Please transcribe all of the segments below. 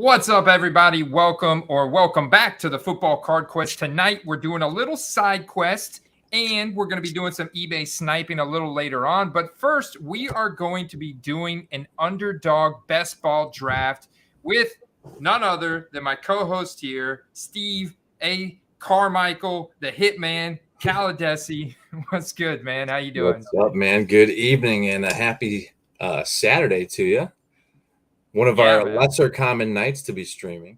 What's up, everybody? Welcome back to the Football Card Quest. Tonight, we're doing a little side quest, and we're going to be doing some eBay sniping a little later on. But first, we are going to be doing an underdog best ball draft with none other than my co-host here, Steve A. Carmichael, the Hitman, Caladesi. What's good, man? How you doing? What's up, man? Good evening and a happy Saturday to you. One of our lesser common nights to be streaming.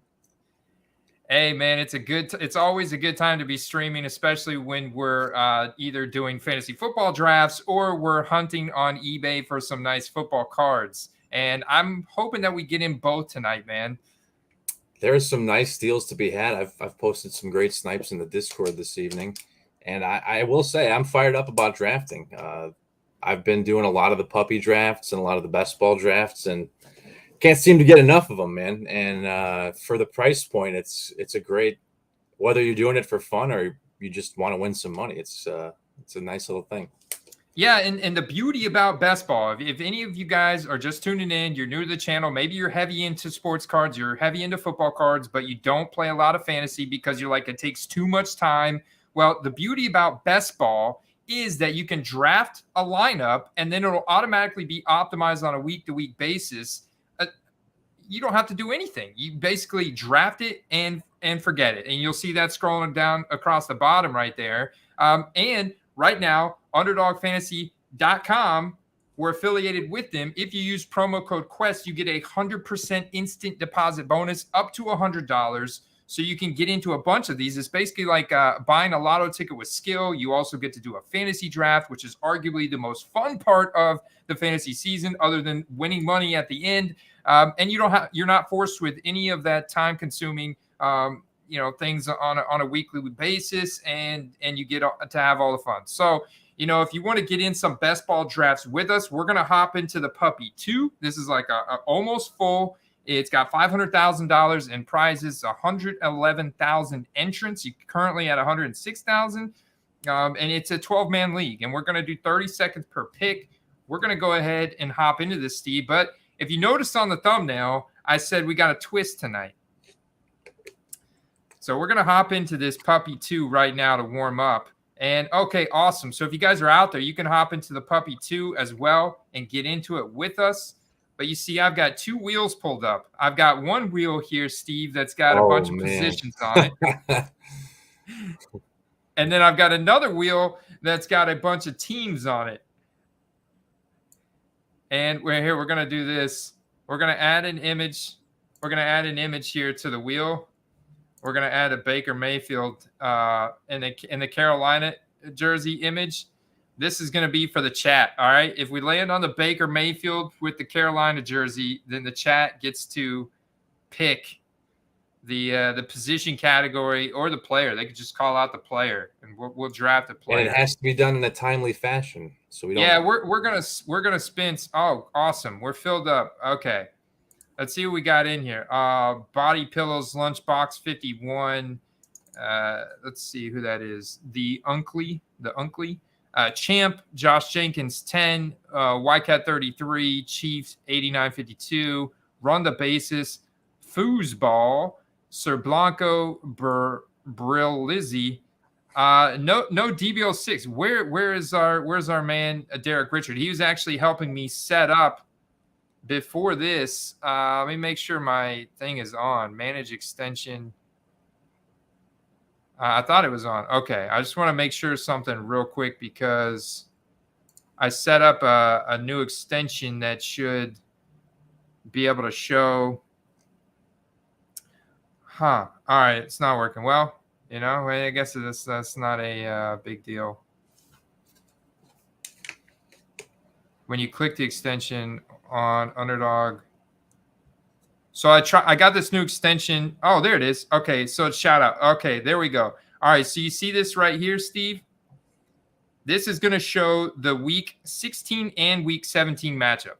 Hey, man, it's always a good time to be streaming, especially when we're either doing fantasy football drafts or we're hunting on eBay for some nice football cards. And I'm hoping that we get in both tonight, man. There's some nice deals to be had. I've posted some great snipes in the Discord this evening. And I will say I'm fired up about drafting. I've been doing a lot of the puppy drafts and a lot of the best ball drafts, and can't seem to get enough of them, man. And for the price point, it's a great, whether you're doing it for fun or you just want to win some money, it's a nice little thing. Yeah, and the beauty about best ball, if any of you guys are just tuning in, you're new to the channel, maybe you're heavy into sports cards, you're heavy into football cards, but you don't play a lot of fantasy because you're like, it takes too much time. Well, the beauty about best ball is that you can draft a lineup and then it'll automatically be optimized on a week-to-week basis. You don't have to do anything. You basically draft it and forget it. And you'll see that scrolling down across the bottom right there. And right now, UnderdogFantasy.com, we're affiliated with them. If you use promo code QUEST, you get 100% instant deposit bonus up to $100. So you can get into a bunch of these. It's basically like buying a lotto ticket with skill. You also get to do a fantasy draft, which is arguably the most fun part of the fantasy season, other than winning money at the end. And you're not forced with any of that time-consuming, things on a weekly basis, and you get to have all the fun. So, if you want to get in some best ball drafts with us, we're gonna hop into the Puppy 2. This is like a almost full. It's got $500,000 in prizes, 111,000 entrants. You're currently at 106,000, and it's a 12-man league. And we're going to do 30 seconds per pick. We're going to go ahead and hop into this, Steve. But if you noticed on the thumbnail, I said we got a twist tonight. So we're going to hop into this Puppy 2 right now to warm up. And, okay, awesome. So if you guys are out there, you can hop into the Puppy 2 as well and get into it with us. But you see, I've got two wheels pulled up. I've got one wheel here, Steve, that's got a bunch of positions on it. And then I've got another wheel that's got a bunch of teams on it. And we're going to do this. We're going to add an image. We're going to add an image here to the wheel. We're going to add a Baker Mayfield in the Carolina jersey image. This is going to be for the chat, all right? If we land on the Baker Mayfield with the Carolina jersey, then the chat gets to pick the position category or the player. They could just call out the player, and we'll draft a player. And it has to be done in a timely fashion, so we don't. Yeah, we're gonna spin. Oh, awesome! We're filled up. Okay, let's see what we got in here. Body Pillows Lunchbox 51. Let's see who that is. The Unkley. Champ, Josh Jenkins, 10, YCAT 33, Chiefs 89.52, Run the Basis, Foosball, Sir Blanco, Brill Lizzie, no DBO6. Where's our man Derek Richard? He was actually helping me set up before this. Let me make sure my thing is on. Manage extension. I thought it was on. Okay, I just want to make sure something real quick because I set up a new extension that should be able to show. All right, it's not working. Well, I guess that's not a big deal. When you click the extension on Underdog. So I got this new extension. Oh, there it is. Okay, so it's shout out. Okay, there we go. All right, so you see this right here, Steve? This is going to show the week 16 and week 17 matchup.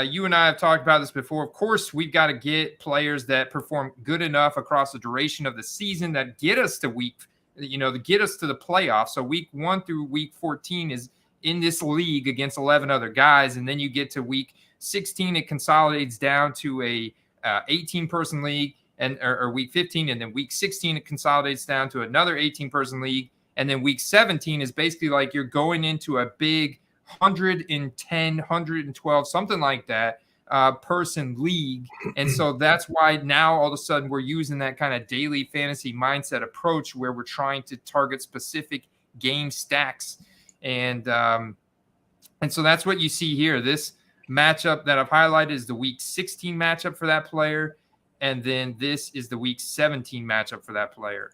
You and I have talked about this before. Of course, we've got to get players that perform good enough across the duration of the season that get us to get us to the playoffs. So week 1 through week 14 is in this league against 11 other guys, and then you get to week 16, it consolidates down to a 18-person league or week 15, and then week 16 it consolidates down to another 18-person league, and then week 17 is basically like you're going into a big 110, 112, something like that person league. And so that's why now all of a sudden we're using that kind of daily fantasy mindset approach where we're trying to target specific game stacks. And so that's what you see here. This matchup that I've highlighted is the week 16 matchup for that player. And then this is the week 17 matchup for that player.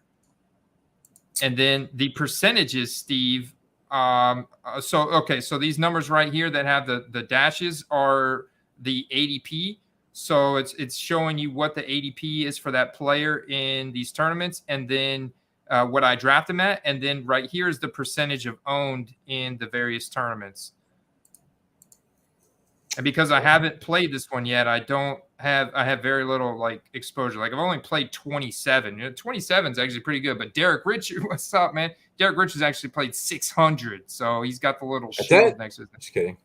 And then the percentages, Steve. So these numbers right here that have the dashes are the ADP. So it's showing you what the ADP is for that player in these tournaments, and then what I draft them at. And then right here is the percentage of owned in the various tournaments. And because I haven't played this one yet, I have very little like exposure. Like I've only played 27. 27 is actually pretty good. But Derek Rich, what's up, man? Derek Rich has actually played 600, so he's got the little shield next to his name. Just kidding.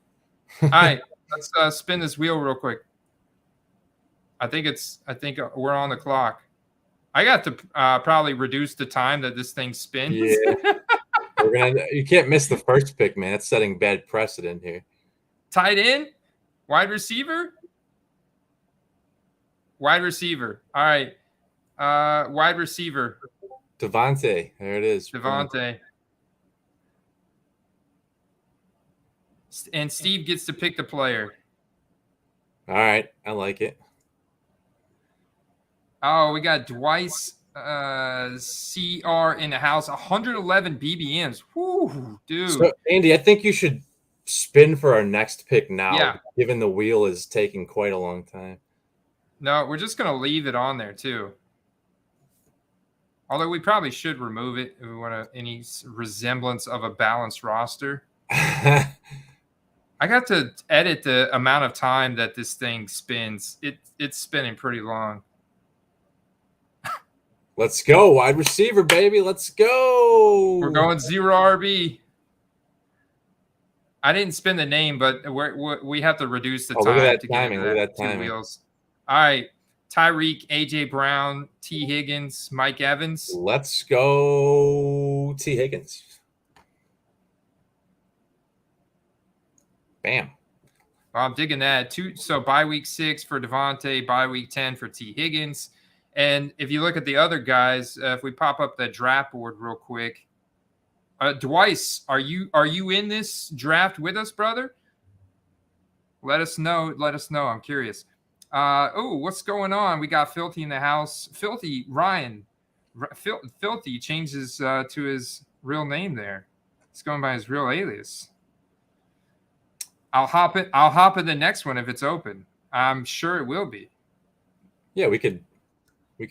All right, let's spin this wheel real quick. I think we're on the clock. I got to probably reduce the time that this thing spins. Yeah. You can't miss the first pick, man. That's setting bad precedent here. Tight end, wide receiver. All right, wide receiver. Devontae. There it is. Devontae. And Steve gets to pick the player. All right. I like it. Oh, we got Dwice CR in the house. 111 BBMs. Whoo, dude. So, Andy, I think you should spin for our next pick now, yeah, given the wheel is taking quite a long time. No, we're just going to leave it on there, too. Although we probably should remove it if we want any resemblance of a balanced roster. I got to edit the amount of time that this thing spins. It's spinning pretty long. Let's go. Wide receiver, baby. Let's go. We're going 0 RB. I didn't spin the name, but we have to reduce the time. Look at that to timing. Get look at that two timing. Wheels. All right. Tyreek, A.J. Brown, T. Higgins, Mike Evans. Let's go T. Higgins. Bam. Well, I'm digging that. So bye week 6 for Devontae, bye week 10 for T. Higgins. And if you look at the other guys, if we pop up the draft board real quick, Dwice, are you in this draft with us, brother? Let us know. I'm curious. What's going on? We got Filthy in the house. Filthy, Ryan. Filthy changes to his real name there. He's going by his real alias. I'll hop in the next one if it's open. I'm sure it will be. Yeah, we could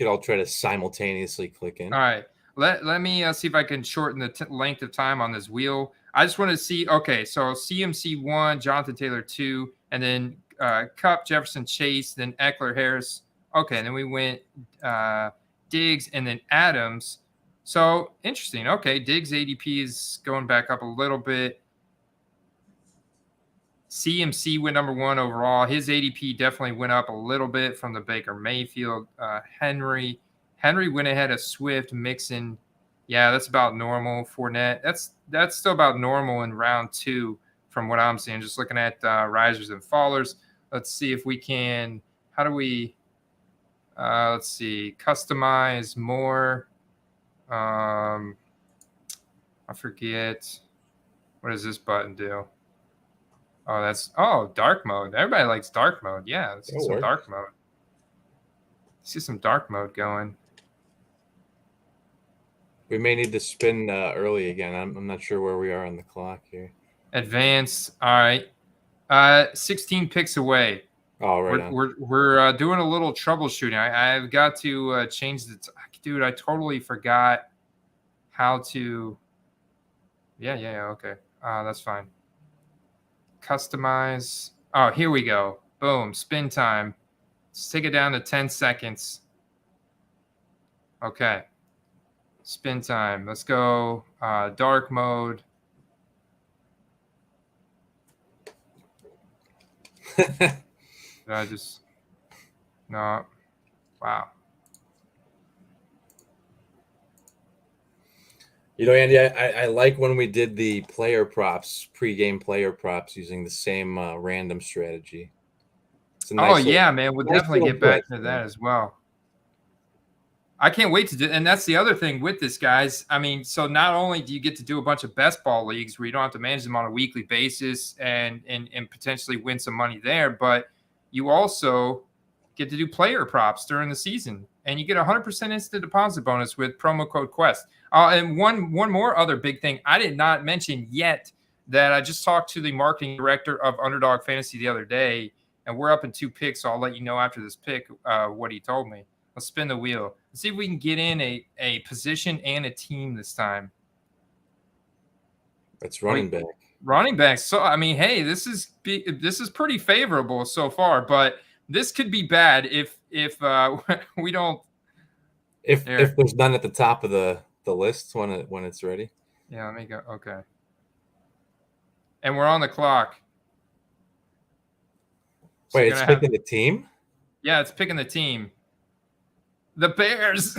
all try to simultaneously click in. All right. Let me see if I can shorten the length of time on this wheel. I just want to see. Okay, so CMC 1, Jonathan Taylor 2, and then Kupp, Jefferson, Chase, then Eckler, Harris. Okay, and then we went Diggs and then Adams. So interesting. Okay, Diggs ADP is going back up a little bit. CMC went number 1 overall. His ADP definitely went up a little bit from the Baker Mayfield. Henry went ahead of Swift, Mixon. Yeah, that's about normal. Fournette, that's still about normal in round 2 from what I'm seeing. Just looking at risers and fallers. Let's see if we can. How do we? Let's see. Customize more. I forget. What does this button do? Dark mode. Everybody likes dark mode. Yeah, let's see some dark mode. See some dark mode going. We may need to spin early again. I'm not sure where we are on the clock here. Advanced. All right. 16 picks away. Oh, right. We're doing a little troubleshooting. I've got to change the. Dude, I totally forgot how to. Yeah. Okay. That's fine. Customize. Oh, here we go. Boom. Spin time. Let's take it down to 10 seconds. Okay. Spin time. Let's go dark mode. No. Wow. You know, Andy, I like when we did the player props, pregame player props, using the same random strategy. It's a Oh nice yeah, man. We'll definitely little get back twist, to that as well. I can't wait to do, and that's the other thing with this, guys. I mean, so not only do you get to do a bunch of best ball leagues where you don't have to manage them on a weekly basis and potentially win some money there, but you also get to do player props during the season, and you get 100% instant deposit bonus with promo code Quest. And one more other big thing I did not mention yet that I just talked to the marketing director of Underdog Fantasy the other day, and we're up in 2 picks. So I'll let you know after this pick what he told me. Let's spin the wheel. Let's see if we can get in a position and a team this time. It's running back. Running back. So I mean, hey, this is pretty favorable so far, but this could be bad if we don't. If there's none at the top of the list when it's ready. Yeah, let me go. Okay. And we're on the clock. So wait, it's picking the team? Yeah, it's picking the team. The Bears.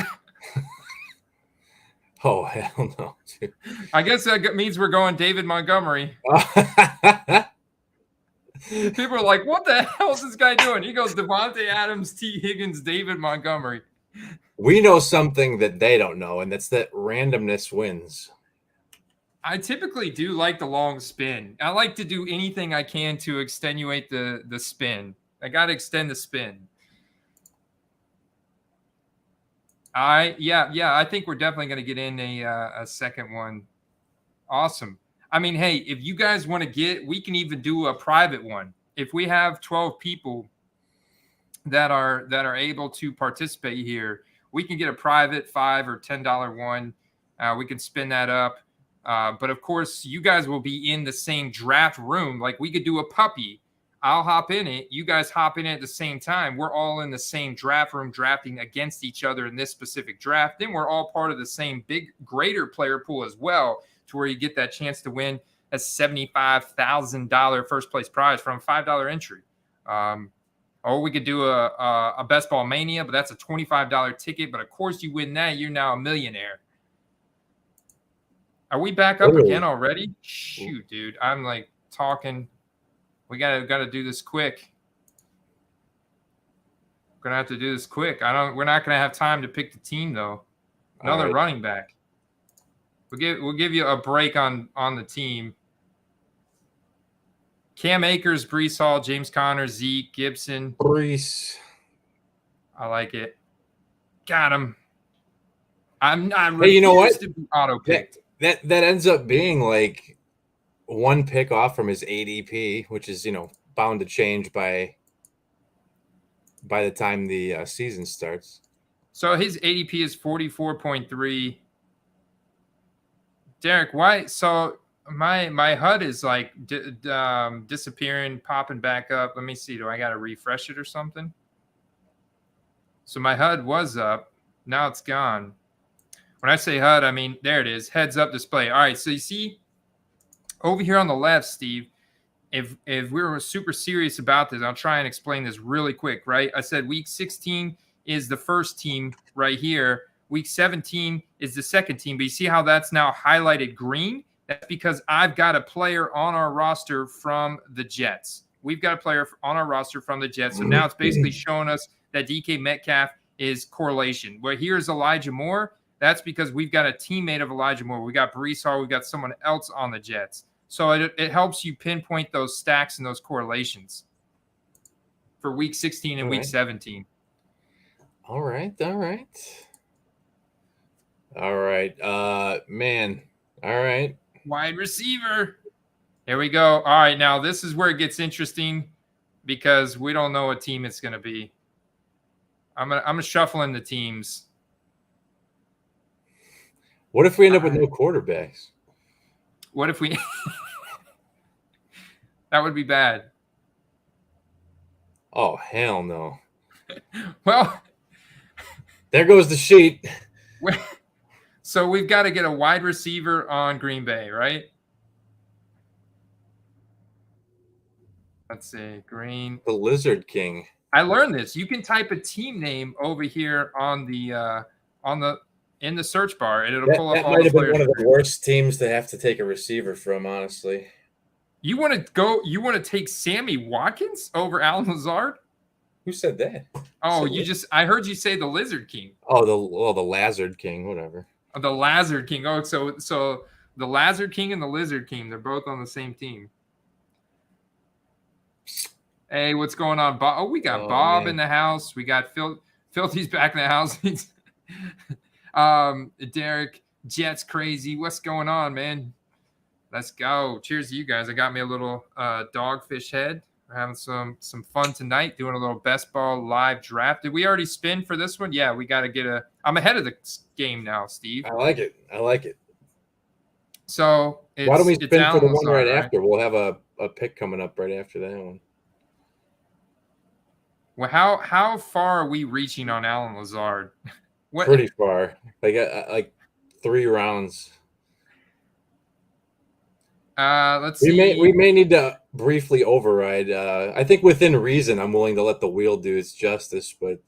Oh, hell no. Dude. I guess that means we're going David Montgomery. People are like, what the hell is this guy doing? He goes Devontae Adams, T. Higgins, David Montgomery. We know something that they don't know, and that's that randomness wins. I typically do like the long spin. I like to do anything I can to extenuate the spin. I got to extend the spin. I think we're definitely going to get in a second one. Awesome. I mean, hey, if you guys want to we can even do a private one. If we have 12 people that are able to participate here, we can get a private $5 or $10 one. We can spin that up. But of course, you guys will be in the same draft room. Like we could do a puppy. I'll hop in it. You guys hop in it at the same time. We're all in the same draft room drafting against each other in this specific draft. Then we're all part of the same big, greater player pool as well, to where you get that chance to win a $75,000 first place prize from $5 entry. Or we could do a best ball mania, but that's a $25 ticket. But of course, you win that, you're now a millionaire. Are we back up again already? Shoot, dude. I'm like talking. We gotta do this quick. We're gonna have to do this quick. We're not gonna have time to pick the team though. Another running back. We'll give you a break on the team. Cam Akers, Breece Hall, James Conner, Zeke, Gibson. Breece. I like it. Got him. I'm not. Hey, you know what? To be auto picked. That ends up being like one pick off from his ADP, which is, bound to change by the time the season starts. So his ADP is 44.3. Derek, why? So my HUD is like disappearing, popping back up. Let me see. Do I got to refresh it or something? So my HUD was up. Now it's gone. When I say HUD, I mean, there it is. Heads up display. All right. So you see over here on the left, Steve, if we were super serious about this, I'll try and explain this really quick, right? I said week 16 is the first team right here. Week 17 is the second team. But you see how that's now highlighted green? That's because I've got a player on our roster from the Jets. We've got a player on our roster from the Jets. So now it's basically showing us that DK Metcalf is correlation. Where here's Elijah Moore. That's because we've got a teammate of Elijah Moore. We got Breece Hall. We got someone else on the Jets. So it helps you pinpoint those stacks and those correlations for week 16 and week 17. All right. Man. All right. Wide receiver. Here we go. All right. Now this is where it gets interesting because we don't know what team it's going to be. I'm gonna shuffle in the teams. What if we end up with no quarterbacks? What if we? That would be bad. Oh, hell no. Well, there goes the sheet. So we've got to get a wide receiver on Green Bay, right? Let's see. Green. The Lizard King. I learned this. You can type a team name over here in the search bar, and it'll pull up That all might the have been players. one of the worst teams to have to take a receiver from, honestly. You want to take Sammy Watkins over Alan Lazard? Who said that? Oh, I heard you say the Lizard King. Oh, the Lazard King, whatever. The Lazard King. Oh, so the Lazard King and the Lizard King, they're both on the same team. Hey, what's going on, Bob? Oh, we got Bob in the house. We got Filthy's back in the house. Derek, Jets crazy. What's going on, man? Let's go. Cheers to you guys. I got me a little dogfish head. We're having some fun tonight, doing a little best ball live draft. Did we already spin for this one? Yeah, we got to get I'm ahead of the game now, Steve. I like it. So why don't we spin for the one right after? We'll have a pick coming up right after that one. Well, how far are we reaching on Alan Lazard? Pretty far. Like 3 rounds. Let's see. We may need to briefly override. I think within reason, I'm willing to let the wheel do its justice, but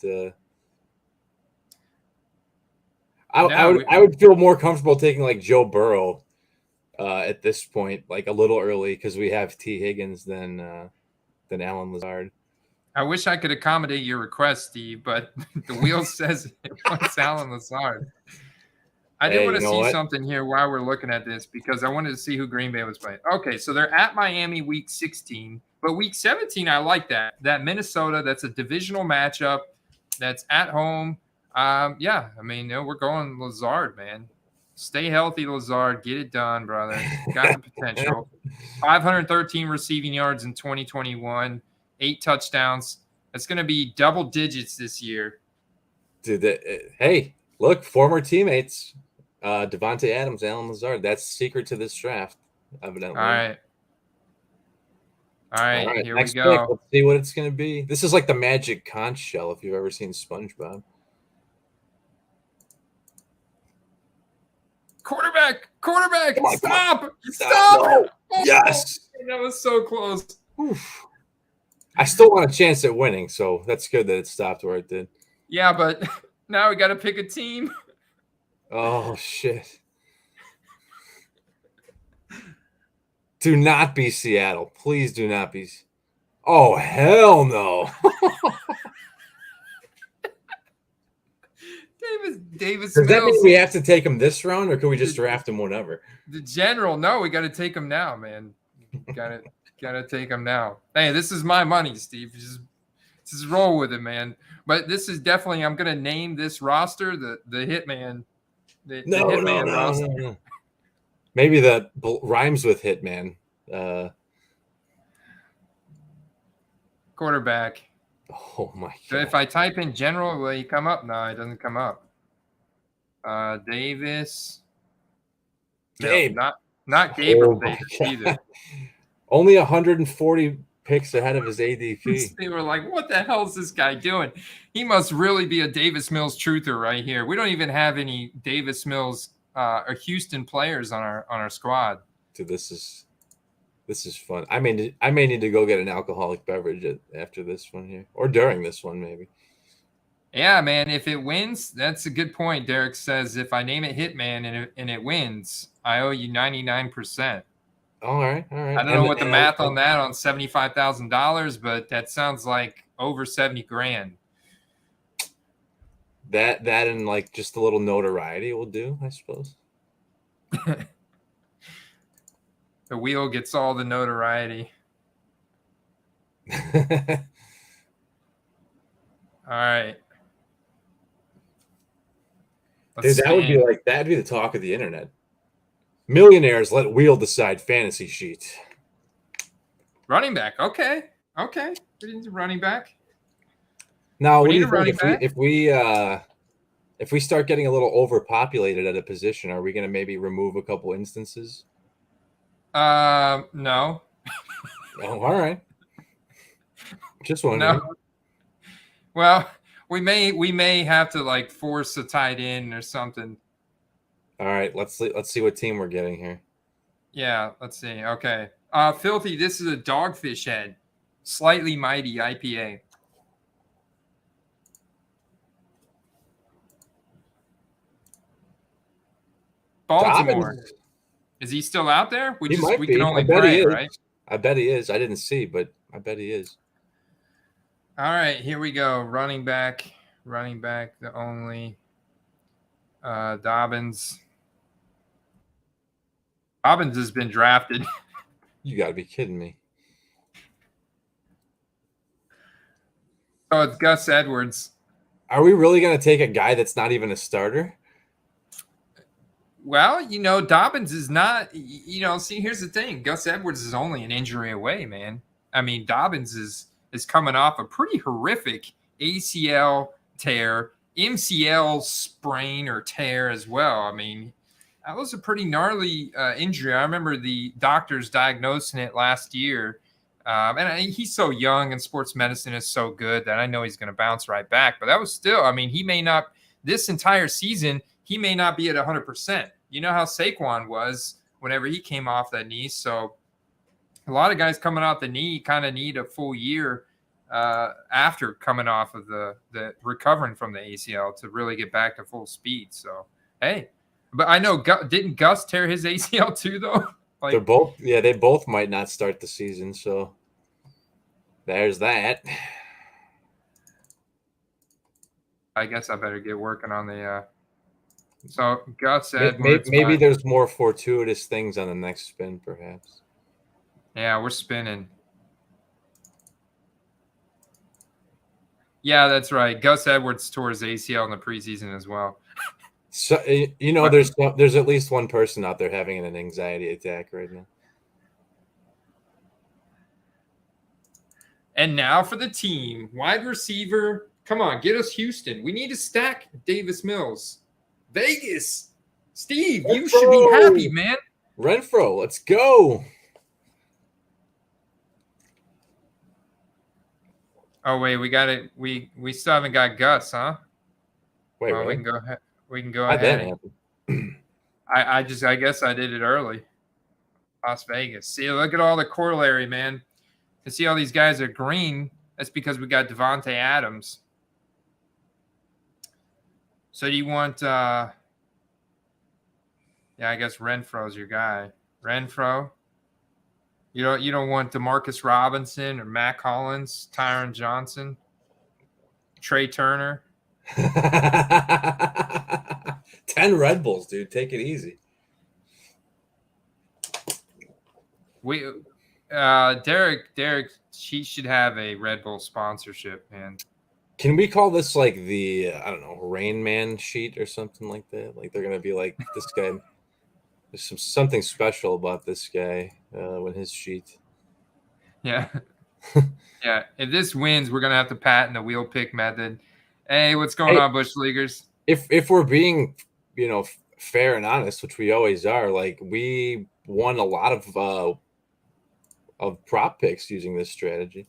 I would feel more comfortable taking like Joe Burrow at this point, like a little early, because we have T. Higgins than Alan Lazard. I wish I could accommodate your request, Steve, but the wheel says it wants Alan Lazard. I did want to see something here while we're looking at this, because I wanted to see who Green Bay was playing. Okay, so they're at Miami week 16, but week 17, I like that. That Minnesota, that's a divisional matchup. That's at home. Yeah, I mean, we're going Lazard, man. Stay healthy, Lazard. Get it done, brother. Got the potential. 513 receiving yards in 2021. 8 touchdowns. That's going to be double digits this year. Dude, hey, look, former teammates, Devontae Adams, Alan Lazard. That's the secret to this draft, evidently. All right, here next we go. Pick. Let's see what it's going to be. This is like the magic conch shell, if you've ever seen SpongeBob. Quarterback! Stop! No. Oh, yes! That was so close. Oof. I still want a chance at winning, so that's good that it stopped where it did. Yeah, but now we got to pick a team. Oh, shit. Do not be Seattle. Please do not be. Oh, hell no. Davis Does that Mills. mean we have to take him this round, or can we just draft him whenever? The general, no, we got to take him now, man. Gotta take him now. Hey, this is my money, Steve. Just roll with it, man. But this is definitely, I'm gonna name this roster the Hitman. The Hitman roster. No. Maybe that rhymes with Hitman. Quarterback. Oh my god. So if I type in general, will he come up? No, it doesn't come up. Davis. Gabe. No, not Gabriel Davis either. Only 140 picks ahead of his ADP. They were like, what the hell is this guy doing? He must really be a Davis Mills truther right here. We don't even have any Davis Mills or Houston players on our squad. Dude, this is fun. I may need to go get an alcoholic beverage after this one here, or during this one maybe. Yeah, man. If it wins, that's a good point. Derek says if I name it Hitman and it wins, I owe you 99%. All right. I don't know what the math on that on $75,000, but that sounds like over 70 grand. That and like just a little notoriety will do, I suppose. The wheel gets all the notoriety. All right. Dude, that'd be the talk of the internet. Millionaires let wheel decide fantasy sheet. Running back. Okay. We need a running back. Now, what do you think if we start getting a little overpopulated at a position, are we going to maybe remove a couple instances? No. Oh, all right. Just wondering. No. Well, we may have to like force a tight end or something. All right, let's see what team we're getting here. Yeah, let's see. Okay. Filthy, this is a dogfish head. Slightly mighty IPA. Baltimore. Dobbins. Is he still out there? We He might we be. can only I bet he pray, is. right? I bet he is. I didn't see, but I bet he is. All right, here we go. Running back, the only Dobbins. Dobbins has been drafted. You got to be kidding me. Oh, it's Gus Edwards. Are we really going to take a guy that's not even a starter? Well, Dobbins is not, see, here's the thing. Gus Edwards is only an injury away, man. I mean, Dobbins is coming off a pretty horrific ACL tear, MCL sprain or tear as well. I mean, that was a pretty gnarly injury. I remember the doctors diagnosing it last year. He's so young and sports medicine is so good that I know he's going to bounce right back. But that was still, I mean, he may not, this entire season, he may not be at 100%. You know how Saquon was whenever he came off that knee. So a lot of guys coming off the knee kind of need a full year after coming off of the recovering from the ACL to really get back to full speed. So, hey, but I know, didn't Gus tear his ACL too, though? They're both, they both might not start the season. So there's that. I guess I better get working on the. So Gus said maybe there's more fortuitous things on the next spin, perhaps. Yeah, we're spinning. Yeah, that's right. Gus Edwards tore his ACL in the preseason as well. So there's at least one person out there having an anxiety attack right now. And now for the team. Wide receiver. Come on, get us Houston. We need to stack Davis Mills. Vegas. Steve, you should be happy, man. Renfro, let's go. Oh, wait, we got it. We still haven't got Gus, huh? Wait, well, what? we can go ahead. We can go How'd ahead. that happen? I guess I did it early. Las Vegas. See, look at all the corollary, man. To see all these guys are green, that's because we got Devontae Adams. So do you want I guess Renfro's your guy. Renfro. You don't want DeMarcus Robinson or Matt Collins, Tyron Johnson, Trey Turner. 10 Red Bulls, dude. Take it easy. Derek, she should have a Red Bull sponsorship, man. Can we call this like the Rain Man sheet or something like that? Like they're gonna be like this guy. There's something special about this guy when his sheet. Yeah, yeah. If this wins, we're gonna have to patent the wheel pick method. Hey, what's going on, Bush Leaguers? If we're being fair and honest, which we always are, like we won a lot of prop picks using this strategy.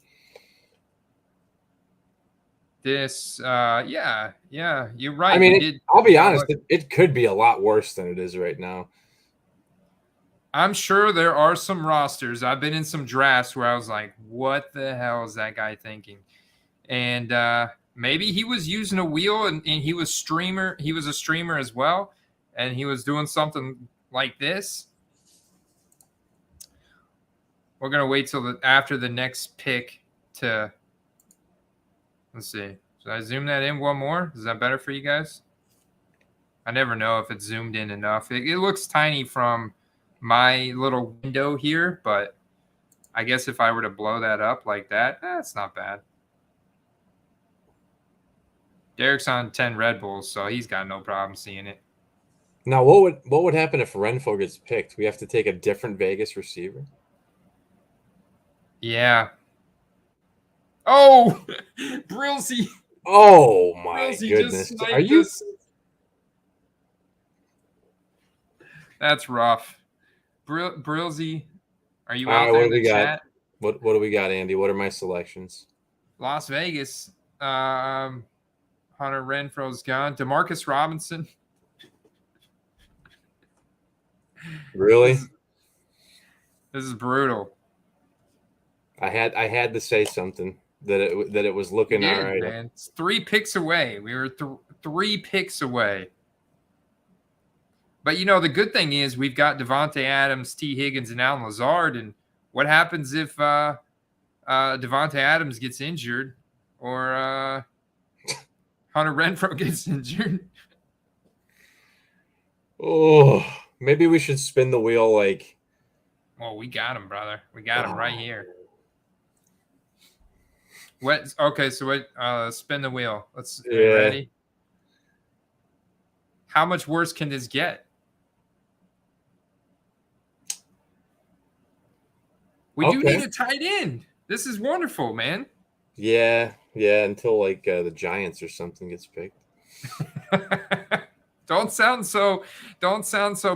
Yeah, you're right. I mean, I'll be honest, it could be a lot worse than it is right now. I'm sure there are some rosters. I've been in some drafts where I was like, what the hell is that guy thinking? And maybe he was using a wheel and he was a streamer as well. And he was doing something like this. We're going to wait till after the next pick to, let's see. Should I zoom that in one more? Is that better for you guys? I never know if it's zoomed in enough. It looks tiny from my little window here, but I guess if I were to blow that up like that, it's not bad. Derek's on 10 Red Bulls, so he's got no problem seeing it. Now, what would happen if Renfro gets picked? We have to take a different Vegas receiver? Yeah. Oh, Brilsey. Oh, my goodness. Are you? That's rough. Brilsey, are you out there in the chat? What do we got, Andy? What are my selections? Las Vegas. Hunter Renfro's gone. DeMarcus Robinson. Really? This is brutal. I had to say something that it was looking all right. Man. It's 3 picks away. We were 3 picks away. But, the good thing is we've got Devontae Adams, T. Higgins, and Allen Lazard. And what happens if Devontae Adams gets injured or Hunter Renfrow gets injured? Oh, maybe we should spin the wheel like. Well, we got him, brother. We got him right here. What? Okay, so what? Spin the wheel. Let's ready. How much worse can this get? We do need a tight end. This is wonderful, man. Yeah, until like the Giants or something gets picked. Don't sound so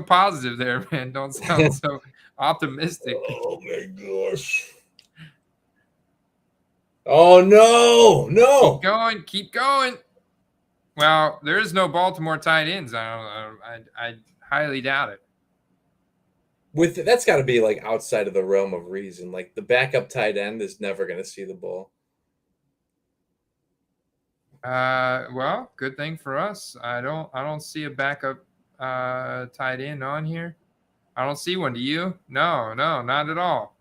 positive there, man. Don't sound so optimistic. Oh my gosh. Oh no. Keep going. Well, there is no Baltimore tight ends. I highly doubt it. That's got to be like outside of the realm of reason. Like the backup tight end is never going to see the ball. Well, good thing for us. I don't see a backup tight end on here. I don't see one. Do you? No, not at all.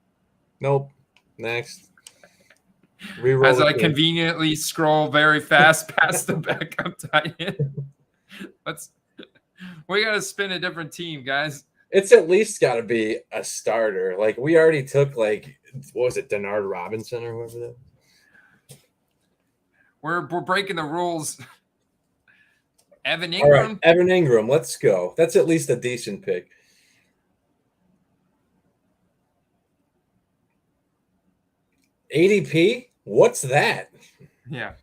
Nope. Next. As I conveniently scroll very fast past the backup tight end. We got to spin a different team, guys. It's at least got to be a starter. Like we already took what was it, Denard Robinson or whoever that. We're breaking the rules. Evan Ingram. All right, Evan Ingram, let's go. That's at least a decent pick. ADP? What's that? Yeah.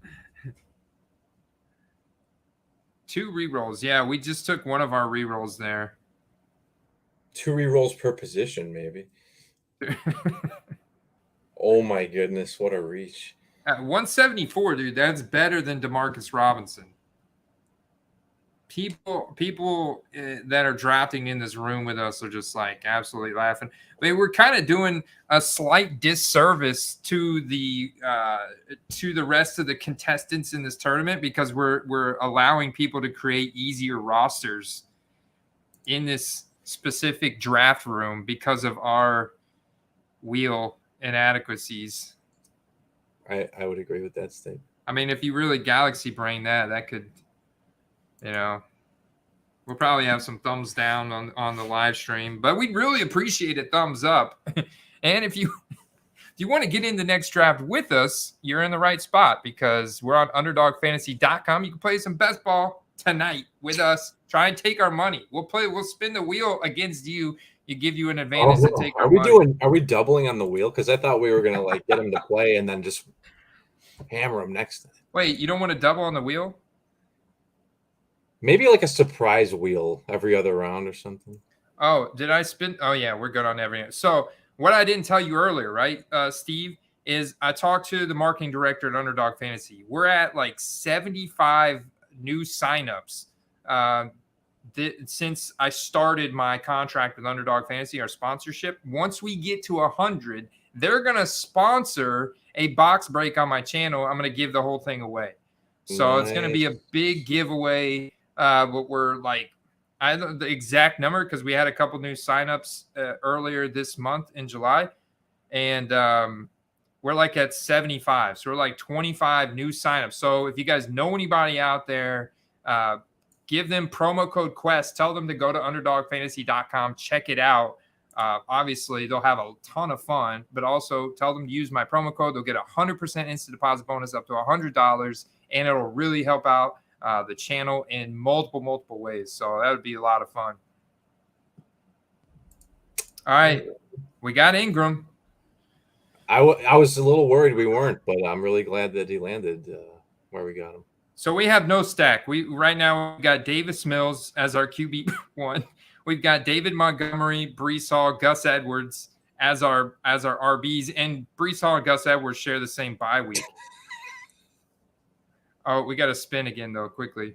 2 rerolls. Yeah, we just took one of our rerolls there. 2 rerolls per position, maybe. Oh my goodness, what a reach. At 174, dude, that's better than DeMarcus Robinson. People that are drafting in this room with us are just like absolutely laughing. We're kind of doing a slight disservice to the rest of the contestants in this tournament because we're allowing people to create easier rosters in this specific draft room because of our wheel inadequacies. I would agree with that statement. I mean, if you really galaxy brain that could, we'll probably have some thumbs down on the live stream, but we'd really appreciate a thumbs up. And if you want to get in the next draft with us, you're in the right spot because we're on UnderdogFantasy.com. You can play some best ball tonight with us. Try and take our money. We'll spin the wheel against you. Give you an advantage to take our money. Are we doubling on the wheel? Because I thought we were gonna get him to play and then just hammer him next time. Wait, you don't want to double on the wheel? Maybe like a surprise wheel every other round or something. Oh, did I spin? Oh yeah, we're good on everything. So what I didn't tell you earlier, right, Steve, is I talked to the marketing director at Underdog Fantasy. We're at like 75 new signups. Since I started my contract with Underdog Fantasy, our sponsorship, once we get to 100, they're going to sponsor a box break on my channel. I'm going to give the whole thing away. So It's going to be a big giveaway. But we're like, I don't know the exact number because we had a couple new signups earlier this month in July. And we're like at 75. So we're like 25 new signups. So if you guys know anybody out there, give them promo code QUEST. Tell them to go to UnderdogFantasy.com. Check it out. Obviously, they'll have a ton of fun, but also tell them to use my promo code. They'll get 100% instant deposit bonus up to $100, and it'll really help out the channel in multiple ways. So that would be a lot of fun. All right. We got Ingram. I was a little worried we weren't, but I'm really glad that he landed where we got him. So we have no stack. Right now we've got Davis Mills as our QB1. We've got David Montgomery, Breece Hall, Gus Edwards as our RBs, and Breece Hall and Gus Edwards share the same bye week. Oh, we got to spin again though, quickly.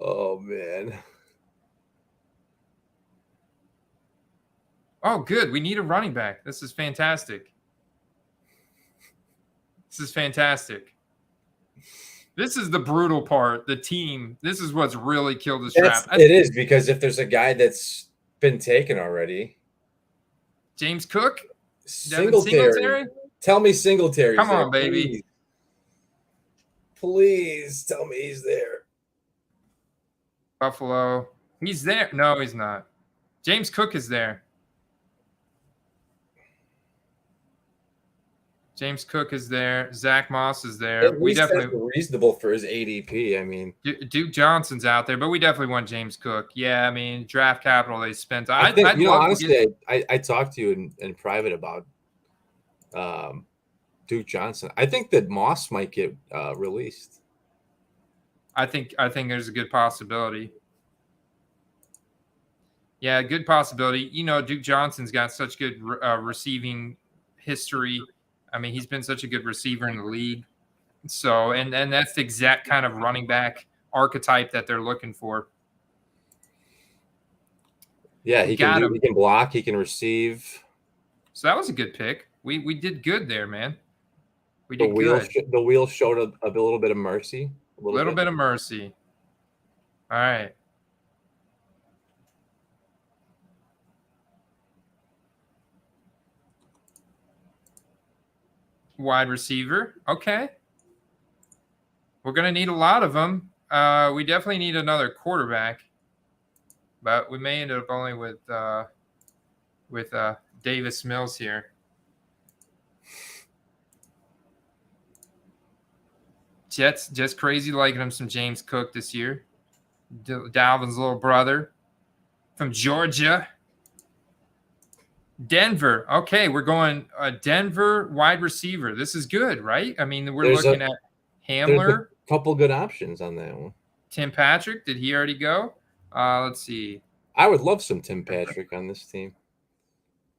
Oh man. Oh, good. We need a running back. This is fantastic. This is the brutal part. The team. This is what's really killed this draft. It is, because if there's a guy that's been taken already, James Cook, Singletary. Tell me Singletary's Come there. on, baby. Please tell me he's there. Buffalo. He's there. No, he's not. James Cook is there. James Cook is there. Zach Moss is there. At least that's reasonable for his ADP. I mean, Duke Johnson's out there, but we definitely want James Cook. Yeah, I mean, draft capital they spent. I think, honestly, I talked to you in private about Duke Johnson. I think that Moss might get released. I think there's a good possibility. Yeah, good possibility. Duke Johnson's got such good receiving history. I mean, he's been such a good receiver in the league. So, and that's the exact kind of running back archetype that they're looking for. Yeah, he can block, he can receive. So that was a good pick. We did good there, man. We did good. The wheel showed a little bit of mercy. A little bit of mercy. All right. Wide receiver. Okay. We're going to need a lot of them. We definitely need another quarterback. But we may end up only with Davis Mills here. Jets just crazy liking him some James Cook this year. Dalvin's little brother from Georgia. Denver. Okay, we're going Denver wide receiver. This is good, right? I mean, we're looking at Hamler. There's a couple good options on that one. Tim Patrick. Did he already go? Let's see. I would love some Tim Patrick on this team.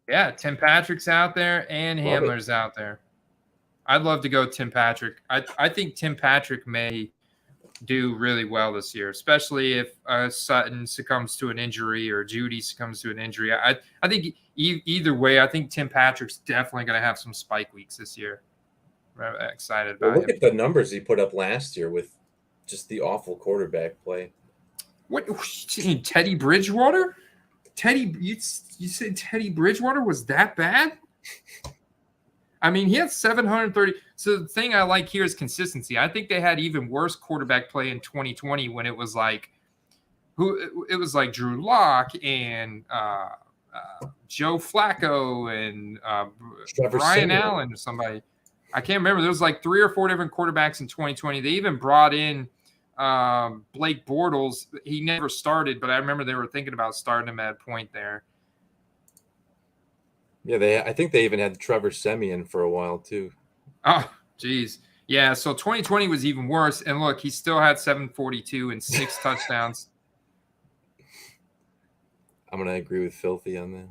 Yeah, Tim Patrick's out there and Hamler's out there. I'd love to go Tim Patrick. I think Tim Patrick may do really well this year, especially if Sutton succumbs to an injury or Judy succumbs to an injury. I think either way, I think Tim Patrick's definitely going to have some spike weeks this year. I'm excited about Look at the numbers he put up last year with just the awful quarterback play. What, Teddy Bridgewater? You said Teddy Bridgewater was that bad? I mean, he had 730. So the thing I like here is consistency. I think they had even worse quarterback play in 2020 when it was like Drew Lock and Joe Flacco and Brian Allen or somebody. I can't remember. There was like 3 or 4 different quarterbacks in 2020. They even brought in Blake Bortles. He never started, but I remember they were thinking about starting him at a point there. Yeah, I think they even had Trevor Siemian for a while too. Oh, geez. Yeah, so 2020 was even worse. And look, he still had 742 and 6 touchdowns. I'm going to agree with Filthy on that.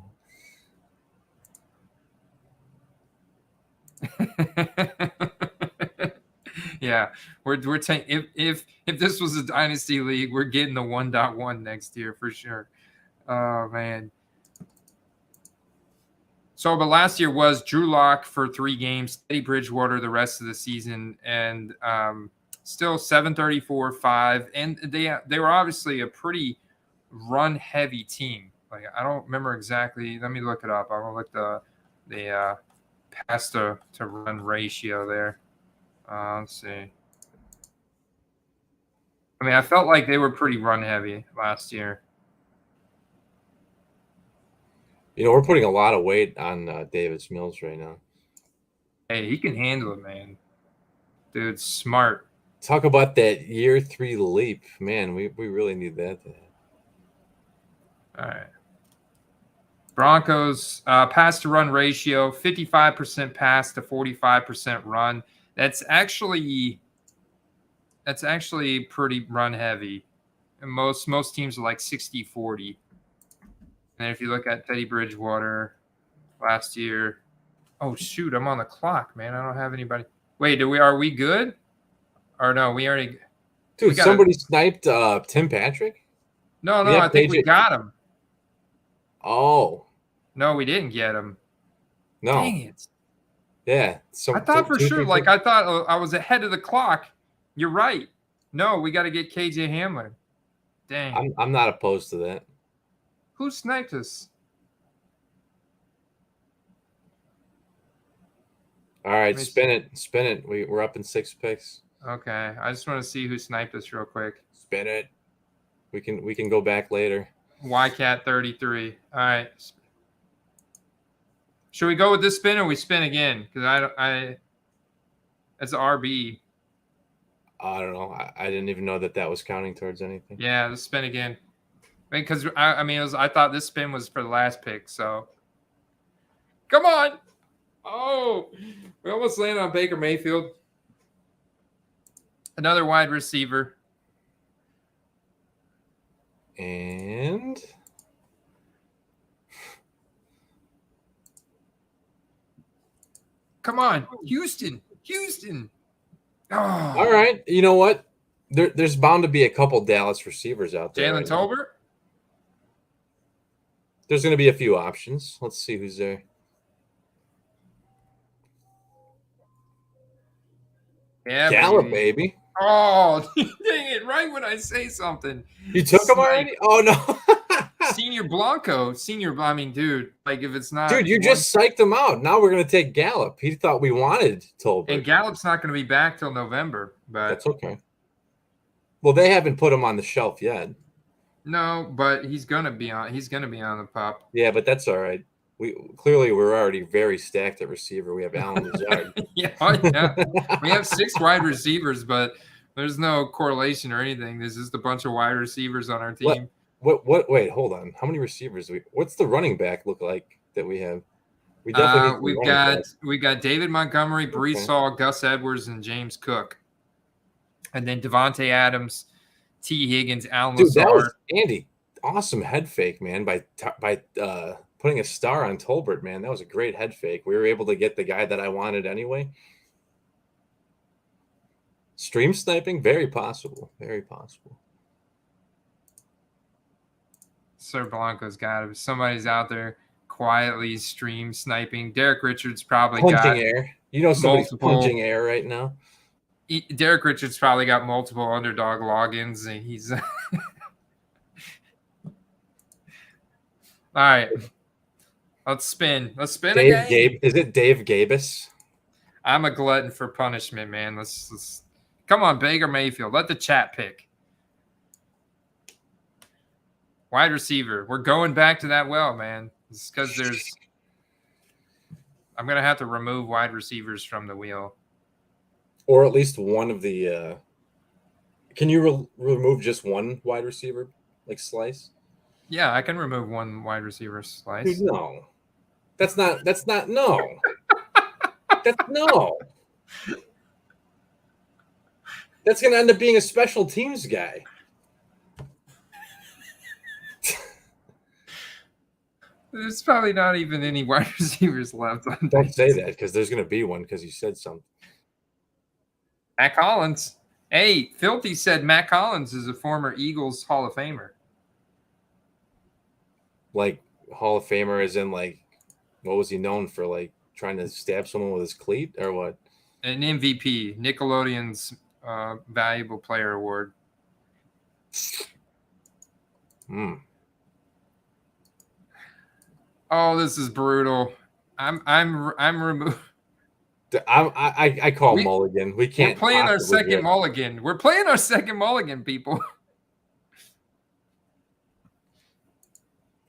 Yeah, we're taking if this was a dynasty league, we're getting the 1.1 next year for sure. Oh man. So, but last year was Drew Lock for 3 games, Teddy Bridgewater the rest of the season, and still 734-5. And they were obviously a pretty run heavy team. Like I don't remember exactly. Let me look it up. I will look the pass to run ratio there. Let's see. I mean, I felt like they were pretty run heavy last year. We're putting a lot of weight on Davis Mills right now. Hey, he can handle it, man. Dude, smart. Talk about that year 3 leap. Man, we really need that. All right. Broncos pass to run ratio, 55% pass to 45% run. That's actually pretty run heavy. And most teams are like 60-40. And if you look at Teddy Bridgewater last year, oh shoot, I'm on the clock, man. I don't have anybody. Wait, are we good? Or no, we already. Dude, somebody sniped Tim Patrick? No, I think we got him. Oh. No, we didn't get him. No. Dang it. Yeah. I thought for sure, I thought I was ahead of the clock. You're right. No, we got to get KJ Hamler. Dang. I'm not opposed to that. Who sniped us? All right, spin it. We're up in 6 picks. Okay, I just want to see who sniped us real quick. Spin it. We can go back later. YCat 33. All right. Should we go with this spin or we spin again? Because it's an RB. I don't know. I didn't even know that was counting towards anything. Yeah, let's spin again. Because I thought this spin was for the last pick. So, come on. Oh, we almost landed on Baker Mayfield. Another wide receiver. And come on, Houston. Oh. All right. You know what? There's bound to be a couple Dallas receivers out there. Jalen Tolbert? There's going to be a few options. Let's see who's there. Yeah, Gallup, baby. Oh, dang it. Right when I say something. You took him already? Oh, no. Senior Blanco. Dude, like if it's not. Dude, you just psyched him out. Now we're going to take Gallup. He thought we wanted Tolbert. And Gallup's not going to be back till November. But that's okay. Well, they haven't put him on the shelf yet. No, but he's going to be on the pup. Yeah, but that's all right. We're already very stacked at receiver. We have Allen Lazard. yeah. We have 6 wide receivers, but there's no correlation or anything. There's just a bunch of wide receivers on our team. What? Wait, hold on. How many receivers? What's the running back look like that we have? We definitely we've got David Montgomery, Brees Hall, Gus Edwards, and James Cook, and then Devontae Adams, T. Higgins, Allen Lazard. That was Andy. Awesome head fake, man. By putting a star on Tolbert, man. That was a great head fake. We were able to get the guy that I wanted anyway. Stream sniping, very possible. Very possible. Sir Blanco's got it. Somebody's out there quietly stream sniping. Derek Richards probably punching air. You know somebody's punching air right now. Derek Richards probably got multiple underdog logins, and he's all right. Let's spin again. Is it Dave Gabus? I'm a glutton for punishment, man. Let's come on, Baker Mayfield. Let the chat pick. Wide receiver. We're going back to that well, man. It's because I'm going to have to remove wide receivers from the wheel. Or at least one of the can you remove just one wide receiver, like slice? Yeah, I can remove one wide receiver slice. Dude, no. That's not no. No. That's going to end up being a special teams guy. There's probably not even any wide receivers left. Don't say that because there's going to be one because you said something. Matt Collins. Hey, Filthy said Matt Collins is a former Eagles Hall of Famer. Like Hall of Famer as in like, what was he known for? Like trying to stab someone with his cleat or what? An MVP, Nickelodeon's Valuable Player Award. Oh, this is brutal. I'm removed. I call mulligan. We can't. We're playing our second mulligan. We're playing our second mulligan, people.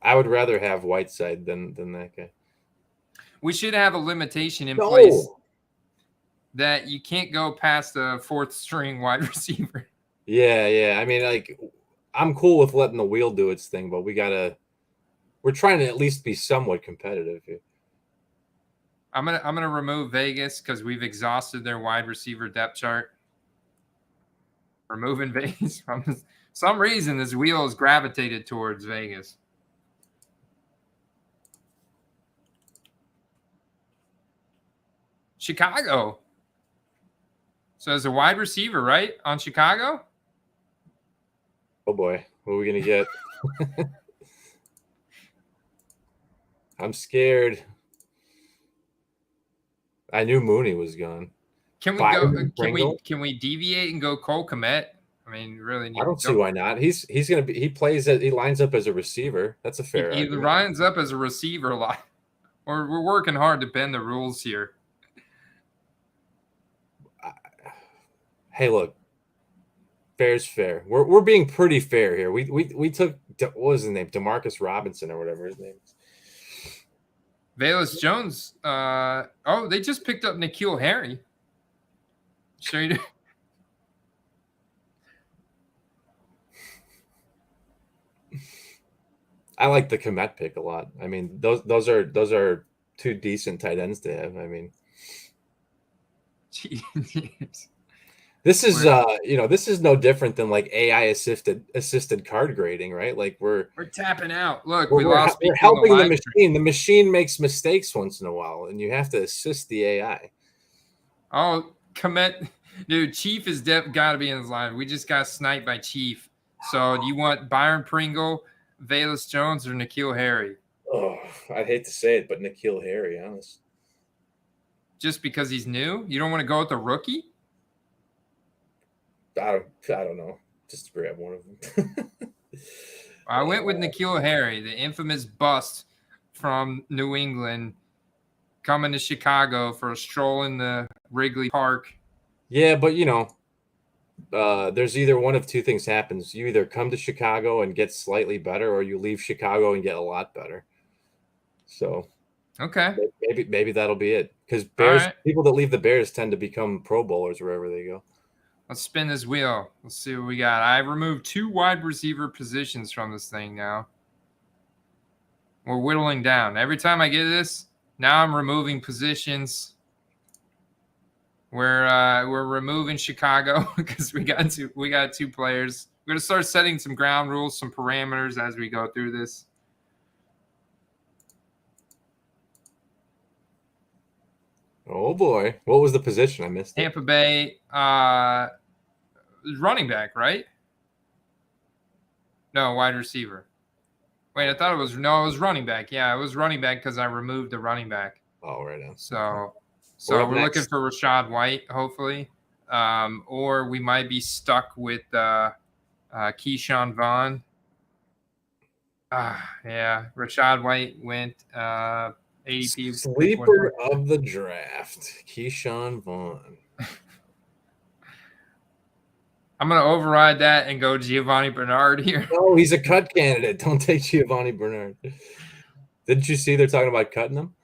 I would rather have Whiteside than that guy. We should have a limitation in place that you can't go past a 4th string wide receiver. Yeah. I mean, like, I'm cool with letting the wheel do its thing, but we're trying to at least be somewhat competitive here. I'm gonna remove Vegas because we've exhausted their wide receiver depth chart. Removing Vegas from some reason, this wheel is gravitated towards Vegas. Chicago. So as a wide receiver, right, on Chicago? Oh boy, what are we gonna get? I'm scared. I knew Mooney was gone. Can we Byron go? Pringle? Can we deviate and go Cole Kmet? I mean, really need. I don't see why not. He's gonna be. He lines up as a receiver. That's a fair He argument. lines up as a receiver a lot. Or we're working hard to bend the rules here. Hey, look, fair's fair. We're being pretty fair here. We took, what was his name, Demarcus Robinson or whatever his name is. Velus Jones. They just picked up N'Keal Harry. Sure you do. I like the Kmet pick a lot. I mean, those are two decent tight ends to have. I mean, Jeez. this is this is no different than like AI assisted card grading, right? Like we're tapping out. Look, we're helping the machine. The machine makes mistakes once in a while, and you have to assist the AI. Oh, Kmet, dude, Chief is got to be in his line. We just got sniped by Chief. So do you want Byron Pringle, Velus Jones, or N'Keal Harry? Oh, I'd hate to say it, but N'Keal Harry, honest. Just because he's new? You don't want to go with the rookie? I don't know. Just grab one of them. I went with N'Keal Harry, the infamous bust from New England, coming to Chicago for a stroll in the Wrigley Park. Yeah, but there's either one of two things happens. You either come to Chicago and get slightly better, or you leave Chicago and get a lot better. So, okay, maybe that'll be it. Because people that leave the Bears tend to become Pro Bowlers wherever they go. Let's spin this wheel. Let's see what we got. I removed 2 wide receiver positions from this thing now. We're whittling down. Every time I get this, now I'm removing positions. We're removing Chicago because we got 2 players. We're gonna start setting some ground rules, some parameters as we go through this. Oh boy, what was the position? I missed it. Tampa Bay, running back, right? No, wide receiver. Wait, I thought it was running back. Yeah, it was running back because I removed the running back. Oh, right on. So we're looking for Rashad White, hopefully, or we might be stuck with Keyshawn Vaughn. Yeah, Rashad White went ADP. Sleeper of the draft, Keyshawn Vaughn. I'm going to override that and go Giovanni Bernard here. No, he's a cut candidate. Don't take Giovanni Bernard. Didn't you see they're talking about cutting him?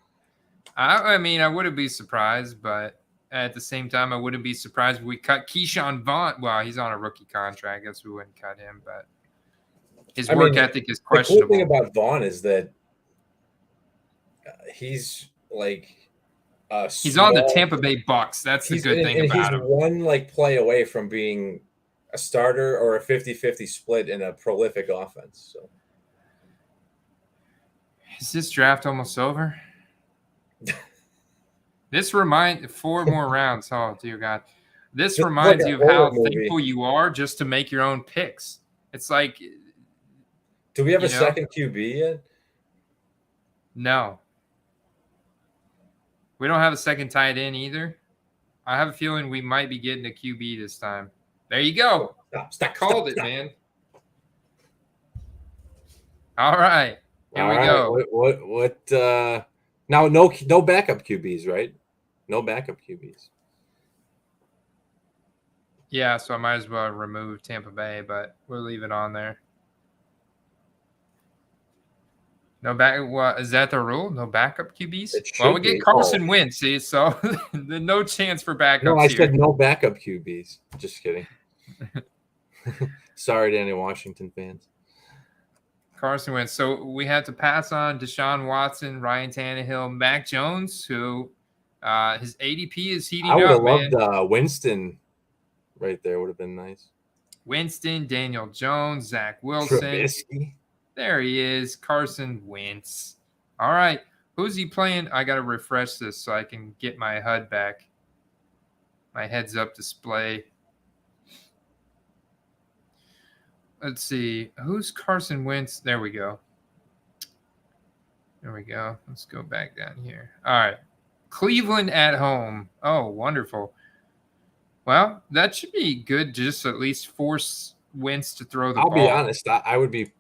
I mean, I wouldn't be surprised, but at the same time, I wouldn't be surprised if we cut Keyshawn Vaughn. Well, he's on a rookie contract. I guess we wouldn't cut him, but his work ethic is questionable. The cool thing about Vaughn is that he's like he's on the Tampa Bay Bucks. That's the good thing about him. He's one play away from being a starter or a 50-50 split in a prolific offense. So, is this draft almost over? This reminds 4 more rounds. Oh, dear God. This reminds you of how thankful you are just to make your own picks. It's like, do we have a second QB yet? No. We don't have a second tight end either. I have a feeling we might be getting a QB this time. There you go. Stop, called it, man. All right. Here we go. What now no backup QBs, right? No backup QBs. Yeah, so I might as well remove Tampa Bay, but we'll leave it on there. No back. What is that the rule? No backup QBs. Well, we get Carson Wentz, see, so no chance for backups. No, I said no backup QBs. Just kidding. Sorry to any Washington fans. Carson Wentz. So we have to pass on Deshaun Watson, Ryan Tannehill, Mac Jones, who his ADP is heating up. I would have loved Winston right there. Would have been nice. Winston, Daniel Jones, Zach Wilson. Trubisky. There he is, Carson Wentz. All right. Who's he playing? I got to refresh this so I can get my HUD back. My heads-up display. Let's see. Who's Carson Wentz? There we go. There we go. Let's go back down here. All right. Cleveland at home. Oh, wonderful. Well, that should be good. Just at least force Wentz to throw the I'll ball. be honest. I would be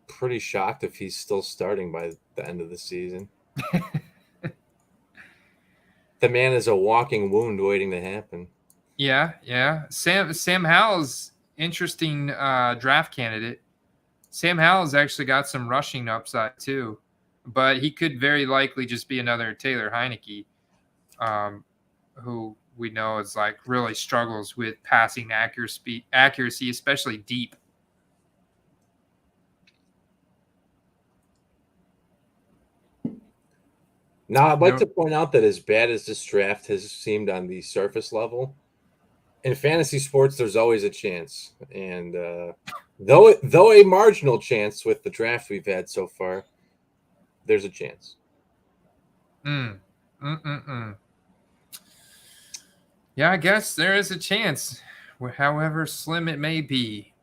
pretty shocked if he's still starting by the end of the season. The man is a walking wound waiting to happen. Yeah. Sam Howell's interesting draft candidate. Sam Howell's actually got some rushing upside too, but he could very likely just be another Taylor Heineke, who we know is like really struggles with passing accuracy, especially deep. Now, I'd like to point out that as bad as this draft has seemed on the surface level, in fantasy sports, there's always a chance. And though a marginal chance with the draft we've had so far, there's a chance. Yeah, I guess there is a chance, however slim it may be.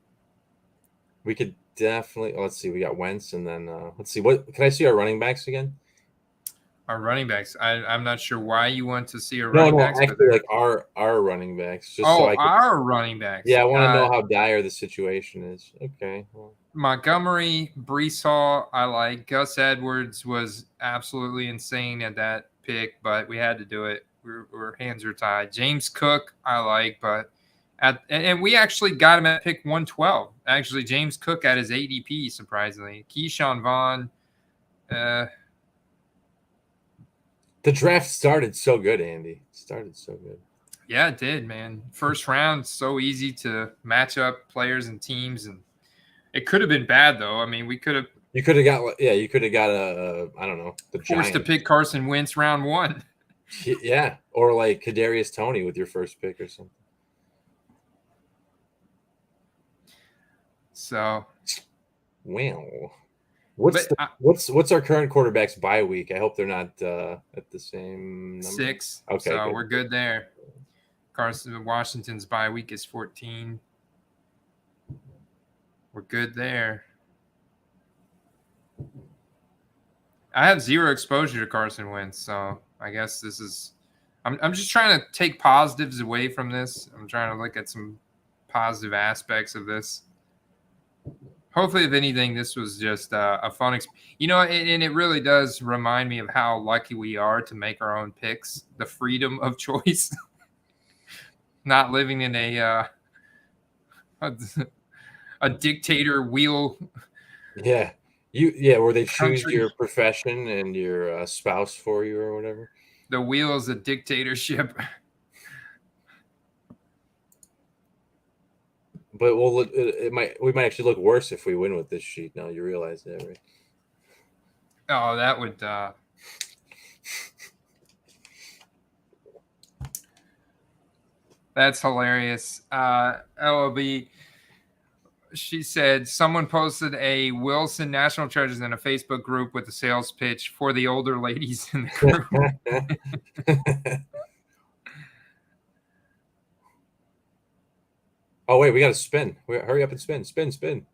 We could definitely. Let's see. We got Wentz, and then let's see. What can I see our running backs again? Our running backs. I'm not sure why you want to see our running backs. Actually, like our running backs. Just so I can, our running backs. Yeah, I want to know how dire the situation is. Okay. Well. Montgomery, Brees Hall, I like. Gus Edwards was absolutely insane at that pick, but we had to do it. Our hands are tied. James Cook, I like, but and we actually got him at pick 112. Actually, James Cook at his ADP, surprisingly. Keyshawn Vaughn. The draft started so good, Andy. Yeah, it did, man. First round, so easy to match up players and teams, and it could have been bad though. I mean, You could have got a I don't know, the forced to pick Carson Wentz round 1. Yeah, or like Kadarius Toney with your first pick or something. So, well, what's our current quarterback's bye week? I hope they're not at the same number. 6. Okay, so good. We're good there. Washington's bye week is 14. We're good there. I have zero exposure to Carson Wentz, so I guess this is. I'm just trying to take positives away from this. I'm trying to look at some positive aspects of this. Hopefully, if anything, this was just a fun experience. And it really does remind me of how lucky we are to make our own picks, the freedom of choice, not living in a dictator wheel. Yeah. Where they choose your profession and your spouse for you or whatever. The wheel is a dictatorship. But we might actually look worse if we win with this sheet. Now you realize that, right? Oh, that would. That's hilarious. LOB. She said someone posted a Wilson National Treasures in a Facebook group with a sales pitch for the older ladies in the group. Oh, wait, we got to spin. Hurry up and spin. Spin.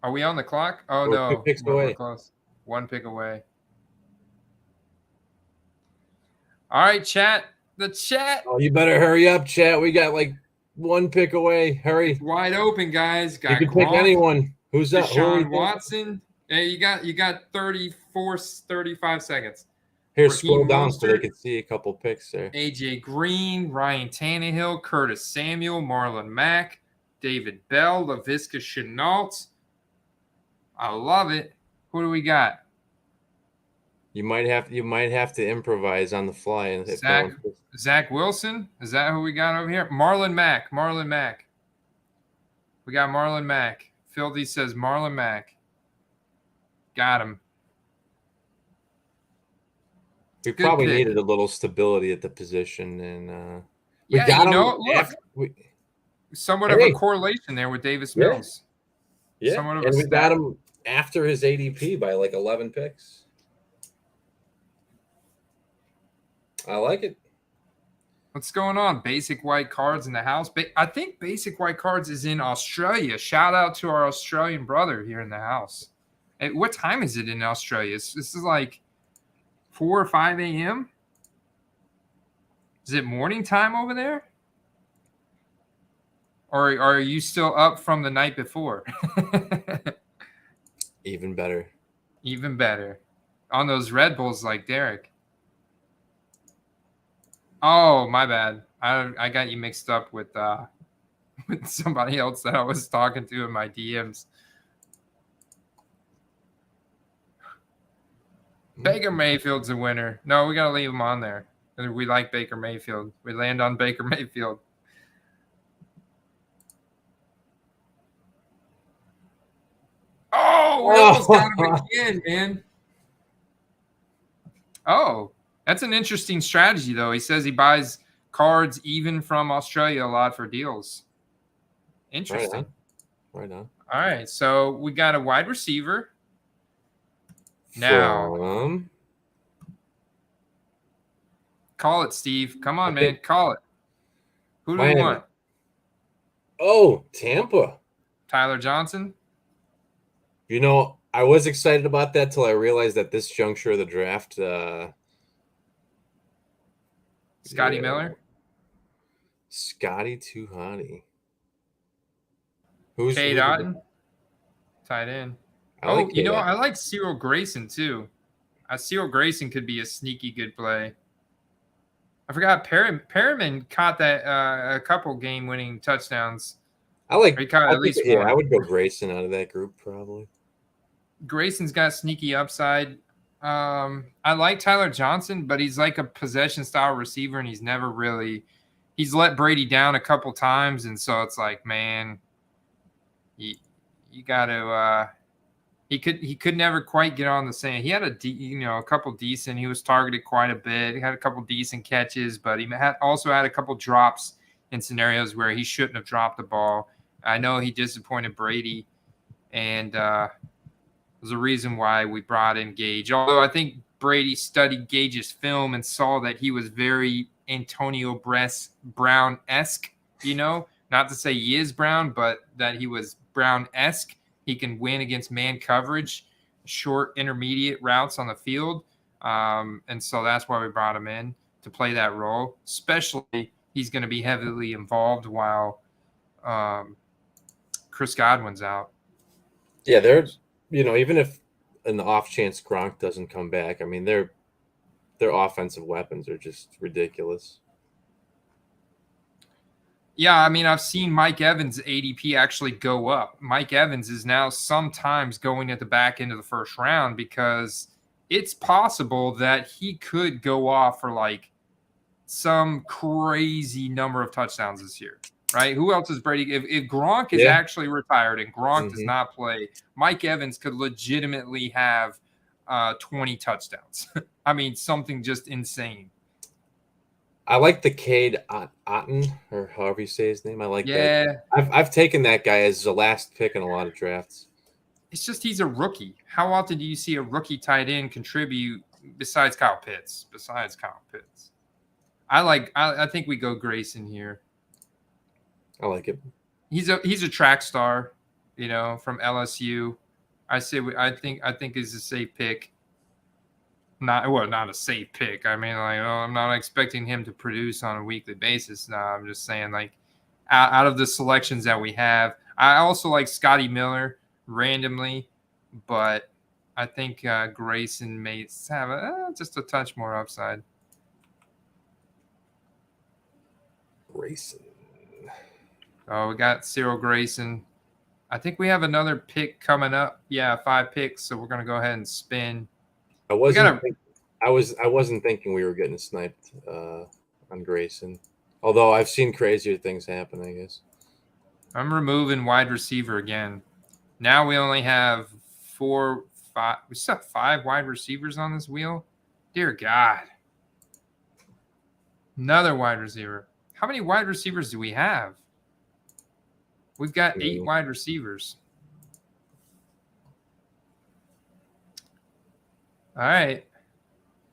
Are we on the clock? Oh, we're no. 2 picks away. We're close. 1 pick away. All right, chat. The chat. Oh, you better hurry up, chat. We got like 1 pick away. Hurry. It's wide open, guys. You can pick anyone. Who's up? Deshaun Watson. Hey, you got 35 seconds. Here, scroll down so they can see a couple picks there. AJ Green, Ryan Tannehill, Curtis Samuel, Marlon Mack, David Bell, LaVisca Chenault. I love it. Who do we got? You might have to improvise on the fly. And Zach Wilson. Is that who we got over here? Marlon Mack. We got Marlon Mack. Filthy says Marlon Mack. Got him. We probably needed a little stability at the position, and we got him. Somewhat of a correlation there with Davis Mills. Yeah, and we got him after his ADP by like 11 picks. I like it. What's going on? Basic White Cards in the house. I think Basic White Cards is in Australia. Shout out to our Australian brother here in the house. What time is it in Australia? This is like 4 or 5 a.m. Is it morning time over there? Or are you still up from the night before? Even better. Even better. On those Red Bulls like Derek. Oh, my bad. I got you mixed up with somebody else that I was talking to in my DMs. Baker Mayfield's a winner. No, we got to leave him on there. We like Baker Mayfield. We land on Baker Mayfield. Oh, we almost got him again, man. Oh, that's an interesting strategy, though. He says he buys cards even from Australia a lot for deals. Interesting. Right on. All right, so we got a wide receiver. Now, call it, Steve. Come on, man. Call it. Who do we want? Oh, Tampa. Tyler Johnson. You know, I was excited about that till I realized that this juncture of the draft, Scotty Miller. Scotty too hotty. Who's Cade Otton? Tight end. I like Cyril Grayson too. Cyril Grayson could be a sneaky good play. I forgot Perriman caught that a couple game-winning touchdowns. I like. He caught at least one. I would go Grayson out of that group probably. Grayson's got sneaky upside. I like Tyler Johnson, but he's like a possession-style receiver, and he's never really – he's let Brady down a couple times, and so it's like, man, you got to he could never quite get on the same. He had a couple decent – he was targeted quite a bit. He had a couple decent catches, but he also had a couple drops in scenarios where he shouldn't have dropped the ball. I know he disappointed Brady, and there's a reason why we brought in Gage. Although I think Brady studied Gage's film and saw that he was very Antonio Brown-esque, not to say he is Brown, but that he was Brown-esque. He can win against man coverage, short intermediate routes on the field. And so that's why we brought him in to play that role, especially he's going to be heavily involved while Chris Godwin's out. Yeah, there's even if an off chance Gronk doesn't come back, I mean their offensive weapons are just ridiculous. Yeah, I mean, I've seen Mike Evans' ADP actually go up. Mike Evans is now sometimes going at the back end of the first round because it's possible that he could go off for like some crazy number of touchdowns this year. Right? Who else is Brady? If Gronk is actually retired and Gronk does not play, Mike Evans could legitimately have 20 touchdowns. I mean, something just insane. I like the Cade Otton, or however you say his name. I like that. I've taken that guy as the last pick in a lot of drafts. It's just he's a rookie. How often do you see a rookie tight end contribute besides Kyle Pitts? I think we go Grayson here. I like it. He's a track star, from LSU. I think is a safe pick. Not a safe pick. I mean, I'm not expecting him to produce on a weekly basis. No, I'm just saying, out of the selections that we have, I also like Scotty Miller randomly, but I think Grayson may have just a touch more upside. Grayson. Oh, we got Cyril Grayson. I think we have another pick coming up. Yeah, 5 picks. So we're gonna go ahead and spin. I wasn't thinking we were getting sniped on Grayson. Although I've seen crazier things happen, I guess. I'm removing wide receiver again. Now we only have 4, 5. We still have 5 wide receivers on this wheel. Dear God. Another wide receiver. How many wide receivers do we have? We've got 8 wide receivers. All right.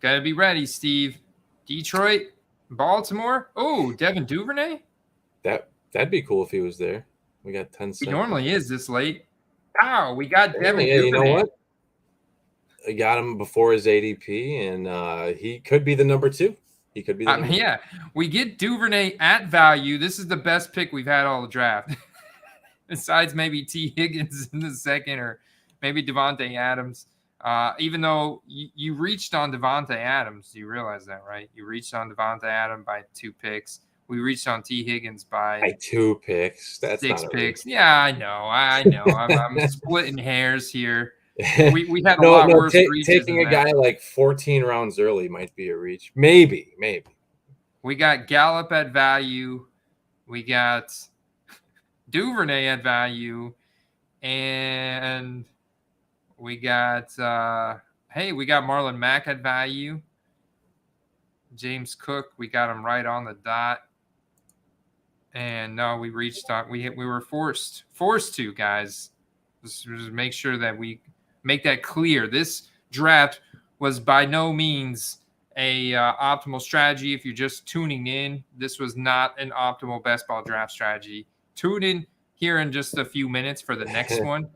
Got to be ready, Steve. Detroit, Baltimore. Oh, Devin Duvernay? That'd be cool if he was there. We got 10 seconds. He normally is this late. Wow, we got Devin Duvernay. You know what? I got him before his ADP, and he could be the number 2. He could be the number. Yeah, we get Duvernay at value. This is the best pick we've had all the draft. Besides maybe T. Higgins in the second or maybe Devontae Adams. Even though you reached on Devontae Adams, you realize that, right? You reached on Devontae Adams by 2 picks. We reached on T. Higgins by 2 picks. That's 6 not picks. Yeah, I know. I'm splitting hairs here. We had a no, lot no, worse reaches taking a than that. guy like 14 rounds early might be a reach. Maybe. We got Gallup at value. We got Duvernay at value. And we got we got Marlon Mack at value. James Cook, we got him right on the dot. And no, we reached on we were forced to, guys. Just make sure that we make that clear. This draft was by no means a optimal strategy. If you're just tuning in, this was not an optimal best ball draft strategy. Tune in here in just a few minutes for the next one.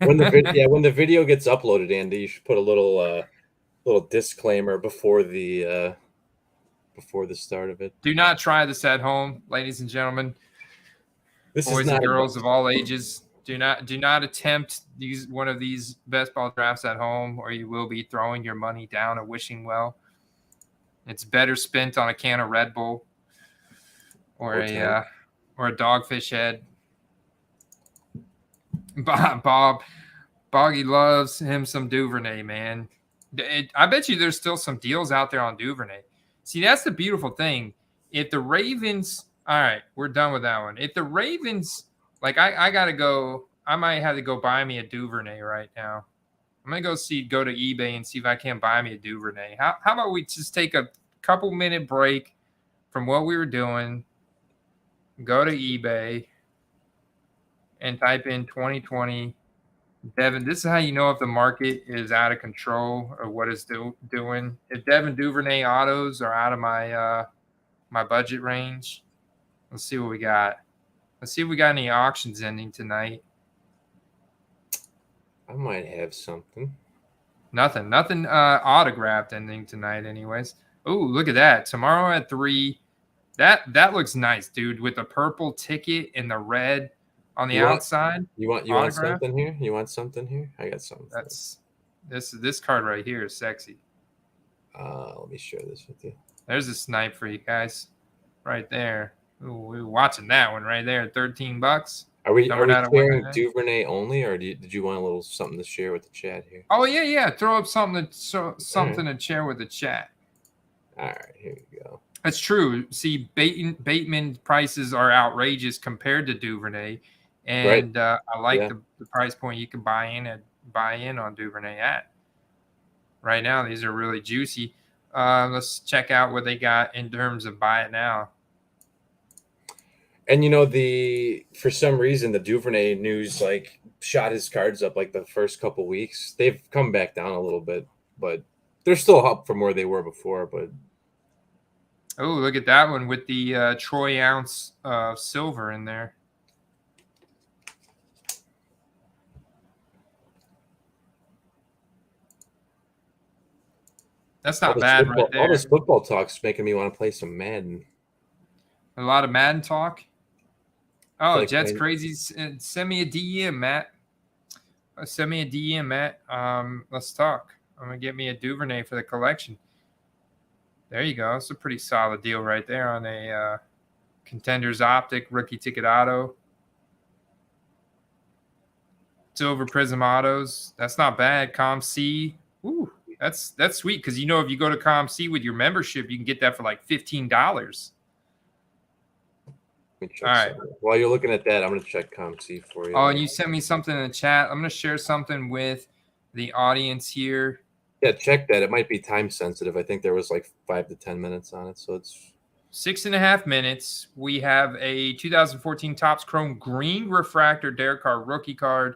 when the video gets uploaded, Andy, you should put a little disclaimer before the start of it. Do not try this at home, ladies and gentlemen. Boys and girls of all ages. Do not attempt one of these best ball drafts at home, or you will be throwing your money down a wishing well. It's better spent on a can of Red Bull or a Dogfish Head. Boggy loves him some Duvernay, man. I bet you there's still some deals out there on Duvernay. See, that's the beautiful thing. If the Ravens, all right, we're done with that one. If the Ravens, like I gotta go, I might have to go buy me a Duvernay right now. I'm gonna go to eBay and see if I can buy me a Duvernay. How about we just take a couple minute break from what we were doing, go to eBay and type in 2020 Devin. This is how you know if the market is out of control or what it's doing. If Devin Duvernay autos are out of my my budget range, let's see what we got. Let's see if we got any auctions ending tonight. I might have something. Nothing autographed ending tonight anyways. Oh, look at that. Tomorrow at 3. That looks nice, dude, with the purple ticket and the red on the outside. You want something here? You want something here? I got something. This card right here is sexy. Let me share this with you. There's a snipe for you guys, right there. Ooh, we're watching that one right there. $13. Are we sharing Duvernay only, or did you want a little something to share with the chat here? Oh yeah. Throw up something to share with the chat. All right, here we go. That's true. See, Bateman prices are outrageous compared to Duvernay. And I like the price point you can buy in on Duvernay at. Right now, these are really juicy. Let's check out what they got in terms of buy it now. And for some reason the Duvernay news shot his cards up the first couple weeks. They've come back down a little bit, but they're still up from where they were before. But oh, look at that one with the troy ounce silver in there. That's not bad right there. All this football talk's making me want to play some Madden. A lot of Madden talk. Oh, Jets crazy. Send me a DM, Matt. Let's talk. I'm going to get me a Duvernay for the collection. There you go. It's a pretty solid deal right there on a Contenders Optic rookie ticket auto. Silver Prism autos. That's not bad. ComC. Ooh. That's sweet because if you go to ComC with your membership, you can get that for $15. All right. While you're looking at that, I'm going to check ComC for you. Oh, and you sent me something in the chat. I'm going to share something with the audience here. Yeah, check that. It might be time sensitive. I think there was 5 to 10 minutes on it, so it's 6.5 minutes. We have a 2014 Topps Chrome Green Refractor Derek Carr rookie card.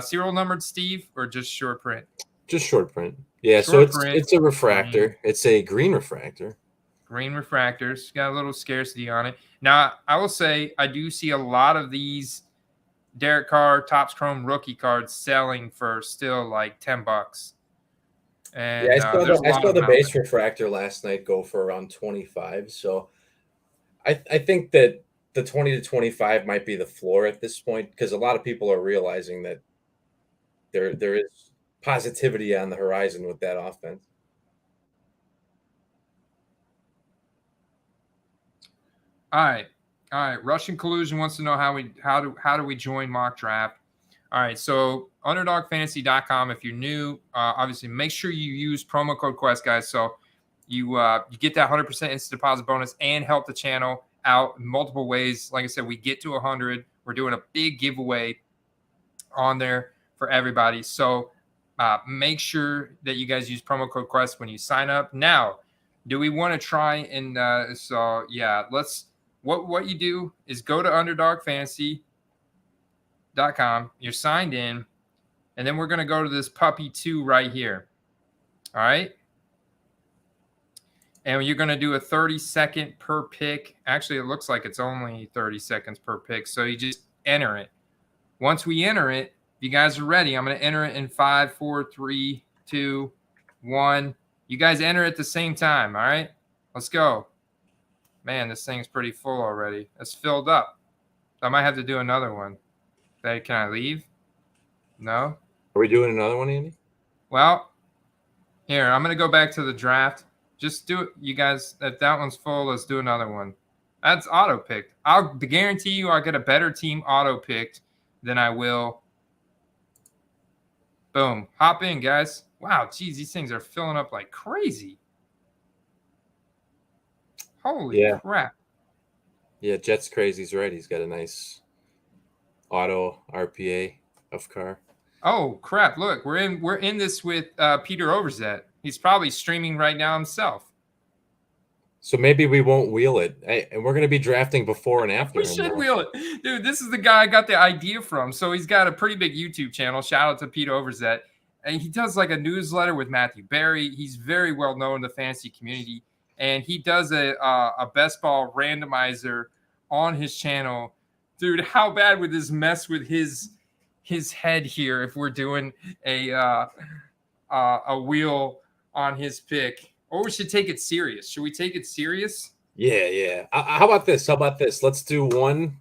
Serial numbered, Steve, or just short print? Just short print. Yeah, so it's a refractor. Green. It's a green refractor. Green refractors. Got a little scarcity on it. Now, I will say I do see a lot of these Derek Carr Topps Chrome rookie cards selling for still $10. And I there's a lot saw of the them out base refractor last night go for around 25. So I think that the 20 to 25 might be the floor at this point because a lot of people are realizing that there is positivity on the horizon with that offense. All right. All right. Russian Collusion wants to know how do we join mock draft? All right. So underdogfantasy.com. If you're new, obviously make sure you use promo code Quest, guys. So you get that 100% instant deposit bonus and help the channel out in multiple ways. Like I said, we get to 100. We're doing a big giveaway on there for everybody. So make sure that you guys use promo code Quest when you sign up. Now, do we want to try and let's. What you do is go to underdogfantasy.com. You're signed in, and then we're going to go to this puppy 2 right here. All right. And you're going to do a 30-second per pick. Actually, it looks like it's only 30 seconds per pick. So you just enter it. Once we enter it, if you guys are ready, I'm going to enter it in 5, 4, 3, 2, 1. You guys enter at the same time. All right. Let's go. Man, this thing's pretty full already. It's filled up. I might have to do another one. Can I leave? No? Are we doing another one, Andy? Well, here, I'm going to go back to the draft. Just do it. You guys, if that one's full, let's do another one. That's auto-picked. I'll guarantee you I'll get a better team auto-picked than I will. Boom. Hop in, guys. Wow, geez, these things are filling up like crazy. Holy crap. Yeah, Jet's crazy. He's right. He's got a nice auto RPA of car. Oh crap! Look, we're in this with Peter Overzet. He's probably streaming right now himself. So maybe we won't wheel it, and we're going to be drafting before and after. We should wheel it, dude. This is the guy I got the idea from. So he's got a pretty big YouTube channel. Shout out to Peter Overzet, and he does like a newsletter with Matthew Berry. He's very well known in the fantasy community, and he does a best ball randomizer on his channel. Dude, how bad would this mess with his head here if we're doing a wheel on his pick? Or we should take it serious. Should we take it serious? Yeah. How about this? Let's do one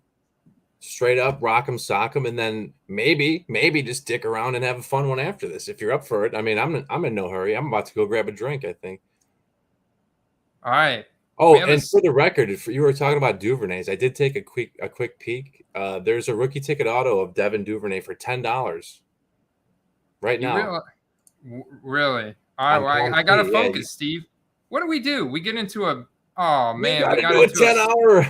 straight up, rock 'em, sock 'em, and then maybe just stick around and have a fun one after this if you're up for it. I mean, I'm in no hurry. I'm about to go grab a drink, I think. All right. Oh, and for the record, if you were talking about Duvernays, I did take a quick peek. There's a rookie ticket auto of Devin Duvernay for $10 right now. Really? All right, well, I gotta focus, Steve. What do? We get into a we got into a 10-hour.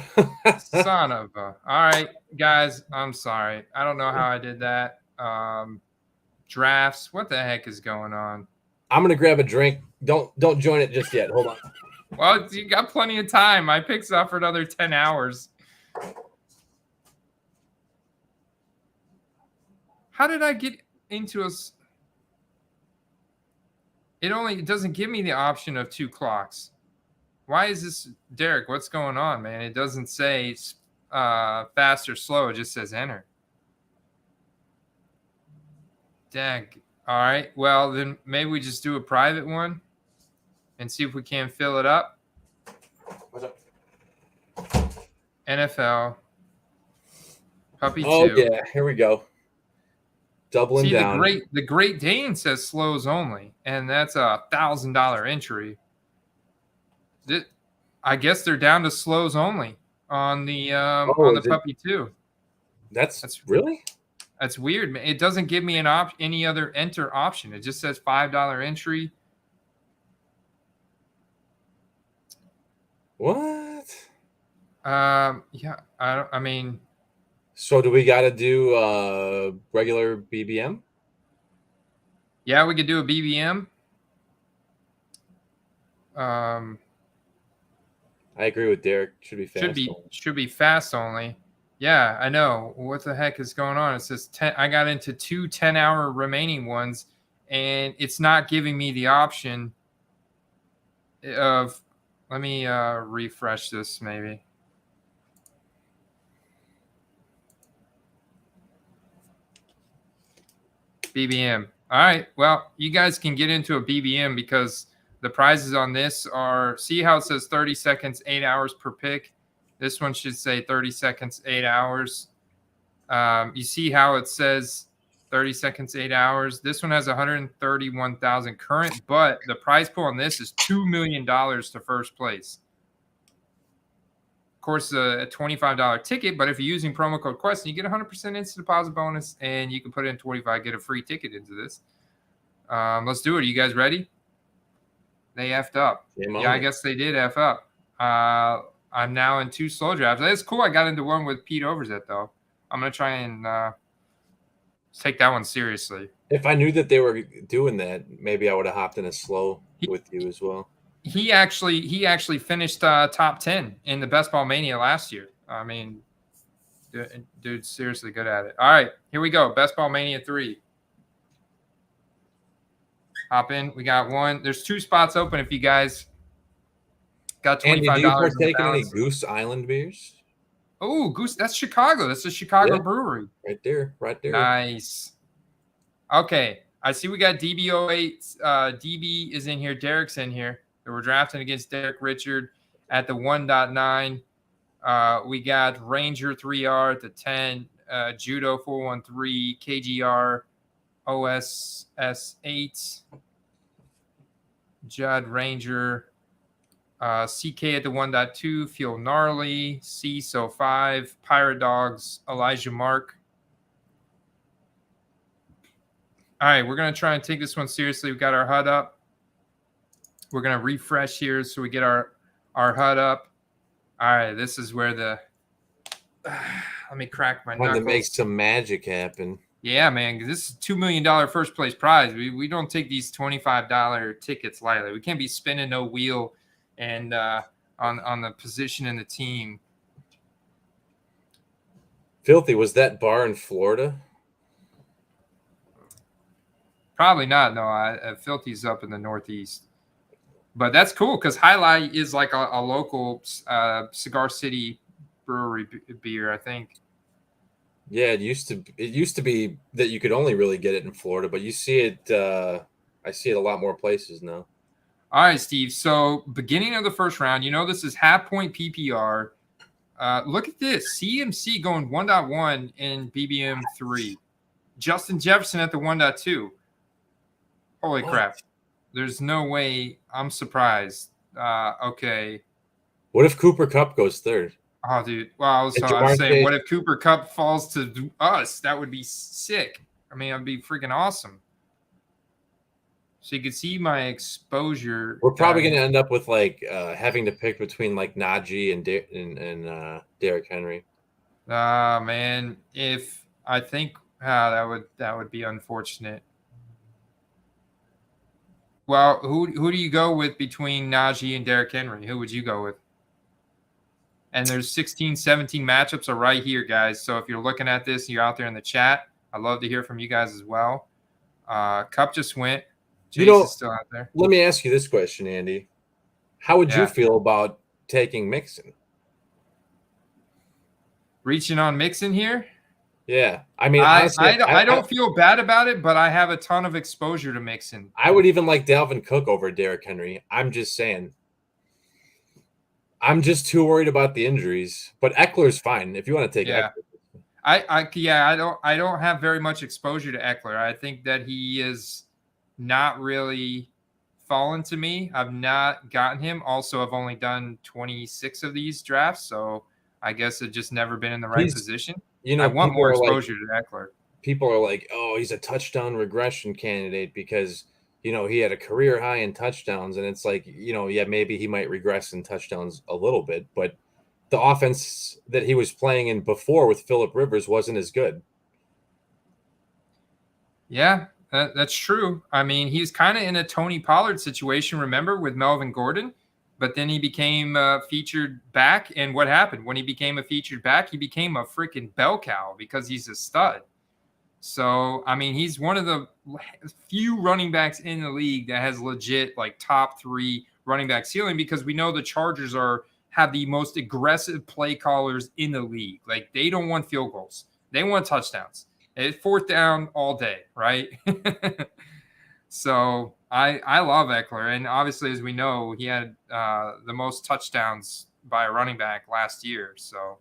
Son of a. All right, guys, I'm sorry. I don't know how I did that. Drafts. What the heck is going on? I'm gonna grab a drink. Don't join it just yet. Hold on. Well, you got plenty of time. My pick's up for another 10 hours. How did I get into a... It doesn't give me the option of 2 clocks. Why is this... Derek, what's going on, man? It doesn't say fast or slow. It just says enter. Dang. All right. Well, then maybe we just do a private one and see if we can fill it up. What's up? NFL. Puppy 2. Oh, yeah. Here we go. Doubling down. The Great Dane says slows only, and that's a $1,000 entry. I guess they're down to slows only on the Puppy 2. That's really? That's weird, man. It doesn't give me any other enter option. It just says $5 entry. What? Yeah. I mean. So do we got to do regular BBM? Yeah, we could do a BBM. I agree with Derek. Should be fast. Should be fast only. Yeah, I know. What the heck is going on? It says 10. I got into 2 10-hour remaining ones, and it's not giving me the option of. Let me refresh this maybe. BBM. All right. Well, you guys can get into a BBM because the prizes on this are, see how it says 30 seconds, 8 hours per pick. This one should say 30 seconds, 8 hours. You see how it says 30 seconds, 8 hours. This one has 131,000 current, but the prize pool on this is $2 million to first place. Of course, a $25 ticket, but if you're using promo code Quest, you get 100% instant deposit bonus, and you can put in 25, get a free ticket into this. Let's do it. Are you guys ready? They effed up. Yeah, I guess they did F up. I'm now in 2 slow drafts. That's cool. I got into one with Pete Overzet, though. I'm going to try and take that one seriously. If I knew that they were doing that, maybe I would have hopped in a slow with you as well. He actually finished top 10 in the Best Ball Mania last year. I mean, dude's seriously good at it. All right, here we go. Best Ball Mania 3. Hop in. We got one. There's 2 spots open if you guys got $25. Andy, do you partake in any Goose Island beers? Oh, Goose. That's Chicago. That's a Chicago brewery. Right there. Nice. Okay. I see we got DB08. DB is in here. Derek's in here. We're drafting against Derek Richard at the 1.9. We got Ranger 3R at the 10. Judo 413. KGR OSS 8. Judd Ranger. CK at the 1.2, Feel Gnarly, CISO 5, Pirate Dogs, Elijah Mark. All right, we're going to try and take this one seriously. We've got our HUD up. We're going to refresh here so we get our HUD up. All right, this is where the let me crack my knuckles. To make some magic happen. Yeah, man, this is $2 million first place prize. We don't take these $25 tickets lightly. We can't be spinning no wheel and on the position in the team. Filthy, was that bar in Florida? Probably not. No, Filthy's up in the Northeast. But that's cool because Highlight is like a local Cigar City brewery beer, I think. Yeah, it used to be that you could only really get it in Florida, but you see it. I see it a lot more places now. All right, Steve. So beginning of the first round, this is half point PPR. Look at this. CMC going 1.1 in BBM 3. Justin Jefferson at the 1.2. Holy crap. There's no way. I'm surprised. Okay. What if Cooper Kupp goes third? Oh, dude. Well, I was saying, what if Cooper Kupp falls to us? That would be sick. I mean, that'd be freaking awesome. So you can see my exposure. We're probably going to end up with having to pick between like Najee and Derrick Henry. Man, if I think that would be unfortunate. Well, who do you go with between Najee and Derrick Henry? Who would you go with? And there's 16, 17 matchups are right here, guys. So if you're looking at this, you're out there in the chat. I'd love to hear from you guys as well. Kupp just went. Chase is still out there. Let me ask you this question, Andy. How would you feel about taking Mixon? Reaching on Mixon here? Yeah. I mean, honestly, I don't feel bad about it, but I have a ton of exposure to Mixon. I would even like Dalvin Cook over Derrick Henry. I'm just saying. I'm just too worried about the injuries. But Eckler's fine if you want to take Eckler. I don't have very much exposure to Eckler. I think that he is not really fallen to me. I've not gotten him. Also, I've only done 26 of these drafts, so I guess I've just never been in the right position. I want more exposure to Eckler. People are like, oh, he's a touchdown regression candidate because, he had a career high in touchdowns. And it's like, maybe he might regress in touchdowns a little bit, but the offense that he was playing in before with Phillip Rivers wasn't as good. Yeah, that's true. I mean, he's kind of in a Tony Pollard situation, remember, with Melvin Gordon, but then he became a featured back. And what happened? When he became a featured back, he became a freaking bell cow because he's a stud. So, I mean, he's one of the few running backs in the league that has legit top 3 running back ceiling because we know the Chargers have the most aggressive play callers in the league. They don't want field goals. They want touchdowns. It's fourth down all day, right? So I love Eckler, and obviously, as we know, he had the most touchdowns by a running back last year. So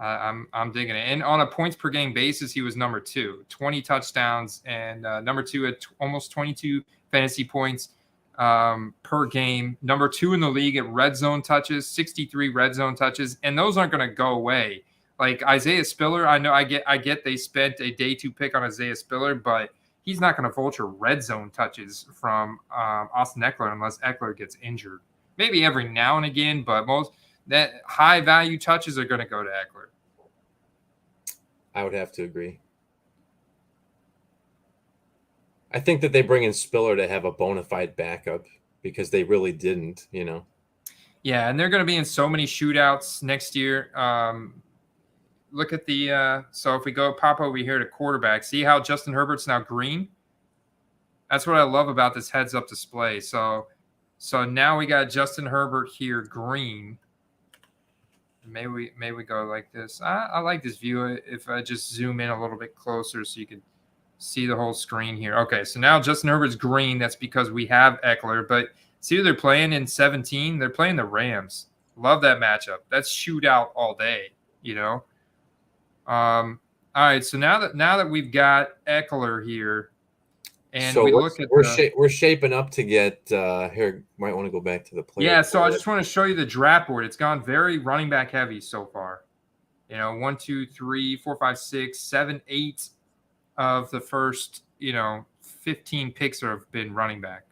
I'm digging it. And on a points per game basis, he was number 2, 20 touchdowns, and number 2 at almost 22 fantasy points per game. Number 2 in the league at red zone touches, 63 red zone touches, and those aren't going to go away. Like Isaiah Spiller, I know I get they spent a day 2 pick on Isaiah Spiller, but he's not going to vulture red zone touches from Austin Eckler unless Eckler gets injured. Maybe every now and again, but most that high value touches are going to go to Eckler. I would have to agree. I think that they bring in Spiller to have a bona fide backup because they really didn't, you know. Yeah, and they're going to be in so many shootouts next year. Look at the so if we go pop over here to quarterback, see how Justin Herbert's now green? That's what I love about this heads up display. So now we got Justin Herbert here green. Maybe we go like this. I like this view if I just zoom in a little bit closer so you can see the whole screen here. Okay, so now Justin Herbert's green. That's because we have Eckler. But see who they're playing in 17? They're playing the Rams. Love that matchup. That's shootout all day, you know. All right, so now that we've got Eckler here, and so we look at we're shaping up to get here. Might want to go back to the player. Yeah, so I just want to show you the draft board. It's gone very running back heavy so far. You know, 1, 2, 3, 4, 5, 6, 7, 8 of the first 15 picks have been running back.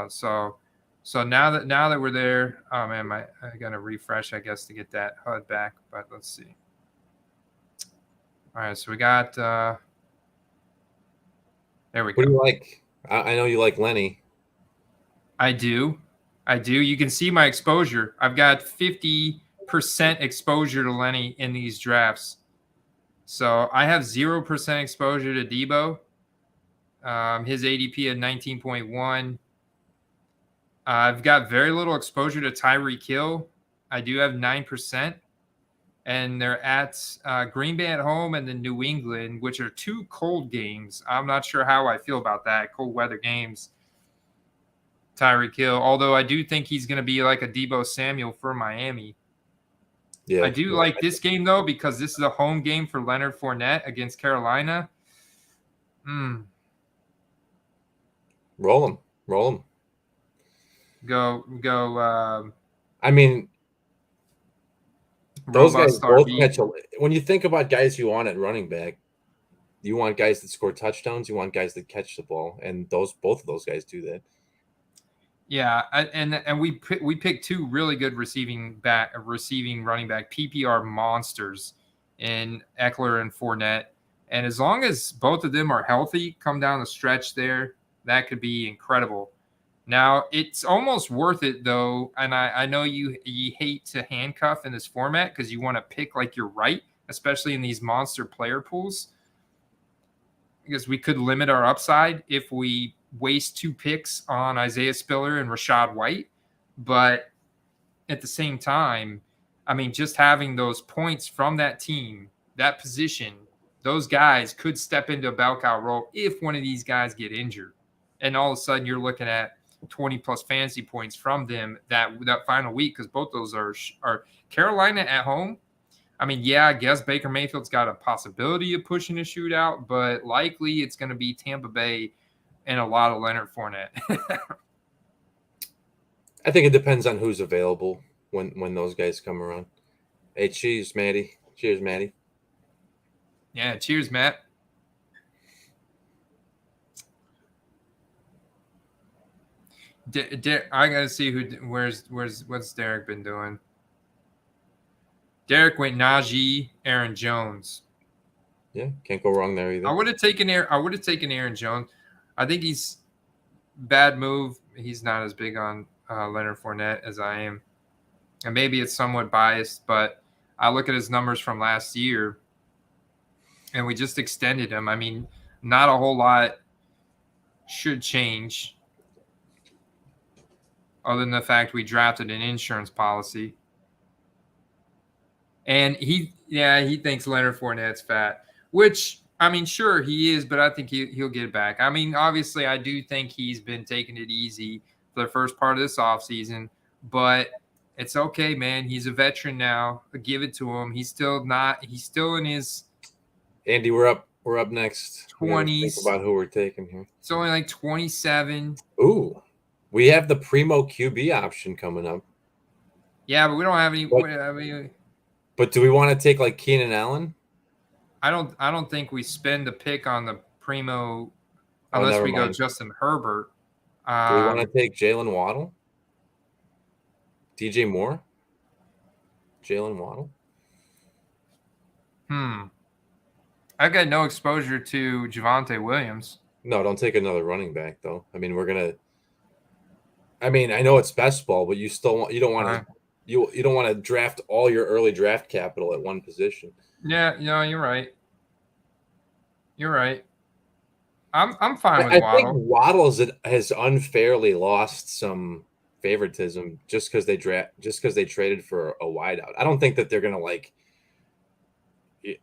So now that we're there, oh man, I gotta refresh, I guess, to get that HUD back. But let's see. All right, so we got there we go. What do you like? I know you like Lenny. I do. You can see my exposure. I've got 50% exposure to Lenny in these drafts. So I have 0% exposure to Debo. His ADP at 19.1. I've got very little exposure to Tyreek Hill. I do have 9%. And they're at Green Bay at home and then New England, which are 2 cold games. I'm not sure how I feel about that. Cold weather games. Tyreek Hill, although I do think he's going to be like a Debo Samuel for Miami. Yeah, I do like this game, though, because this is a home game for Leonard Fournette against Carolina. Roll him. Go. I mean, those guys both catch when you think about guys you want at running back, you want guys that score touchdowns, you want guys that catch the ball, and both of those guys do that. Yeah, and we picked 2 really good receiving running back PPR monsters in Eckler and Fournette, and as long as both of them are healthy, come down the stretch there, that could be incredible. Now, it's almost worth it, though, and I know you hate to handcuff in this format because you want to pick like you're right, especially in these monster player pools, because we could limit our upside if we waste 2 picks on Isaiah Spiller and Rachaad White. But at the same time, I mean, just having those points from that team, that position, those guys could step into a bell cow role if one of these guys get injured. And all of a sudden you're looking at 20 plus fantasy points from them that final week, because both those are Carolina at home. I mean, yeah, I guess Baker Mayfield's got a possibility of pushing a shootout, but likely it's going to be Tampa Bay and a lot of Leonard Fournette. I think it depends on who's available when those guys come around. Hey, cheers, Maddie. Cheers, Maddie. Yeah, cheers, Matt. I gotta see what's Derek been doing. Derek went Najee, Aaron Jones. Yeah, can't go wrong there either. I would have taken Aaron Jones. I think he's bad move. He's not as big on Leonard Fournette as I am, and maybe it's somewhat biased, but I look at his numbers from last year, and we just extended him. I mean, not a whole lot should change, other than the fact we drafted an insurance policy. And he thinks Leonard Fournette's fat, which, I mean, sure, he is, but I think he'll get it back. I mean, obviously, I do think he's been taking it easy for the first part of this offseason, but it's okay, man. He's a veteran now. Give it to him. He's still in his Andy, we're up next. 20s. Think about who we're taking here. It's only like 27. Ooh, we have the primo QB option coming up. Yeah, but we don't have any. But do we want to take like Keenan Allen? I don't think we spend the pick on the primo unless we go Justin Herbert. Do we want to take Jalen Waddle? DJ Moore? Jalen Waddle? I've got no exposure to Javonte Williams. No, don't take another running back though. I mean, I know it's best ball, but you don't want to. You don't want to draft all your early draft capital at one position. Yeah, you're right. You're right. I'm fine with Waddle. I think Waddle has unfairly lost some favoritism just because they traded for a wideout. I don't think that they're gonna I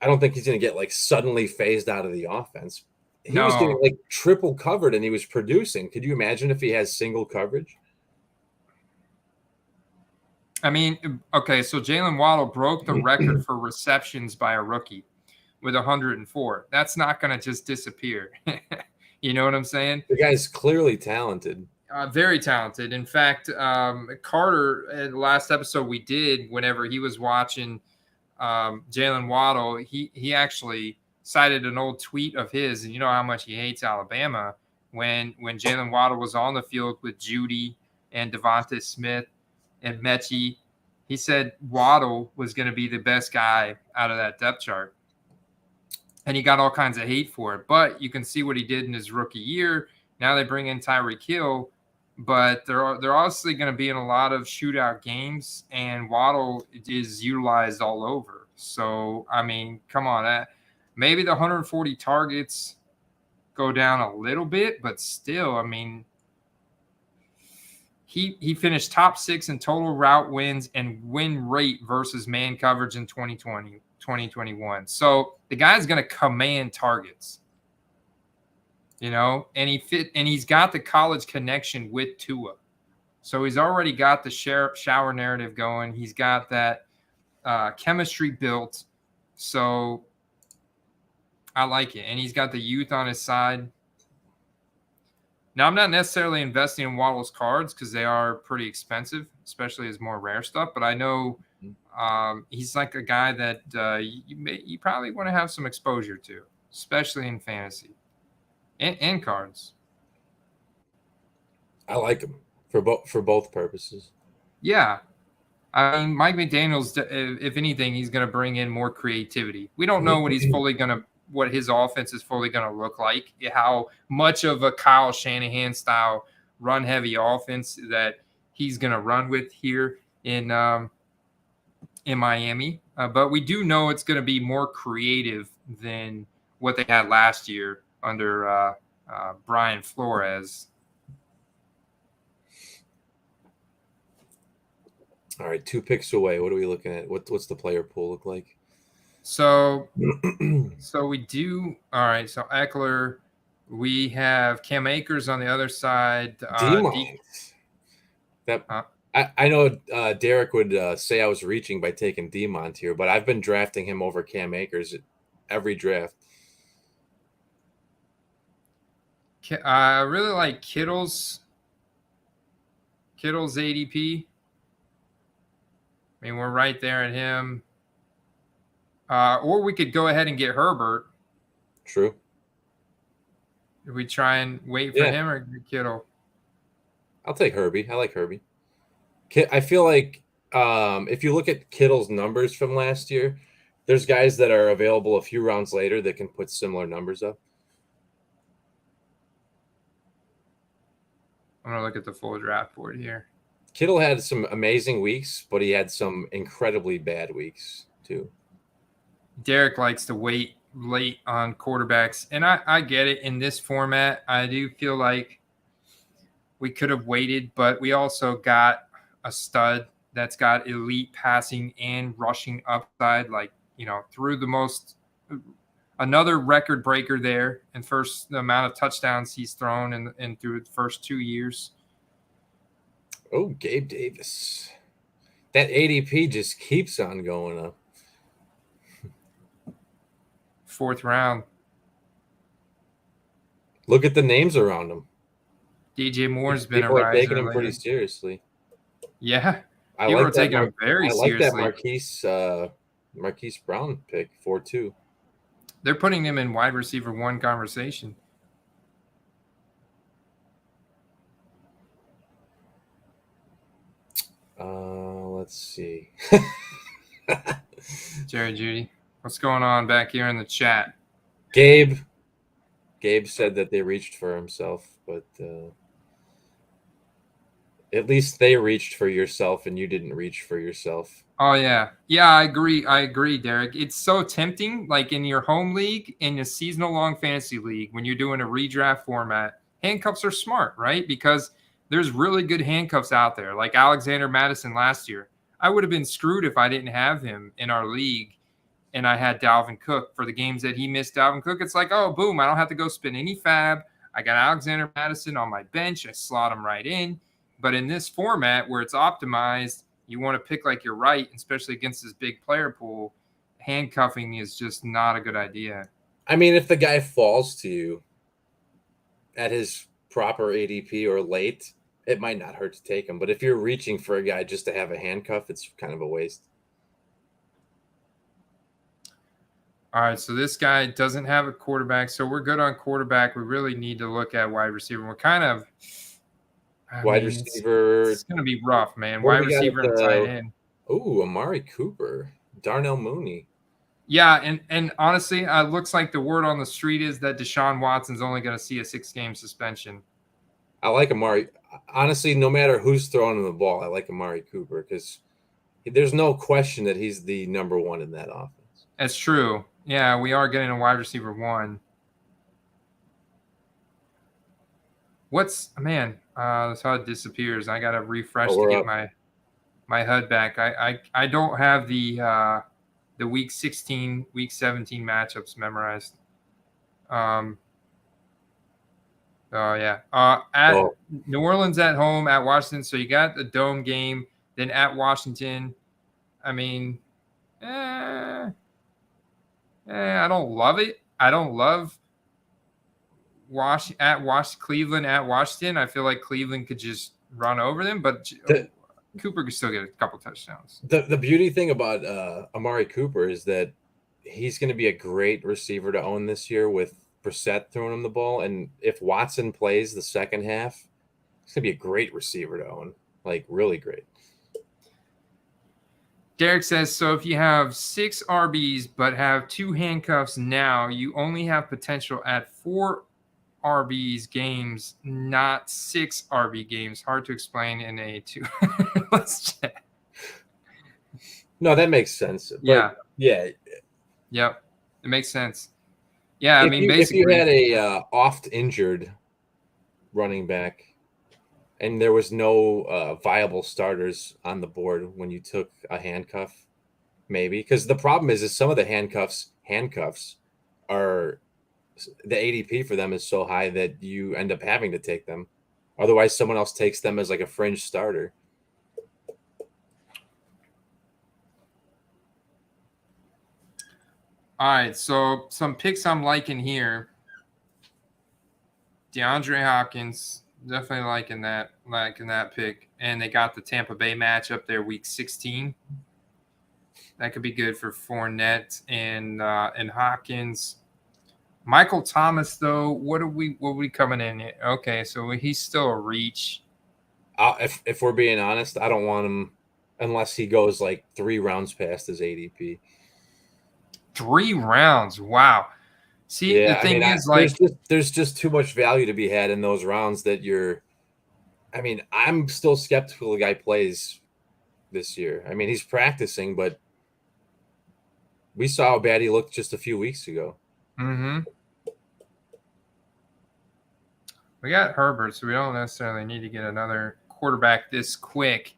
don't think he's gonna get suddenly phased out of the offense. He was getting triple covered and he was producing. Could you imagine if he has single coverage? I mean, okay, so Jalen Waddle broke the record for receptions by a rookie with 104. That's not going to just disappear. You know what I'm saying? The guy's clearly talented. Very talented. In fact, Carter, in the last episode we did, whenever he was watching Jalen Waddle, he actually cited an old tweet of his, and you know how much he hates Alabama, when Jalen Waddle was on the field with Judy and Devonta Smith and Mechie. He said Waddle was going to be the best guy out of that depth chart. And he got all kinds of hate for it. But you can see what he did in his rookie year. Now they bring in Tyreek Hill, but they're obviously going to be in a lot of shootout games, and Waddle is utilized all over. So, I mean, come on. Maybe the 140 targets go down a little bit, but still, I mean, He finished top 6 in total route wins and win rate versus man coverage in 2021. So the guy's going to command targets, and he's got the college connection with Tua. So he's already got the shower narrative going. He's got that chemistry built. So I like it. And he's got the youth on his side. Now, I'm not necessarily investing in Waddle's cards because they are pretty expensive, especially his more rare stuff. But I know he's like a guy that you probably want to have some exposure to, especially in fantasy and cards. I like him for both purposes. Yeah. I mean, Mike McDaniels, if anything, he's going to bring in more creativity. We don't know what his offense is fully going to look like, how much of a Kyle Shanahan style run heavy offense that he's going to run with here in Miami. But we do know it's going to be more creative than what they had last year under Brian Flores. All right, 2 picks away. What are we looking at? What's the player pool look like? So we do. All right. So Eckler, we have Cam Akers on the other side. I know Derek would say I was reaching by taking Demont here, but I've been drafting him over Cam Akers at every draft. I really like Kittle's ADP. I mean, we're right there at him. Or we could go ahead and get Herbert. True. Did we try and wait for him or Kittle? I'll take Herbie. I like Herbie. I feel like if you look at Kittle's numbers from last year, there's guys that are available a few rounds later that can put similar numbers up. I'm going to look at the full draft board here. Kittle had some amazing weeks, but he had some incredibly bad weeks too. Derek likes to wait late on quarterbacks, and I get it. In this format, I do feel like we could have waited, but we also got a stud that's got elite passing and rushing upside, like, through another record breaker there, and the amount of touchdowns he's thrown in through the first 2 years. Oh, Gabe Davis. That ADP just keeps on going up. 4th round. Look at the names around him. DJ Moore's been People a are riser taking him lately. pretty seriously. Yeah, I people like are taking him very seriously. I like that Marquise Brown pick 4-2. They're putting him in wide receiver 1 conversation. Let's see. Jerry Judy, what's going on back here in the chat? Gabe said that they reached for himself, but at least they reached for yourself and you didn't reach for yourself. Oh, yeah. Yeah, I agree, Derek. It's so tempting, like in your home league, in a seasonal long fantasy league, when you're doing a redraft format, handcuffs are smart, right? Because there's really good handcuffs out there, like Alexander Madison last year. I would have been screwed if I didn't have him in our league and I had Dalvin Cook for the games that he missed. Dalvin Cook, it's like, oh, boom, I don't have to go spend any fab. I got Alexander Madison on my bench. I slot him right in. But in this format where it's optimized, you want to pick like you're right, especially against this big player pool. Handcuffing is just not a good idea. I mean, if the guy falls to you at his proper ADP or late, it might not hurt to take him. But if you're reaching for a guy just to have a handcuff, it's kind of a waste. All right, so this guy doesn't have a quarterback, so we're good on quarterback. We really need to look at wide receiver. We're kind of wide receiver. It's going to be rough, man. Wide receiver and tight end. Oh, Amari Cooper, Darnell Mooney. Yeah, and honestly, it looks like the word on the street is that Deshaun Watson's only going to see a 6-game suspension. I like Amari. Honestly, no matter who's throwing him the ball, I like Amari Cooper because there's no question that he's the number 1 in that offense. That's true. Yeah, we are getting a wide receiver 1. That's how it disappears. I got to refresh to get my HUD back. I don't have the week 16, week 17 matchups memorized. New Orleans at home, at Washington. So you got the dome game, then at Washington. I mean, I don't love it. I don't love Cleveland at Washington. I feel like Cleveland could just run over them, but Cooper could still get a couple touchdowns. The beauty thing about Amari Cooper is that he's going to be a great receiver to own this year with Brissett throwing him the ball. And if Watson plays the second half, he's going to be a great receiver to own, like really great. Derek says, so if you have 6 RBs but have 2 handcuffs now, you only have potential at 4 RBs games, not 6 RB games. Hard to explain in a 2. Let's check. No, that makes sense. Yeah. Yeah. Yep. It makes sense. Yeah, basically, if you had a oft injured running back and there was no viable starters on the board when you took a handcuff, maybe, because the problem is some of the handcuffs are the ADP for them is so high that you end up having to take them. Otherwise, someone else takes them as like a fringe starter. All right, so some picks I'm liking here. DeAndre Hopkins, definitely liking that pick. And they got the Tampa Bay matchup there, week 16. That could be good for Fournette and Hopkins. Michael Thomas, though, what are we coming in at? Okay, so he's still a reach. If we're being honest, I don't want him unless he goes like 3 rounds past his ADP. 3 rounds, wow. See, yeah, the thing is, there's just too much value to be had in those rounds that I'm still skeptical the guy plays this year. I mean, he's practicing, but we saw how bad he looked just a few weeks ago. Mm-hmm. We got Herbert, so we don't necessarily need to get another quarterback this quick.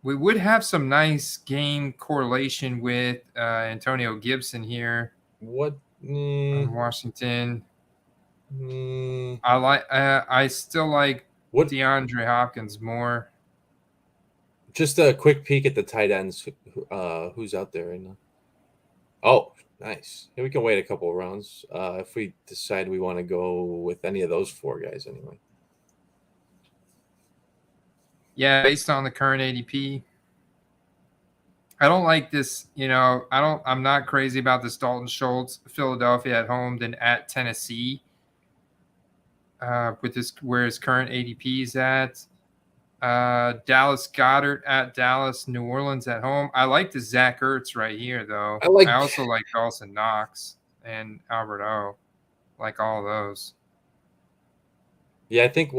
We would have some nice game correlation with Antonio Gibson here. What? On Washington. Mm, I still like what? DeAndre Hopkins more. Just a quick peek at the tight ends. Who's out there right now? Oh, nice. Yeah, we can wait a couple of rounds if we decide we want to go with any of those 4 guys anyway. Yeah, based on the current ADP. I don't like this, I'm not crazy about this Dalton Schultz, Philadelphia at home, then at Tennessee. With this, where his current ADP is at. Dallas Goedert at Dallas, New Orleans at home. I like the Zach Ertz right here, though. I also like Dawson Knox and Albert O. Like all of those. Yeah, I think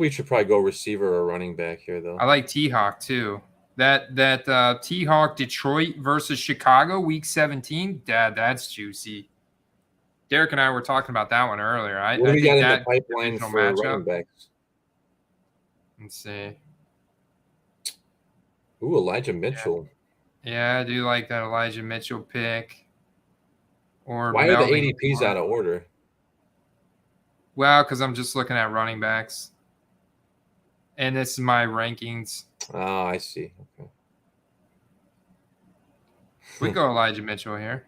we should probably go receiver or running back here, though. I like T-Hawk too. That T-Hawk Detroit versus Chicago week 17. That's juicy. Derek and I were talking about that one earlier. What do we got in the pipeline for running backs? Let's see. Ooh, Elijah Mitchell. Yeah, I do like that Elijah Mitchell pick. Or why are the ADPs out of order? Well, because I'm just looking at running backs. And this is my rankings. Oh, I see. Okay. We go Elijah Mitchell here.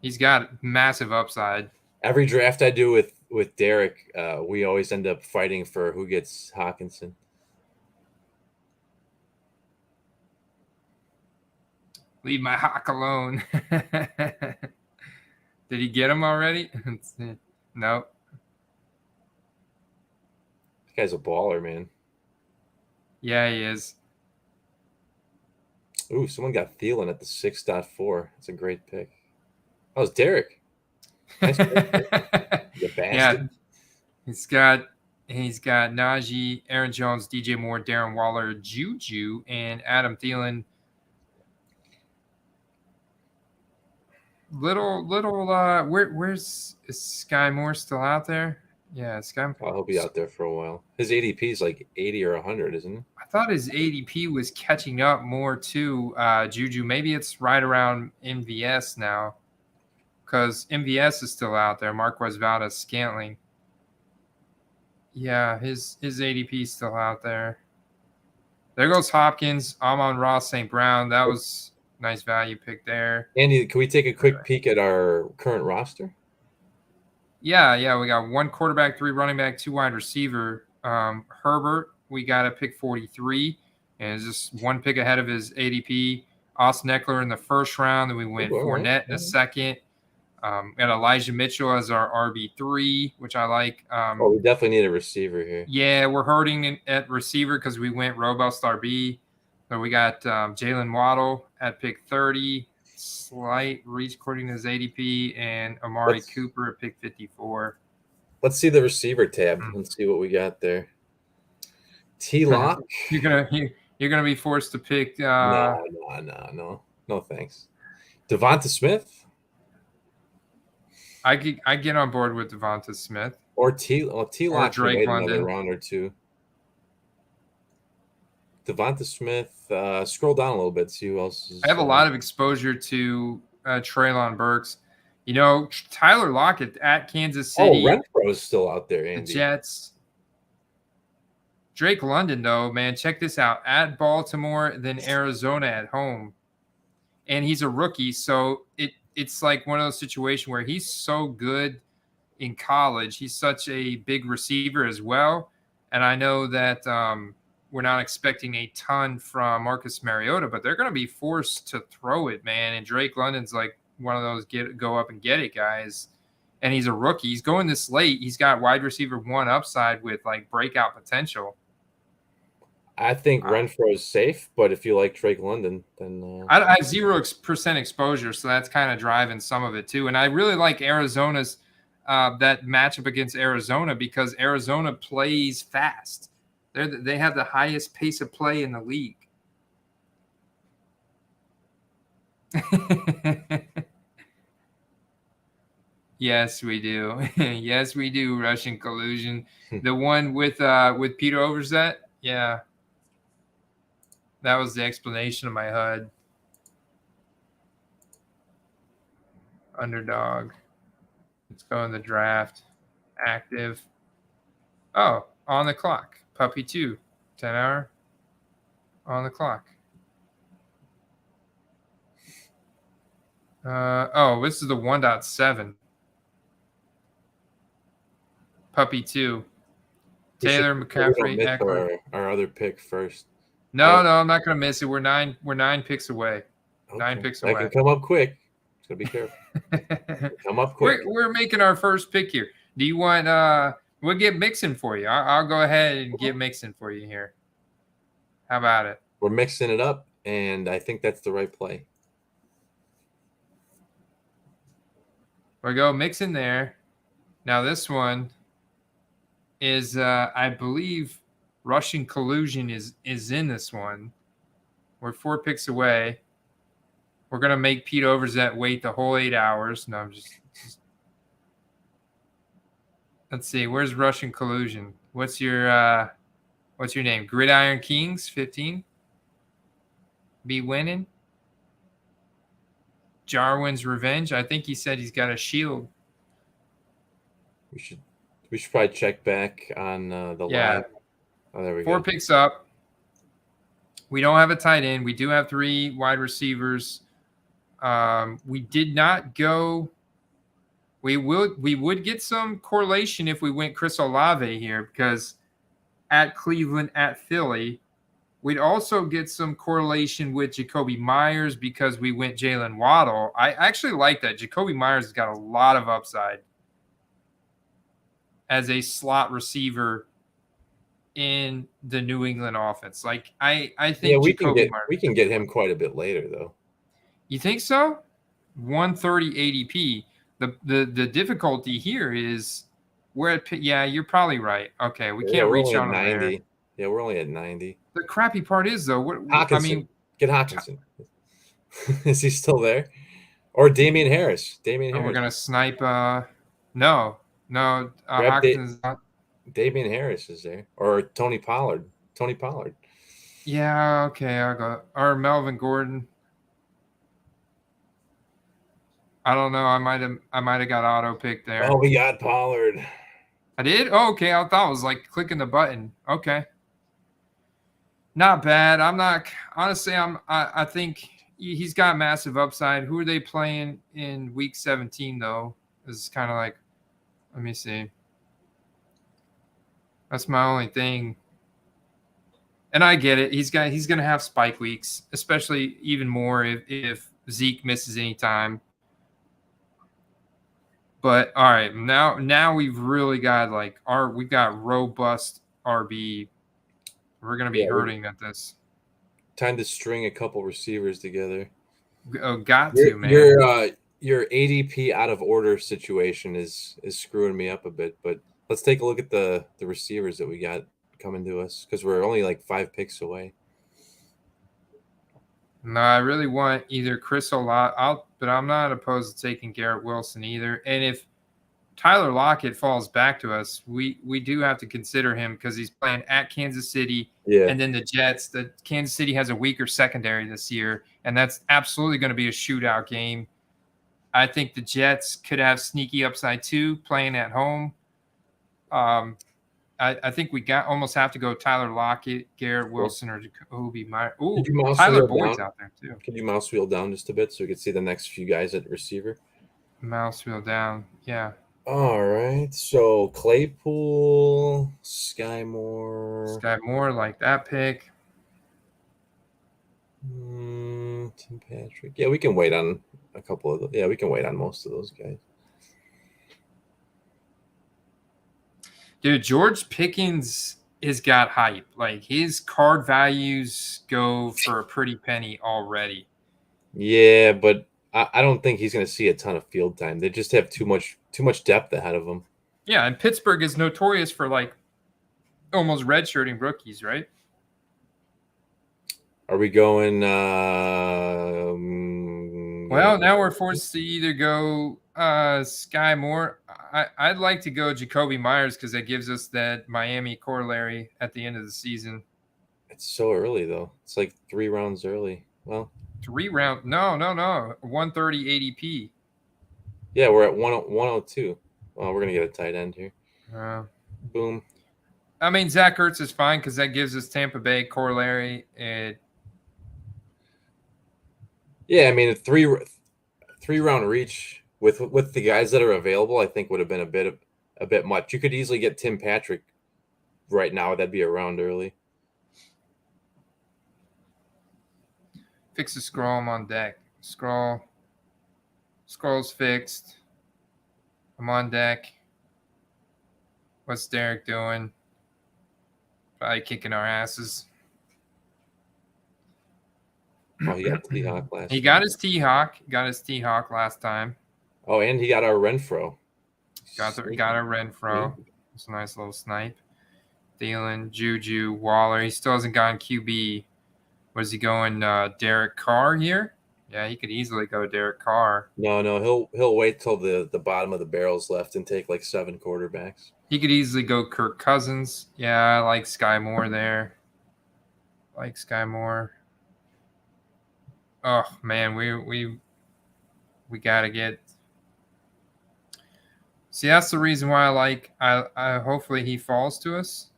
He's got massive upside. Every draft I do with Derek, we always end up fighting for who gets Hawkinson. Leave my Hawk alone. Did he get him already? No. This guy's a baller, man. Yeah, he is. Ooh, someone got Thielen at the 6.4. That's a great pick. Oh, it's Derek. Nice pick. You bastard. Yeah. He's got Najee, Aaron Jones, DJ Moore, Darren Waller, Juju, and Adam Thielen. Where's is Sky Moore still out there? Yeah, Sky Moore. Oh, he'll be out there for a while. His ADP is like 80 or 100, isn't it? I thought his ADP was catching up more to Juju. Maybe it's right around MVS now, because MVS is still out there. Marquez Valdez-Scantling. Yeah, his ADP is still out there. There goes Hopkins, Amon-Ra St. Brown. That was nice value pick there. Andy, can we take a quick peek at our current roster? Yeah. We got 1 quarterback, 3 running back, 2 wide receiver. Herbert, we got a pick 43, and it's just 1 pick ahead of his ADP. Austin Eckler in the first round, then we went Fournette in the second. Got Elijah Mitchell as our RB3, which I like. We definitely need a receiver here. Yeah, we're hurting at receiver because we went robust RB. So we got Jalen Waddle at pick 30, slight reach according to his ADP, and Amari Cooper at pick 54. Let's see the receiver tab and see what we got there. T-Lock. You're gonna be forced to pick. No, thanks. Devonta Smith. I get on board with Devonta Smith or T-Lock. Drake London. Another round or two. Devonta Smith. Scroll down a little bit. See who else is. I have a lot of exposure to Treylon Burks. Tyler Lockett at Kansas City. Oh, Renfro is still out there, Andy. The Jets. Drake London, though, man, check this out. At Baltimore, then Arizona at home. And he's a rookie, so it's like one of those situations where he's so good in college. He's such a big receiver as well. And I know that we're not expecting a ton from Marcus Mariota, but they're going to be forced to throw it, man. And Drake London's like one of those go up and get it guys. And he's a rookie. He's going this late. He's got wide receiver 1 upside with like breakout potential. I think Renfro is safe, but if you like Drake London, then I have 0% exposure, so that's kind of driving some of it too. And I really like Arizona's that matchup against Arizona because Arizona plays fast. They have the highest pace of play in the league. Yes, we do. Yes, we do. Russian collusion. The one with Peter Overzet. Yeah. That was the explanation of my HUD. Underdog. Let's go in the draft. Active. Oh, on the clock. Puppy 2. 10 hour. On the clock. This is the 1.7. Puppy 2. Taylor, McCaffrey, Eckler. Our other pick first. No, I'm not going to miss it. We're nine picks away. Okay. 9 picks away. I can come up quick. Just gotta be careful. Come up quick. We're making our first pick here. Do you want? We'll get mixing for you. I'll go ahead and get mixing for you here. How about it? We're mixing it up, and I think that's the right play. We go mixing there. Now this one is, I believe, Russian collusion is in this one. We're 4 picks away. We're gonna make Pete Overzet wait the whole 8 hours. No, I'm just let's see. Where's Russian collusion? What's your name? Gridiron Kings 15. Be winning. Jarwin's Revenge. I think he said he's got a shield. We should probably check back on the live. Oh, there we go. 4 picks up. We don't have a tight end. We do have 3 wide receivers. We did not go. We would get some correlation if we went Chris Olave here, because at Cleveland, at Philly, we'd also get some correlation with Jacoby Myers because we went Jalen Waddle. I actually like that. Jacoby Myers has got a lot of upside as a slot receiver in the New England offense. Like I think we can get him quite a bit later though. You think so? 130 ADP. The difficulty here is we're at you're probably right. Okay, we can't reach on 90. There. Yeah, we're only at 90. The crappy part is though, get Hawkinson. Is he still there? Or Damian Harris? We're gonna snipe. No. Hawkinson's not. Damian Harris is there, or Tony Pollard. Yeah, okay, I'll go. Or Melvin Gordon. I don't know. I might have got auto picked there. Oh, we got Pollard. I did? Oh, okay. I thought it was like clicking the button. Okay. Not bad. I think he's got massive upside. Who are they playing in week 17 though? Is kind of like, let me see. That's my only thing. And I get it. He's going to have spike weeks, especially even more if Zeke misses any time. But all right, now we've really got we've got robust RB. We're going to be hurting at this. Time to string a couple receivers together. Man. Your ADP out of order situation is screwing me up a bit, but let's take a look at the receivers that we got coming to us because we're only like 5 picks away. No, I really want either Chris Olave, but I'm not opposed to taking Garrett Wilson either. And if Tyler Lockett falls back to us, we do have to consider him because he's playing at Kansas City and then the Jets. The Kansas City has a weaker secondary this year, and that's absolutely going to be a shootout game. I think the Jets could have sneaky upside too, playing at home. I think we almost have to go Tyler Lockett, Garrett Wilson, or Jacoby Myers. Ooh, Tyler Boyd's out there too. Can you mouse wheel down just a bit so we can see the next few guys at receiver? Mouse wheel down, yeah. All right, so Claypool, Sky Moore, like that pick. Tim Patrick. Yeah, we can wait on a couple of those. Yeah, we can wait on most of those guys. Dude, George Pickens has got hype. Like his card values go for a pretty penny already. Yeah, but I don't think he's going to see a ton of field time. They just have too much depth ahead of them. Yeah, and Pittsburgh is notorious for like almost redshirting rookies, right? Are we going? Well, now we're forced to either go Sky Moore. I'd like to go Jacoby Myers because that gives us that Miami corollary at the end of the season. It's so early though. It's like 3 rounds early. Well, 3 round. No. 130 ADP. yeah, we're at 102. Well, we're gonna get a tight end here. Boom. I mean, Zach Ertz is fine because that gives us Tampa Bay corollary. And yeah, I mean, a three round reach with the guys that are available, I think would have been a bit much. You could easily get Tim Patrick right now. That'd be a round early. fix the scroll. I'm on deck. Scroll's fixed. I'm on deck. What's Derek doing? Probably kicking our asses. Oh, he got T-Hawk last. He got his T-Hawk. Got his T-Hawk last time. Oh, and he got our Renfro. Got our Renfro. It's a nice little snipe. Thielen, Juju, Waller. He still hasn't gotten QB. Was he going Derek Carr here? Yeah, he could easily go Derek Carr. No, he'll wait till the bottom of the barrel's left and take like 7 quarterbacks. He could easily go Kirk Cousins. Yeah, I like Sky Moore there. Oh man, we gotta get. See, that's the reason why I hopefully he falls to us,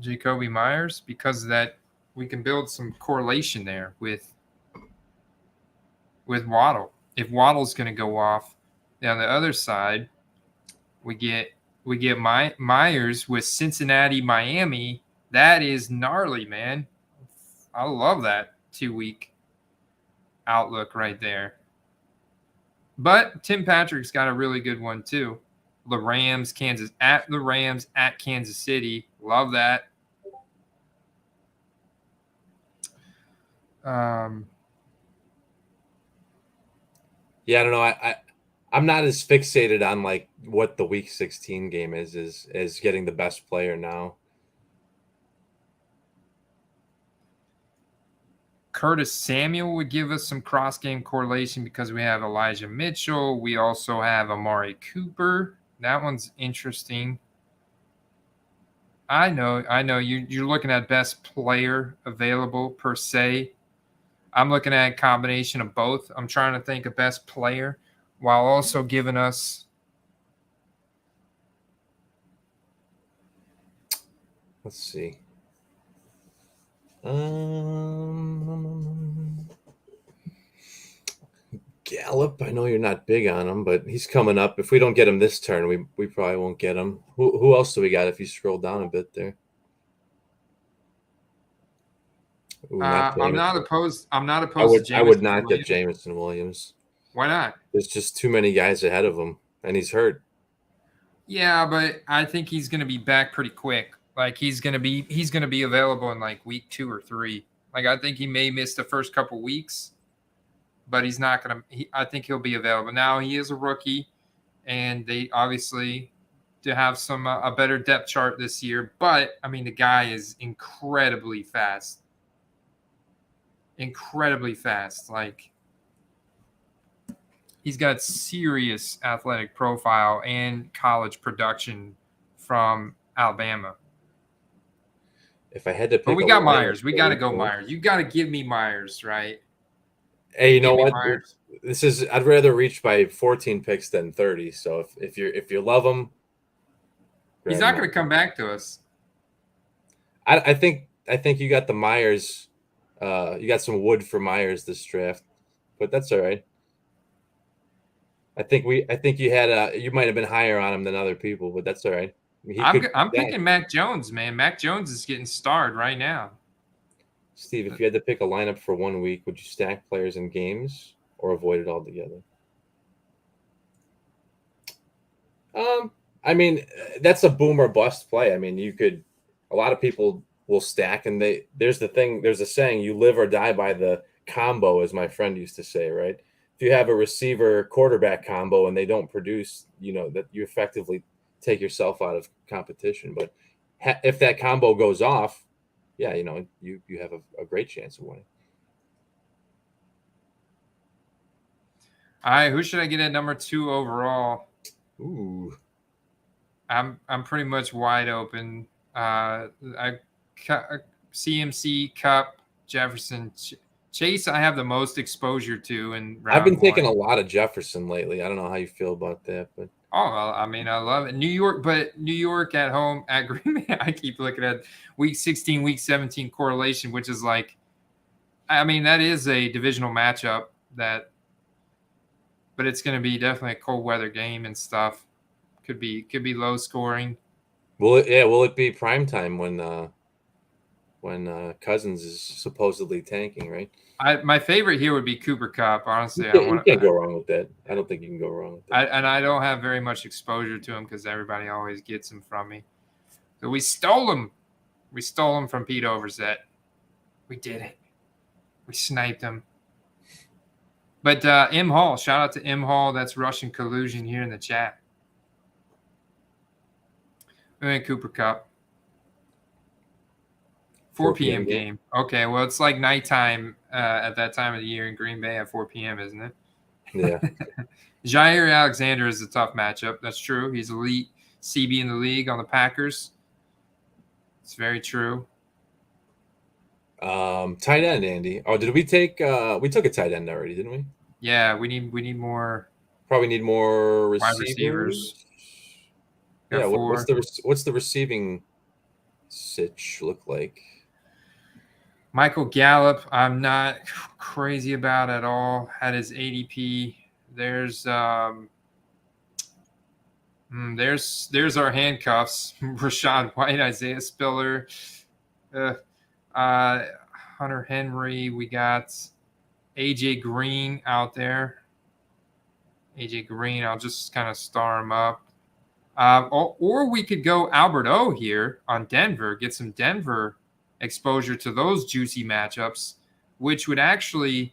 Jacoby Myers, because of that we can build some correlation there with Waddle. If Waddle's going to go off, then on the other side, we get Myers with Cincinnati, Miami. That is gnarly, man. I love that 2-week outlook right there. But Tim Patrick's got a really good one too. The Rams at Kansas City. Love that. Yeah, I don't know. I'm not as fixated on like what the week 16 game is getting the best player now. Curtis Samuel would give us some cross-game correlation because we have Elijah Mitchell. We also have Amari Cooper. That one's interesting. I know. You're looking at best player available per se. I'm looking at a combination of both. I'm trying to think of best player while also giving us. Let's see. Gallup, I know you're not big on him, but he's coming up. If we don't get him this turn, we probably won't get him. Who else do we got if you scroll down a bit there? Ooh, I'm not opposed. I would not get Jameson Williams. Why not? There's just too many guys ahead of him, and he's hurt. Yeah, but I think he's going to be back pretty quick. Like he's going to be available in like week 2 or 3. Like I think he may miss the first couple weeks, but he's not going to. I think he'll be available. Now he is a rookie, and they obviously to have some a better depth chart this year. But I mean, the guy is incredibly fast. Like he's got serious athletic profile and college production from Alabama. If I had to pick, but we got Myers. We got to go Myers. You got to give me Myers, right? Hey, you know what? Myers. I'd rather reach by 14 picks than 30. So if you love him, he's not going to come back to us. I think you got the Myers. You got some wood for Myers this draft, but that's all right. I think you might have been higher on him than other people, but that's all right. I'm picking Mac Jones, man. Mac Jones is getting starred right now. Steve, if you had to pick a lineup for 1 week, would you stack players in games or avoid it altogether? I mean, that's a boom or bust play. I mean, a lot of people will stack, and there's a saying, you live or die by the combo, as my friend used to say, right? If you have a receiver quarterback combo and they don't produce, that you effectively take yourself out of competition. But if that combo goes off, yeah, you have a great chance of winning. All right, who should I get at number 2 overall? Ooh, I'm pretty much wide open. CMC, Cup, Jefferson, Chase. I have the most exposure to in round I've been taking one. a lot of Jefferson lately. I don't know how you feel about that, but well, I mean, I love it. New York at home at Green Bay. I keep looking at week 16, week 17 correlation, which is like, I mean, that is a divisional matchup but it's going to be definitely a cold weather game and stuff. Could be low scoring. Will it be prime time when Cousins is supposedly tanking, right? My favorite here would be Cooper Cup. Honestly, You can't go wrong with that. I don't think you can go wrong with that. I don't have very much exposure to him because everybody always gets him from me. So we stole him. We stole him from Pete Overzet. We did it. We sniped him. But M Hall, shout out to M Hall. That's Russian collusion here in the chat. And Cooper Cup. 4 p.m. game. Okay, well, it's like nighttime at that time of the year in Green Bay at 4 p.m., isn't it? Yeah. Jair Alexander is a tough matchup. That's true. He's elite CB in the league on the Packers. It's very true. Tight end, Andy. Oh, did we take we took a tight end already, didn't we? Yeah, we need more. Probably need more wide receivers. Yeah, what's the receiving sitch look like? Michael Gallup, I'm not crazy about at all. Had his ADP. There's our handcuffs. Rashad White, Isaiah Spiller, Hunter Henry. We got AJ Green out there. AJ Green, I'll just kind of star him up. Or we could go Albert O here on Denver, get some Denver exposure to those juicy matchups, which would actually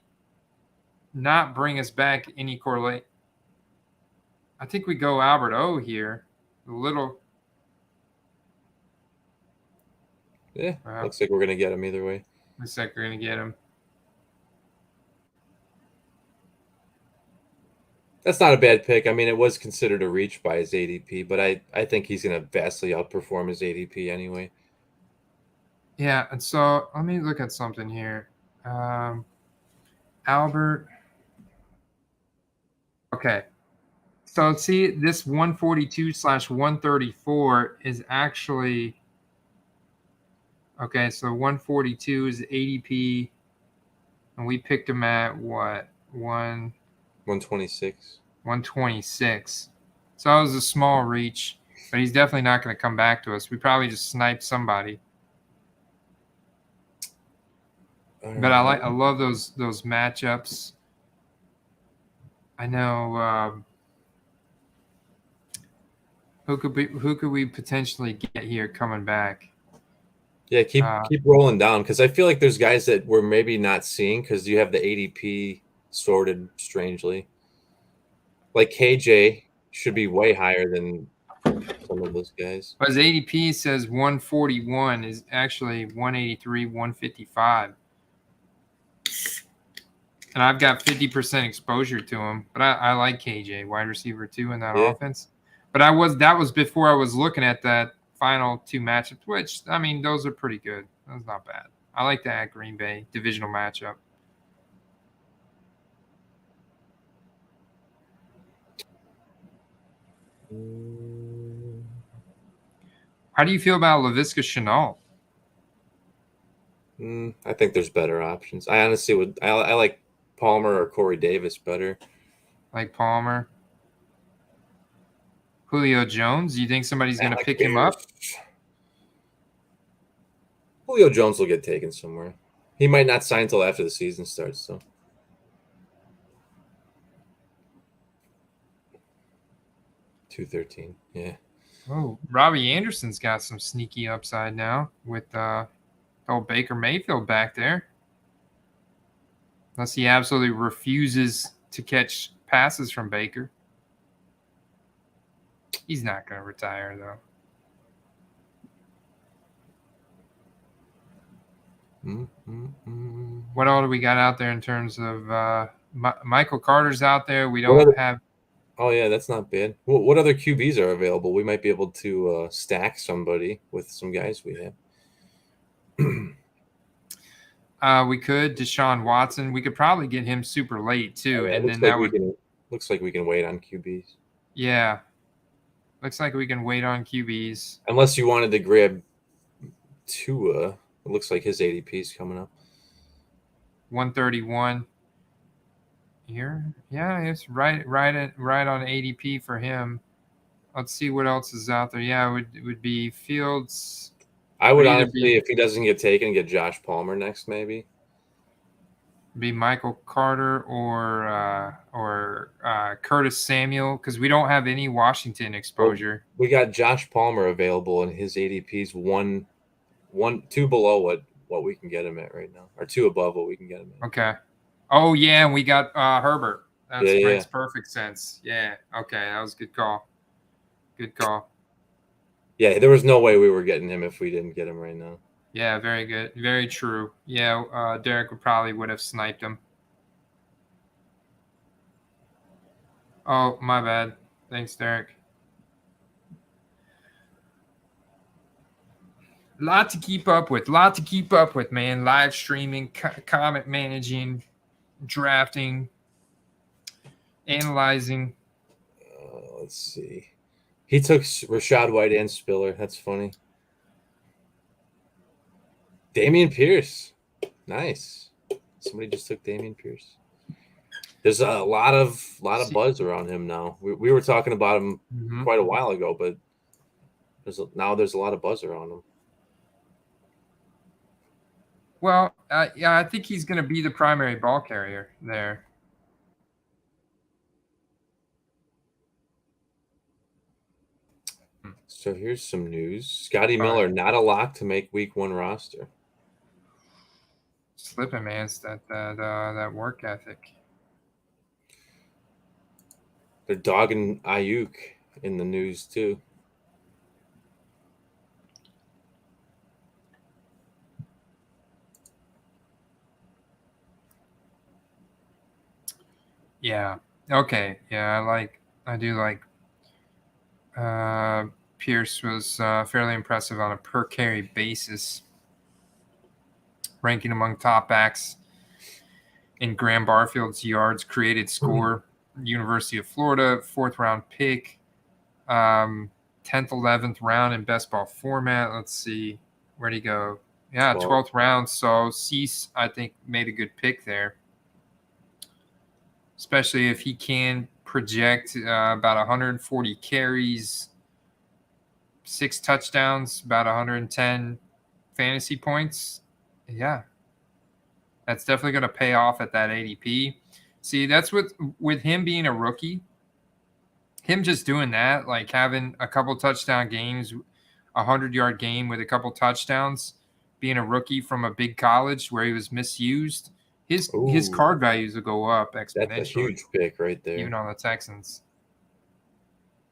not bring us back any correlate. I think we go Albert O here. A little. Yeah, looks like we're going to get him either way. Looks like we're going to get him. That's not a bad pick. I mean, it was considered a reach by his ADP, but I think he's going to vastly outperform his ADP anyway. Yeah, and so let me look at something here. Albert. Okay. So see, this 142/134 is actually okay. So 142 is ADP, and we picked him at what 126. 126. So that was a small reach, but he's definitely not going to come back to us. We probably just sniped somebody. But I love those matchups. I know who could we potentially get here coming back? Yeah, keep rolling down because I feel like there's guys that we're maybe not seeing because you have the ADP sorted strangely. Like KJ should be way higher than some of those guys. But his ADP says 141 is actually 183, 155. And I've got 50% exposure to him, but I like KJ, wide receiver 2 in that offense. But that was before I was looking at that final 2 matchups, which I mean those are pretty good. That's not bad. I like that Green Bay divisional matchup. How do you feel about LaVisca Chenault? I think there's better options. I honestly would. I like Palmer or Corey Davis better. Like Palmer. Julio Jones. Do you think somebody's going to pick him up? Julio Jones will get taken somewhere. He might not sign until after the season starts. So. $213. Yeah. Oh, Robbie Anderson's got some sneaky upside now with old Baker Mayfield back there. Unless he absolutely refuses to catch passes from Baker. He's not going to retire, though. What all do we got out there in terms of Michael Carter's out there? We don't have. Oh, yeah, that's not bad. What other QBs are available? We might be able to stack somebody with some guys we have. We could Deshaun Watson. We could probably get him super late too, It and looks then like that would. looks like we can wait on QBs. Yeah, looks like we can wait on QBs. Unless you wanted to grab Tua. It looks like his ADP is coming up. 131 here. Yeah, it's right on ADP for him. Let's see what else is out there. Yeah, it would be Fields. I would honestly, if he doesn't get taken, get Josh Palmer next, maybe. Be Michael Carter or Curtis Samuel, because we don't have any Washington exposure. Well, we got Josh Palmer available, and his ADP's two below what we can get him at right now, or two above what we can get him at. Okay. Oh yeah, and we got Herbert. That makes perfect sense. Yeah. Okay, that was a good call. Good call. Yeah, there was no way we were getting him if we didn't get him right now. Yeah, very good. Very true. Yeah, Derek would have sniped him. Oh, my bad. Thanks, Derek. Lot to keep up with, man. Live streaming, comment managing, drafting, analyzing. Let's see. He took Rachaad White and Spiller. That's funny. Damian Pierce. Nice. Somebody just took Damian Pierce. There's a lot of buzz around him now. We were talking about him quite a while ago, but now there's a lot of buzz around him. Well, yeah, I think he's going to be the primary ball carrier there. So here's some news. Scotty Miller not a lock to make Week 1 roster. Slipping, man. It's that work ethic. They're dogging Ayuk in the news too. Yeah. Okay. Yeah, I do like Pierce was fairly impressive on a per carry basis, ranking among top backs in Graham Barfield's yards created score. University of Florida, 4th round pick, 10th, 11th round in best ball format. Let's see, where'd he go? Yeah, 12th round. So Cease, I think, made a good pick there, especially if he can project about 140 carries, 6 touchdowns, about 110 fantasy points. Yeah, that's definitely going to pay off at that ADP. See, that's with him being a rookie, him just doing that, like having a couple touchdown games, 100-yard game with a couple touchdowns, being a rookie from a big college where he was misused, his card values will go up exponentially. That's a huge pick right there. Even on the Texans.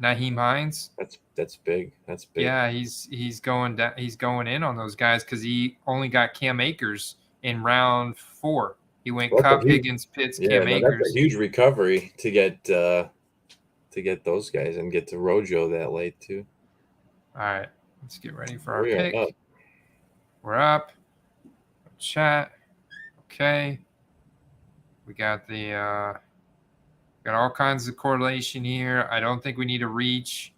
Naheem Hines. That's big. That's big. Yeah, he's going down. He's going in on those guys because he only got Cam Akers in round 4. He went Cup, Higgins, Pitts, Cam Akers. That's a huge recovery to get those guys and get to Rojo that late too. All right, let's get ready for our pick. We're up. Chat. Okay. We got got all kinds of correlation here. I don't think we need to reach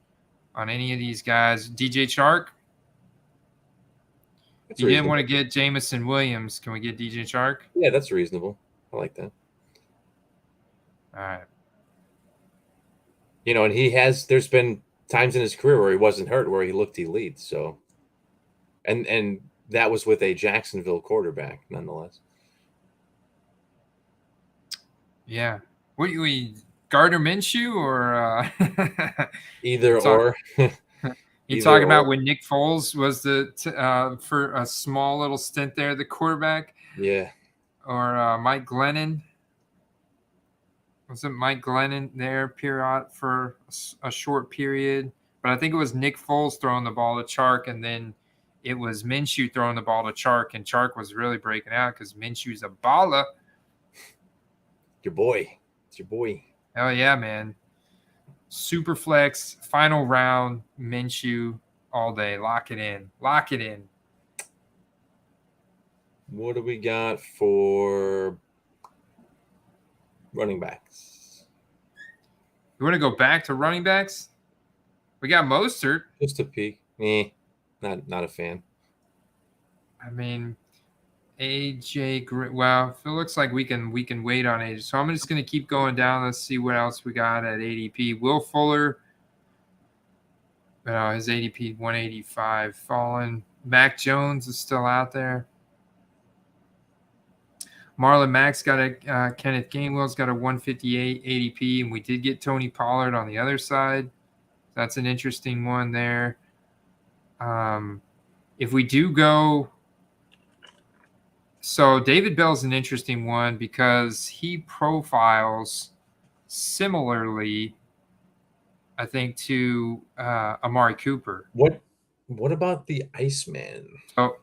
on any of these guys. DJ Chark. You didn't want to get Jamison Williams. Can we get DJ Chark? Yeah, that's reasonable. I like that. All right. You know, and there's been times in his career where he wasn't hurt, where he looked elite. So, and that was with a Jacksonville quarterback, nonetheless. Yeah. What do we Gardner Minshew or either or? You talking about when Nick Foles was for a small little stint there, the quarterback? Yeah. Or Mike Glennon? Wasn't Mike Glennon there for a short period? But I think it was Nick Foles throwing the ball to Chark, and then it was Minshew throwing the ball to Chark, and Chark was really breaking out because Minshew's a baller. Your boy. It's your boy. Oh, yeah, man. Super flex, final round, Minshew all day. Lock it in. Lock it in. What do we got for running backs? You want to go back to running backs? We got Mostert. Just a peek. Not a fan. I mean, AJ. Well, it looks like we can wait on AJ. So I'm just going to keep going down. Let's see what else we got at ADP. Will Fuller. His ADP 185 fallen. Mac Jones is still out there. Marlon Mack's got a Kenneth Gainwell's got a 158 ADP, and we did get Tony Pollard on the other side. That's an interesting one there. If we do go, so David Bell's an interesting one because he profiles similarly, I think, to Amari Cooper. What about the Iceman? Oh,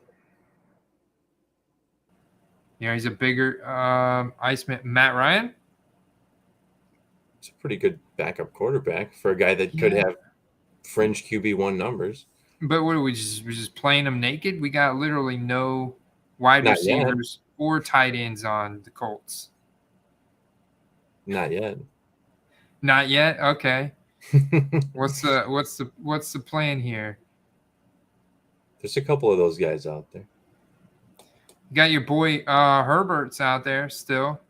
he's a bigger Iceman. Matt Ryan. It's a pretty good backup quarterback for a guy that could have fringe QB1 numbers. But what are we just playing them naked? We got literally no wide receivers or tight ends on the Colts. Not yet. Not yet. Okay. What's the plan here? There's a couple of those guys out there. You got your boy Herbert's out there still.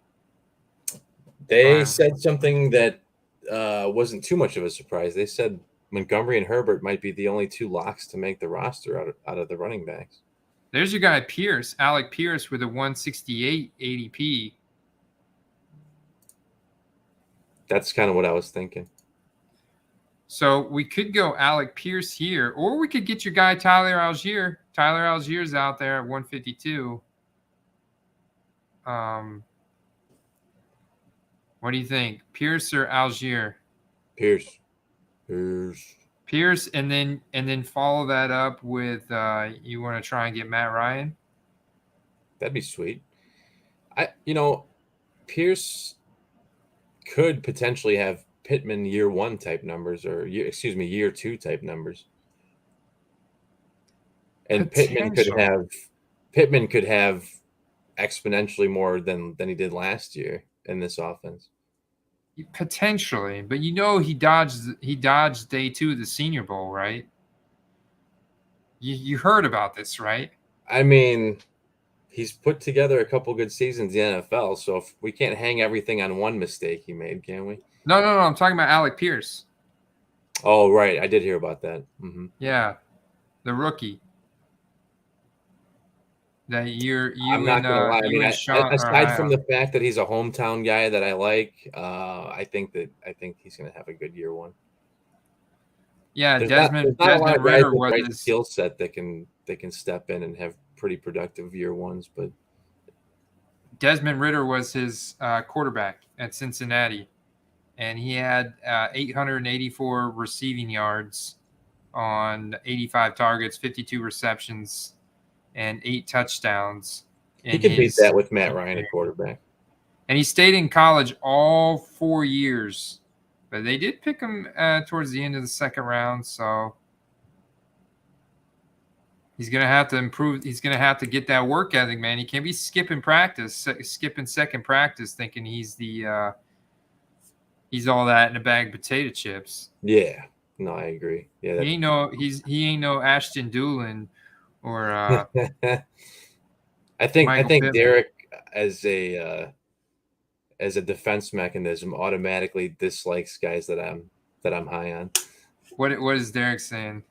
They said something that wasn't too much of a surprise. They said Montgomery and Herbert might be the only two locks to make the roster out of the running backs. There's your guy Pierce, Alec Pierce, with a 168 ADP. That's kind of what I was thinking. So we could go Alec Pierce here, or we could get your guy Tyler Algier. Tyler Algier's out there at 152. What do you think, Pierce or Algier? Pierce, and then follow that up with you want to try and get Matt Ryan? That'd be sweet. Pierce could potentially have Pittman year 1 type numbers, or year 2 type numbers. And Pittman could have exponentially more than he did last year in this offense. Potentially, but he dodged day 2 of the Senior Bowl, right? You heard about this, right? I mean, he's put together a couple good seasons in the NFL, so if we can't hang everything on one mistake he made, can we? No. I'm talking about Alec Pierce. Oh, right. I did hear about that. Mm-hmm. Yeah, the rookie. That I'm not gonna lie. I mean, aside from the fact that he's a hometown guy that I like, I think he's going to have a good year 1. Yeah, Desmond Ritter was his skill set that can step in and have pretty productive year 1s. But Desmond Ritter was his quarterback at Cincinnati, and he had 884 receiving yards on 85 targets, 52 receptions, and 8 touchdowns. He could beat that with Matt Ryan at quarterback. And he stayed in college all 4 years, but they did pick him towards the end of the second round. So he's going to have to improve. He's going to have to get that work ethic, man. He can't be skipping second practice, thinking he's all that in a bag of potato chips. Yeah, no, I agree. Yeah, he ain't no Ashton Doolin. Or I think Pittman. Derek as a defense mechanism automatically dislikes guys that I'm high on. What is Derek saying?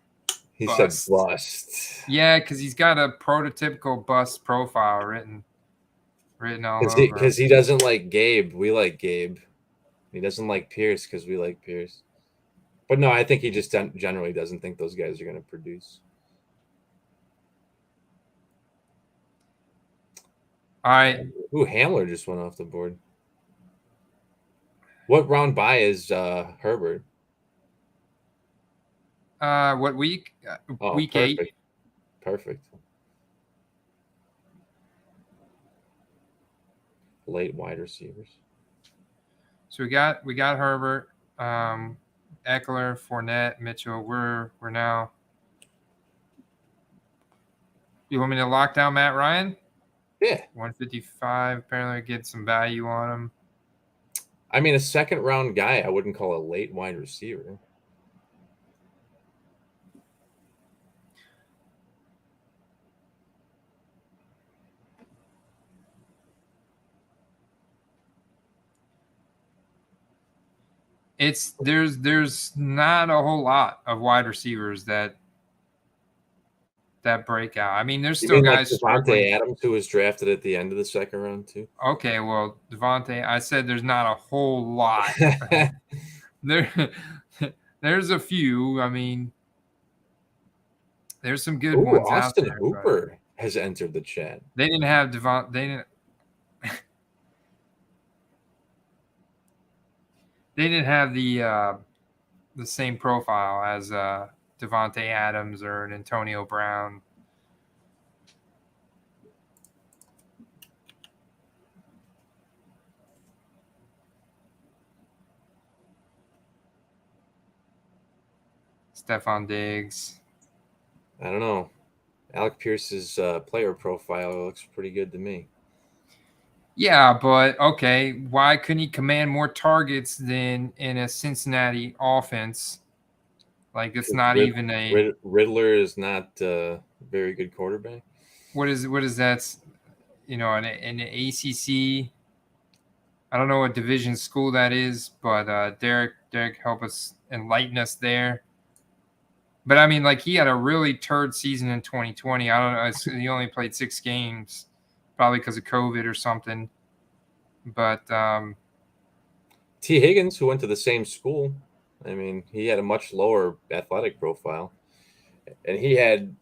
He said bust. Yeah, because he's got a prototypical bust profile written all over. Because he doesn't like Gabe. We like Gabe. He doesn't like Pierce because we like Pierce. But no, I think he just generally doesn't think those guys are going to produce. All right. Ooh, Hamler just went off the board. What round by is Herbert? What week? Week perfect. 8. Perfect. Late wide receivers. So we got Herbert, Eckler, Fournette, Mitchell. We're now. You want me to lock down Matt Ryan? Yeah. 155. Apparently, get some value on him. I mean, a second round guy, I wouldn't call a late wide receiver. There's not a whole lot of wide receivers that break out. I mean, there's You still mean like guys struggling. Devontae Adams, who was drafted at the end of the second round too? Okay, well, Devontae, I said there's not a whole lot. There's a few. I mean, there's some good ones Austin out there. Hooper has entered the chat. They didn't have Devon. They didn't have the same profile as Devontae Adams or an Antonio Brown. Stephon Diggs. I don't know. Alec Pierce's player profile looks pretty good to me. Yeah, but okay, why couldn't he command more targets than in a Cincinnati offense? Like, it's not even a Riddler is not a very good quarterback. What is that? You know, in the ACC. I don't know what division school that is, but Derek, help us enlighten us there. But I mean, like, he had a really turd season in 2020. I don't know. He only played 6 games, probably because of COVID or something. But T. Higgins, who went to the same school, I mean, he had a much lower athletic profile, and he had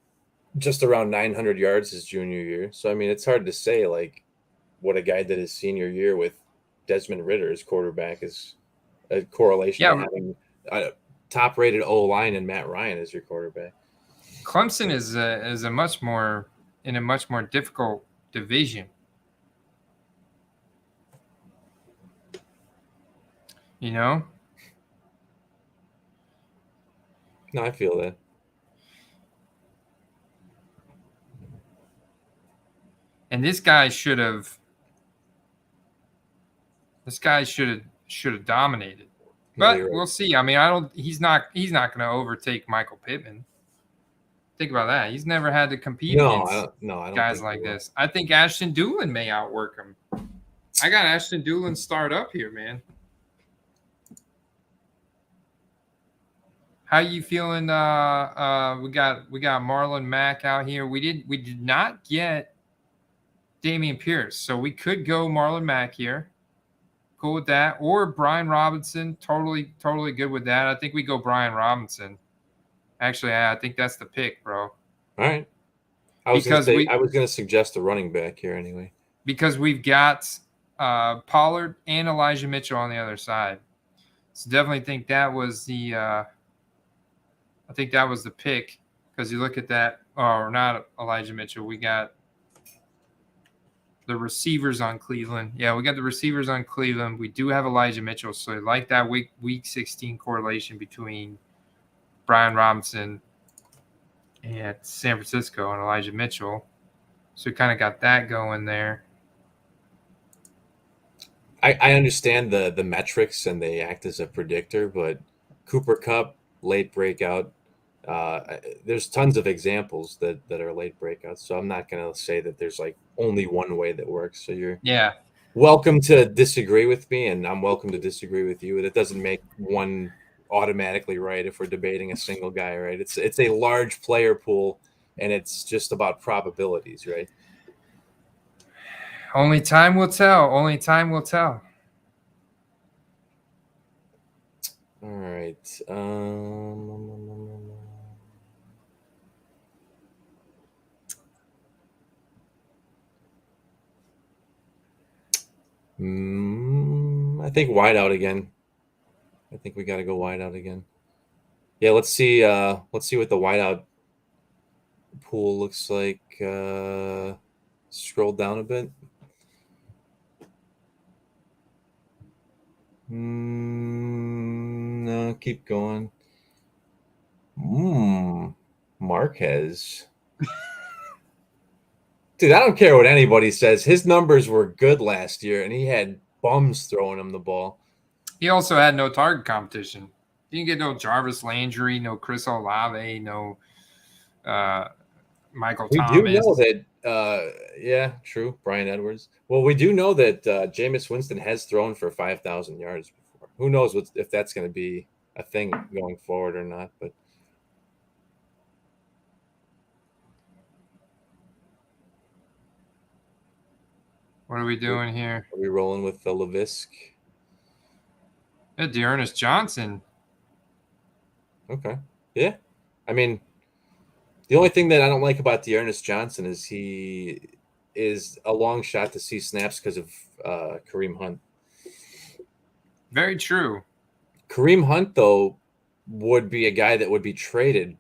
just around 900 yards his junior year. So I mean, it's hard to say like what a guy did his senior year with Desmond Ritter as quarterback is a correlation to having a top-rated O-line and Matt Ryan as your quarterback. Clemson is a much more difficult division. You know? No, I feel that. And this guy should have dominated. But right. We'll see. I mean, he's not going to overtake Michael Pittman. Think about that. He's never had to compete against guys like this. I think Ashton Doolin may outwork him. I got Ashton Doolin start up here, man. How you feeling? We got Marlon Mack out here. We did not get Damian Pierce, so we could go Marlon Mack here. Cool with that, or Brian Robinson. Totally good with that. I think we go Brian Robinson. Actually, I think that's the pick, bro. All right. I was going to suggest a running back here anyway. Because we've got Pollard and Elijah Mitchell on the other side. So definitely think that was the I think that was the pick, because you look at that, or not Elijah Mitchell. We got the receivers on Cleveland. Yeah, we got the receivers on Cleveland. We do have Elijah Mitchell. So I like that week 16 correlation between Brian Robinson at San Francisco and Elijah Mitchell. So we kind of got that going there. I understand the metrics and they act as a predictor, but Cooper Kupp, late breakout. There's tons of examples that are late breakouts. So I'm not going to say that there's like only one way that works. So you're welcome to disagree with me, and I'm welcome to disagree with you. It doesn't make one automatically right if we're debating a single guy, right? It's a large player pool, and it's just about probabilities, right? Only time will tell. Only time will tell. All right. I think wide out again. I think we got to go wide out again. Yeah, let's see what the wide out pool looks like. Scroll down a bit. No, keep going. Marquez. Dude, I don't care what anybody says. His numbers were good last year, and he had bums throwing him the ball. He also had no target competition. You didn't get no Jarvis Landry, no Chris Olave, no Michael We Thomas. do know that, yeah, true, Brian Edwards. Well, we do know that Jameis Winston has thrown for 5,000 yards before. Who knows if that's going to be a thing going forward or not, but What are we doing here? Are we rolling with the LaVisc? Yeah, Dearness Johnson. Okay. Yeah. I mean, the only thing that I don't like about Dearness Johnson is he is a long shot to see snaps because of Kareem Hunt. Very true. Kareem Hunt, though, would be a guy that would be traded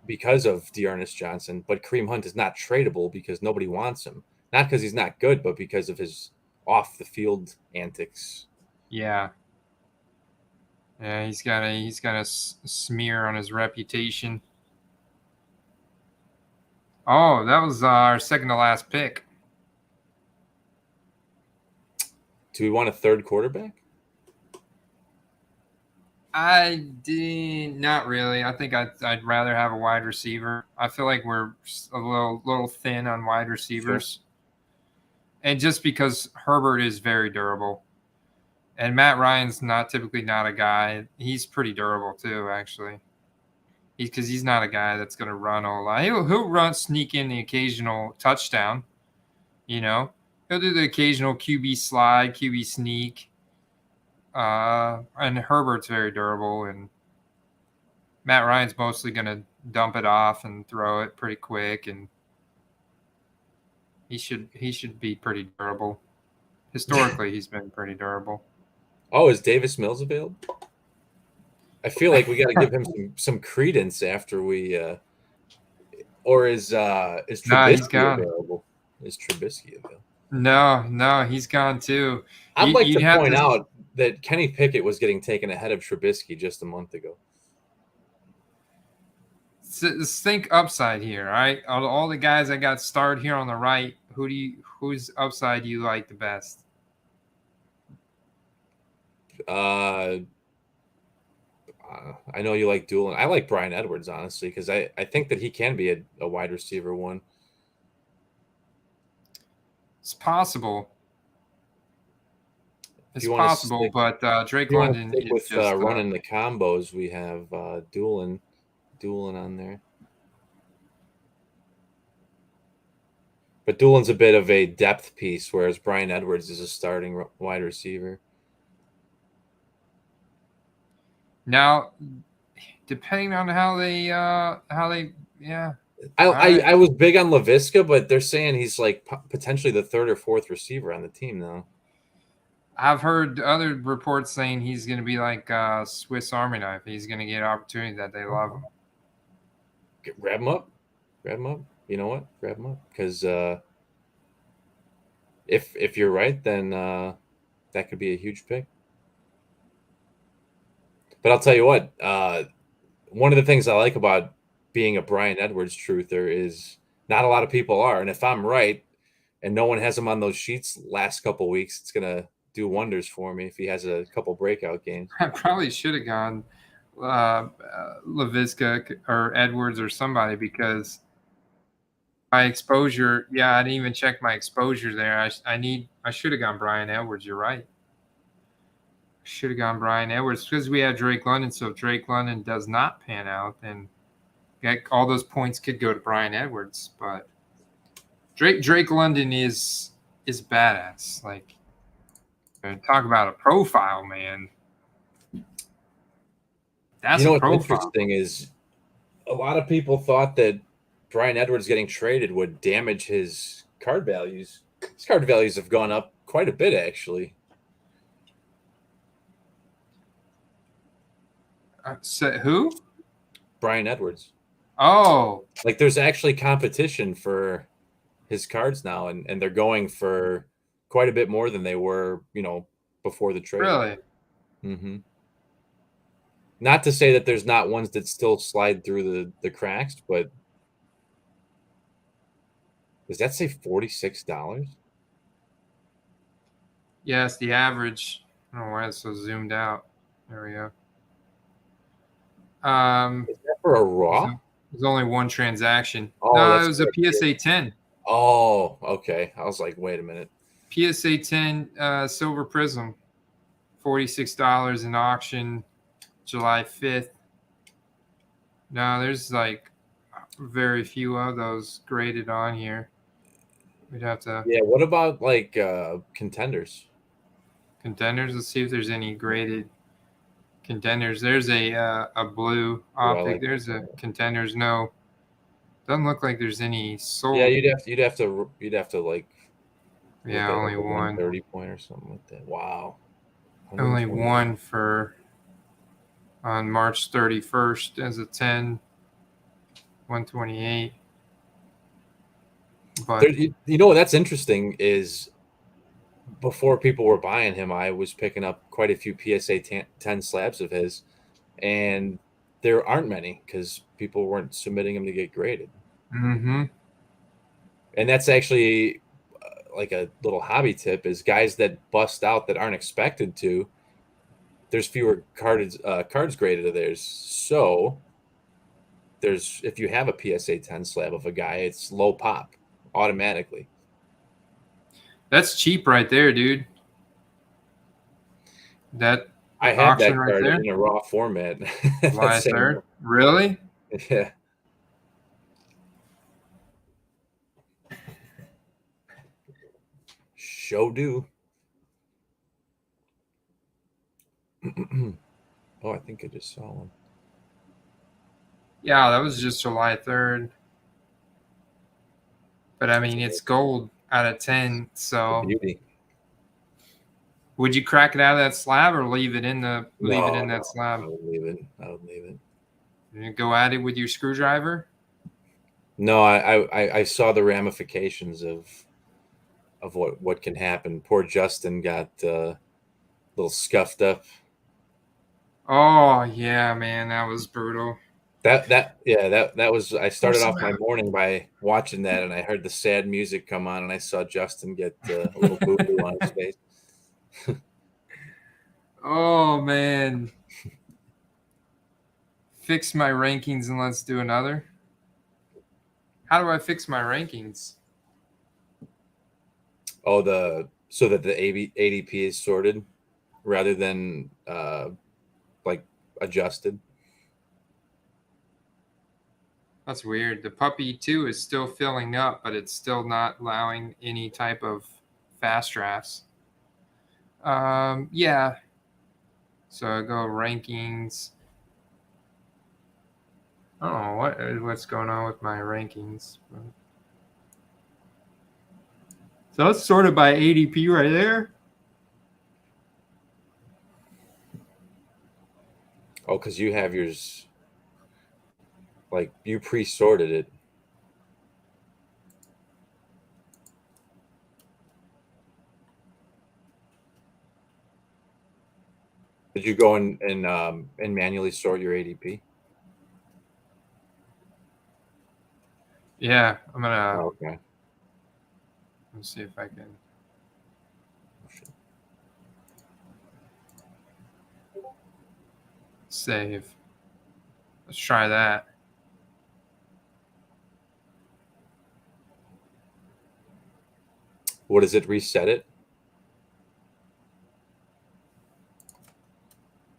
because of Dearness Johnson, but Kareem Hunt is not tradable because nobody wants him. Not because he's not good, but because of his off-the-field antics. Yeah. Yeah, he's got a smear on his reputation. Oh, that was our second to last pick. Do we want a third quarterback? I did not really. I think I'd rather have a wide receiver. I feel like we're a little thin on wide receivers, and just because Herbert is very durable, and Matt Ryan's typically not a guy. He's pretty durable too, actually. Because he's not a guy that's going to run a lot. He'll sneak in the occasional touchdown. He'll do the occasional QB slide, QB sneak. And Herbert's very durable, and Matt Ryan's mostly going to dump it off and throw it pretty quick, and he should be pretty durable. Historically, he's been pretty durable. Oh, is Davis Mills available? I feel like we got to give him some credence after we, or is Trubisky available? Is Trubisky available? No, he's gone too. I'd like to point out that Kenny Pickett was getting taken ahead of Trubisky just a month ago. Think upside here, all right? All the guys that got starred here on the right, whose upside do you like the best? I know you like Doolin. I like Brian Edwards, honestly, because I think that he can be a wide receiver one. It's possible. It's possible, but Drake London is with just running the combos. We have Doolin on there, but Doolin's a bit of a depth piece, whereas Brian Edwards is a starting wide receiver. Now, depending on how they yeah. I was big on LaVisca, but they're saying he's like potentially the third or fourth receiver on the team now. I've heard other reports saying he's going to be like Swiss Army knife. He's going to get opportunity that they love him. Grab him up. You know what? Grab him up, because if you're right, then that could be a huge pick. But I'll tell you what, one of the things I like about being a Brian Edwards truther is not a lot of people are. And if I'm right and no one has him on those sheets last couple of weeks, it's going to do wonders for me if he has a couple breakout games. I probably should have gone LaVisca or Edwards or somebody, because my exposure, I didn't even check my exposure there. I should have gone Brian Edwards. You're right. Should have gone Brian Edwards because we had Drake London. So if Drake London does not pan out, then all those points could go to Brian Edwards. But Drake London is badass. Like, talk about a profile, man. That's a profile. What's interesting is a lot of people thought that Brian Edwards getting traded would damage his card values. His card values have gone up quite a bit, actually. Who? Brian Edwards. Oh. Like, there's actually competition for his cards now, and they're going for quite a bit more than they were, before the trade. Really? Mm-hmm. Not to say that there's not ones that still slide through the cracks, but Does that say $46? Yes, the average. I don't know why it's so zoomed out. There we go. Is that for a raw? There's only one transaction. Oh, No, that's it was a PSA 10. Oh, okay. I was like, wait a minute. PSA 10 Silver Prism, $46 in auction, July 5th. No, there's like very few of those graded on here. We'd have to. Yeah, what about like contenders? Contenders. Let's see if there's any graded contenders. There's a blue optic. There's a contenders. No, doesn't look like there's any sold. Yeah, you'd have to like. Yeah, only one 30 point or something like that. Wow. Only one for on March 31st as a 10, 128. But you know what that's interesting is before people were buying him, I was picking up quite a few PSA 10 slabs of his, and there aren't many because people weren't submitting them to get graded. Mm-hmm. And that's actually like a little hobby tip is guys that bust out that aren't expected to, there's fewer cards graded of theirs. So if you have a PSA 10 slab of a guy, it's low pop automatically. That's cheap right there, dude. That I have that card in a raw format. July 3rd? Really? Yeah. Show do. Oh, I think I just saw one. Yeah, that was just July 3rd. But I mean, it's gold out of 10. So beauty. Would you crack it out of that slab or leave it in that slab? I would leave it. You go at it with your screwdriver? No, I saw the ramifications of what can happen. Poor Justin got a little scuffed up. Oh yeah, man, that was brutal. That was. I started off my morning by watching that, and I heard the sad music come on, and I saw Justin get a little boo-boo on his face. Oh man. Fix my rankings and let's do another. How do I fix my rankings? Oh, so that the ADP is sorted rather than like adjusted. That's weird. The puppy 2 is still filling up, but it's still not allowing any type of fast drafts. Yeah. So I go rankings. I don't know what's going on with my rankings. So it's sorted by ADP right there. Oh, because you have yours. Like you pre-sorted it. Did you go and manually sort your ADP? Yeah, I'm gonna. Oh, okay. Let's see if I can. Save. Let's try that. What does it reset it?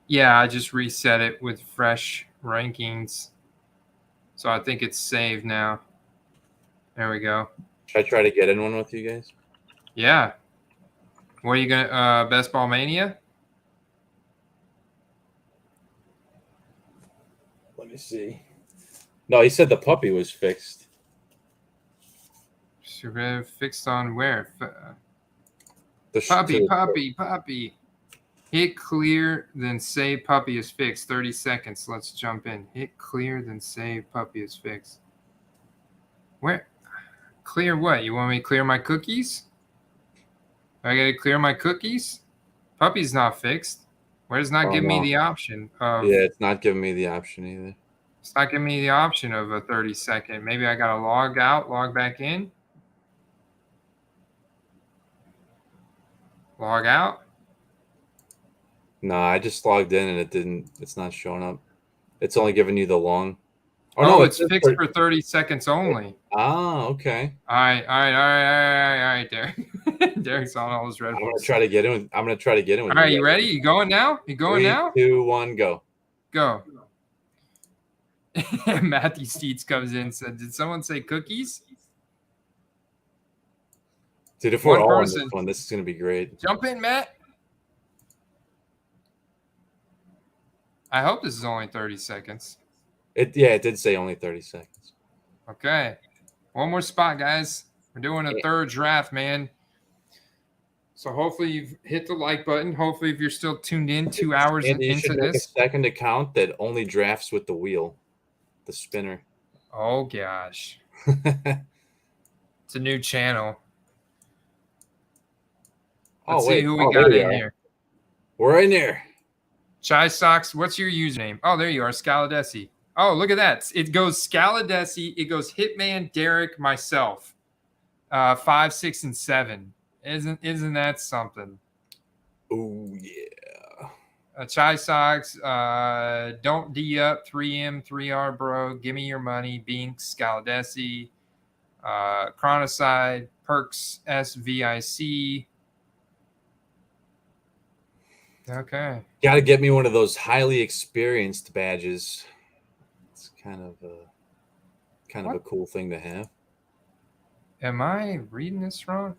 Yeah, I just reset it with fresh rankings. So I think it's saved now. There we go. Should I try to get in one with you guys? Yeah. What are you gonna Best Ball Mania? Let me see. No, he said the puppy was fixed. Fixed on where? Puppy. Puppy. Hit clear, then save puppy is fixed. 30 seconds. Let's jump in. Hit clear, then save puppy is fixed. Where? Clear what? You want me to clear my cookies? I gotta clear my cookies? Puppy's not fixed. Where does not give me the option of? Yeah, it's not giving me the option either. It's not giving me the option of a 30-second. Maybe I gotta log out, log back in. Log out. No, I just logged in and it's not showing up. It's only giving you the long. Oh, no, it's fixed for 30 seconds only. Ah, okay. All right, Derek. Derek's on all his Red Bulls. I'm gonna try to get in with All right, you ready? You going now? You going 3, now? 2, 1, go. Go. Matthew Steeds comes in and said, "Did someone say cookies?" Dude, if we're all on this one, this is gonna be great. Jump in, Matt. I hope this is only 30 seconds. It did say only 30 seconds. Okay. One more spot, guys. We're doing a third draft, man. So hopefully you've hit the like button. Hopefully, if you're still tuned in 2 hours Andy, you should into make this. a second account that only drafts with the wheel, the spinner. Oh, gosh. It's a new channel. Let's see who we got in here. We're in there. Chai Socks, what's your username? Oh, there you are, Scaladesi. Oh, look at that. It goes Scaladesi. It goes Hitman, Derek, myself. 5, 6, and 7. Isn't that something? Oh, yeah. Chai Socks, don't D up, 3M, 3R, bro. Give me your money. Binks, Scaladesi. Chronicide, Perks, SVIC. Okay. Got to get me one of those highly experienced badges. It's kind of a cool thing to have. Am I reading this wrong?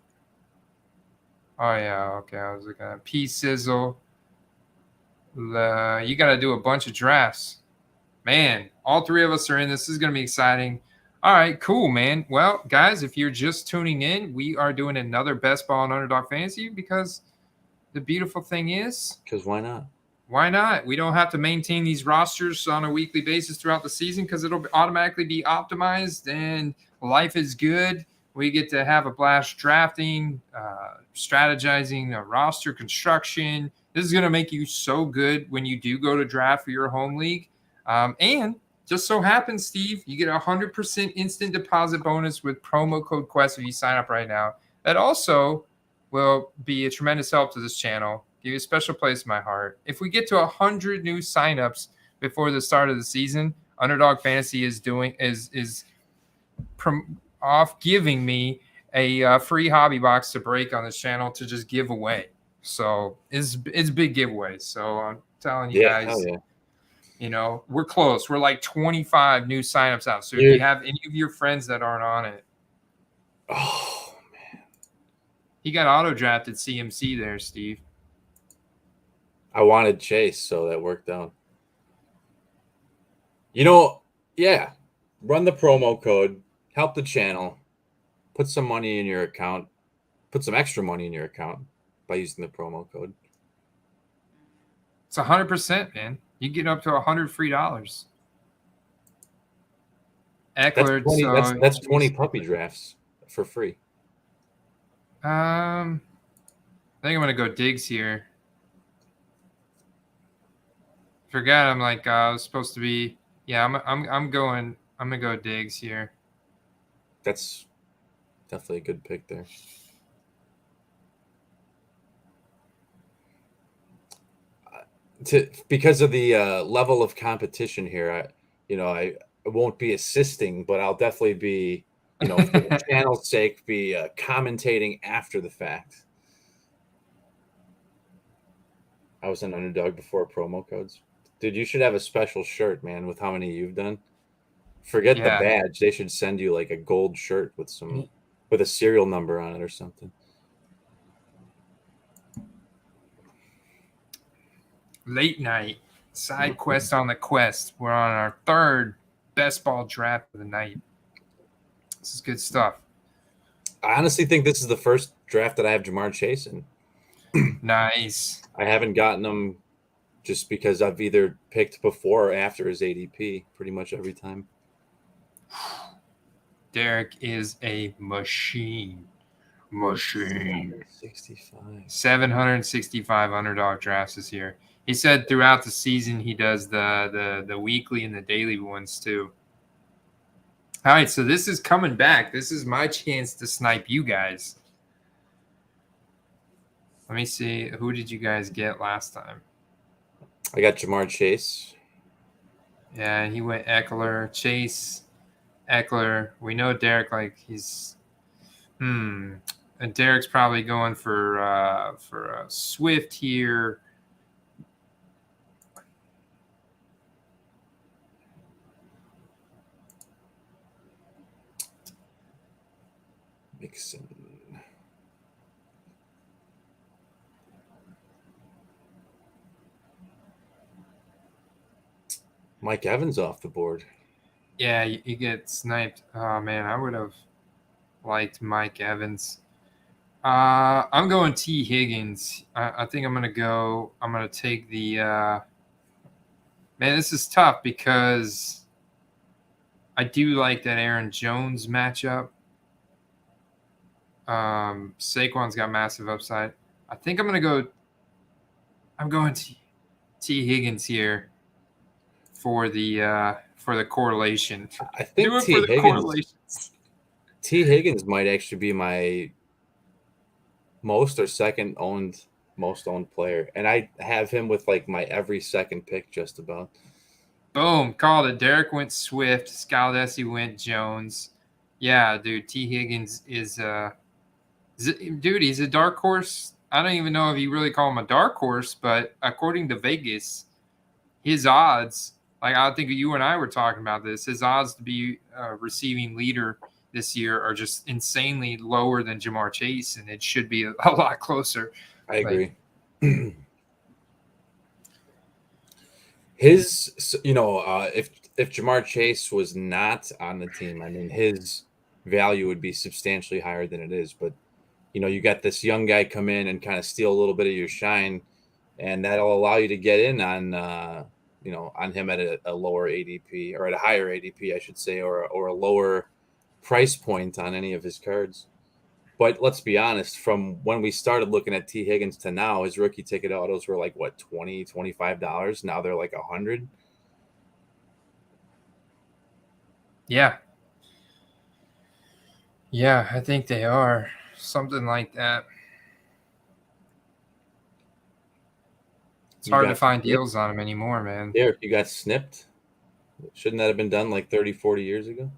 Oh, yeah. Okay. I was looking at P-Sizzle. You got to do a bunch of drafts. Man, all three of us are in. This is going to be exciting. All right, cool, man. Well, guys, if you're just tuning in, we are doing another Best Ball and Underdog Fantasy because the beautiful thing is... Because why not? Why not? We don't have to maintain these rosters on a weekly basis throughout the season because it'll automatically be optimized and life is good. We get to have a blast drafting, strategizing, roster construction. This is going to make you so good when you do go to draft for your home league. And just so happens, Steve, you get a 100% instant deposit bonus with promo code Quest if you sign up right now. That also will be a tremendous help to this channel. Give you a special place in my heart. If we get to 100 new signups before the start of the season, Underdog Fantasy is giving me a free hobby box to break on this channel to just give away. So it's big giveaway. So I'm telling you guys, you know, we're close. We're like 25 new signups out. So if you have any of your friends that aren't on it, oh man, he got auto drafted CMC there, Steve. I wanted Chase, so that worked out. You know, yeah, run the promo code, help the channel, put some money in your account, put some extra money in your account by using the promo code. It's 100%, man. You get up to $100 free. Eckler, that's 20 puppy drafts for free. I think I'm gonna go Diggs here. Forgot I'm like I was supposed to be. Yeah, I'm gonna go Diggs here. That's definitely a good pick there. Because of the level of competition here, I won't be assisting, but I'll definitely be, for the channel's sake, be commentating after the fact. I was an underdog before promo codes. Dude, you should have a special shirt, man, with how many you've done. Forget the badge. They should send you like a gold shirt with a serial number on it or something. Late night side quest on the quest. We're on our third best ball draft of the night. This is good stuff. I honestly think this is the first draft that I have Jamar Chase in. Nice. I haven't gotten him just because I've either picked before or after his ADP pretty much every time. Derek is a machine. 65. 765 underdog drafts this year. He said throughout the season he does the weekly and the daily ones too. All right, so this is coming back. This is my chance to snipe you guys. Let me see. Who did you guys get last time? I got Jamar Chase. Yeah, he went Eckler, Chase, Eckler. We know Derek, like he's and Derek's probably going for a Swift here. Mixon. Mike Evans off the board. Yeah, you get sniped. Oh man, I would have liked Mike Evans. I'm going T. Higgins. I think I'm gonna take the man, this is tough because I do like that Aaron Jones matchup. Saquon's got massive upside. I think I'm going T. Higgins here for the correlation. I think Do it for the correlations. T. Higgins might actually be my most owned player, and I have him with like my every second pick just about. Boom, called it. Derek went Swift, Scaldesi went Jones. Yeah, dude, T. Higgins is dude, he's a dark horse. I don't even know if you really call him a dark horse, but according to Vegas, his odds, like I think you and I were talking about this, his odds to be a receiving leader this year are just insanely lower than Jamar Chase, and it should be a lot closer. I agree. His, if Jamar Chase was not on the team, I mean, his value would be substantially higher than it is. But, you got this young guy come in and kind of steal a little bit of your shine, and that'll allow you to get in on, on him at a lower ADP or at a higher ADP, I should say, or a lower price point on any of his cards. But let's be honest, from when we started looking at T. Higgins to now, his rookie ticket autos were like, what, $20, $25? Now they're like $100. Yeah. Yeah, I think they are. Something like that. It's hard to find deals on them anymore, man. Derek, you got snipped? Shouldn't that have been done like 30, 40 years ago?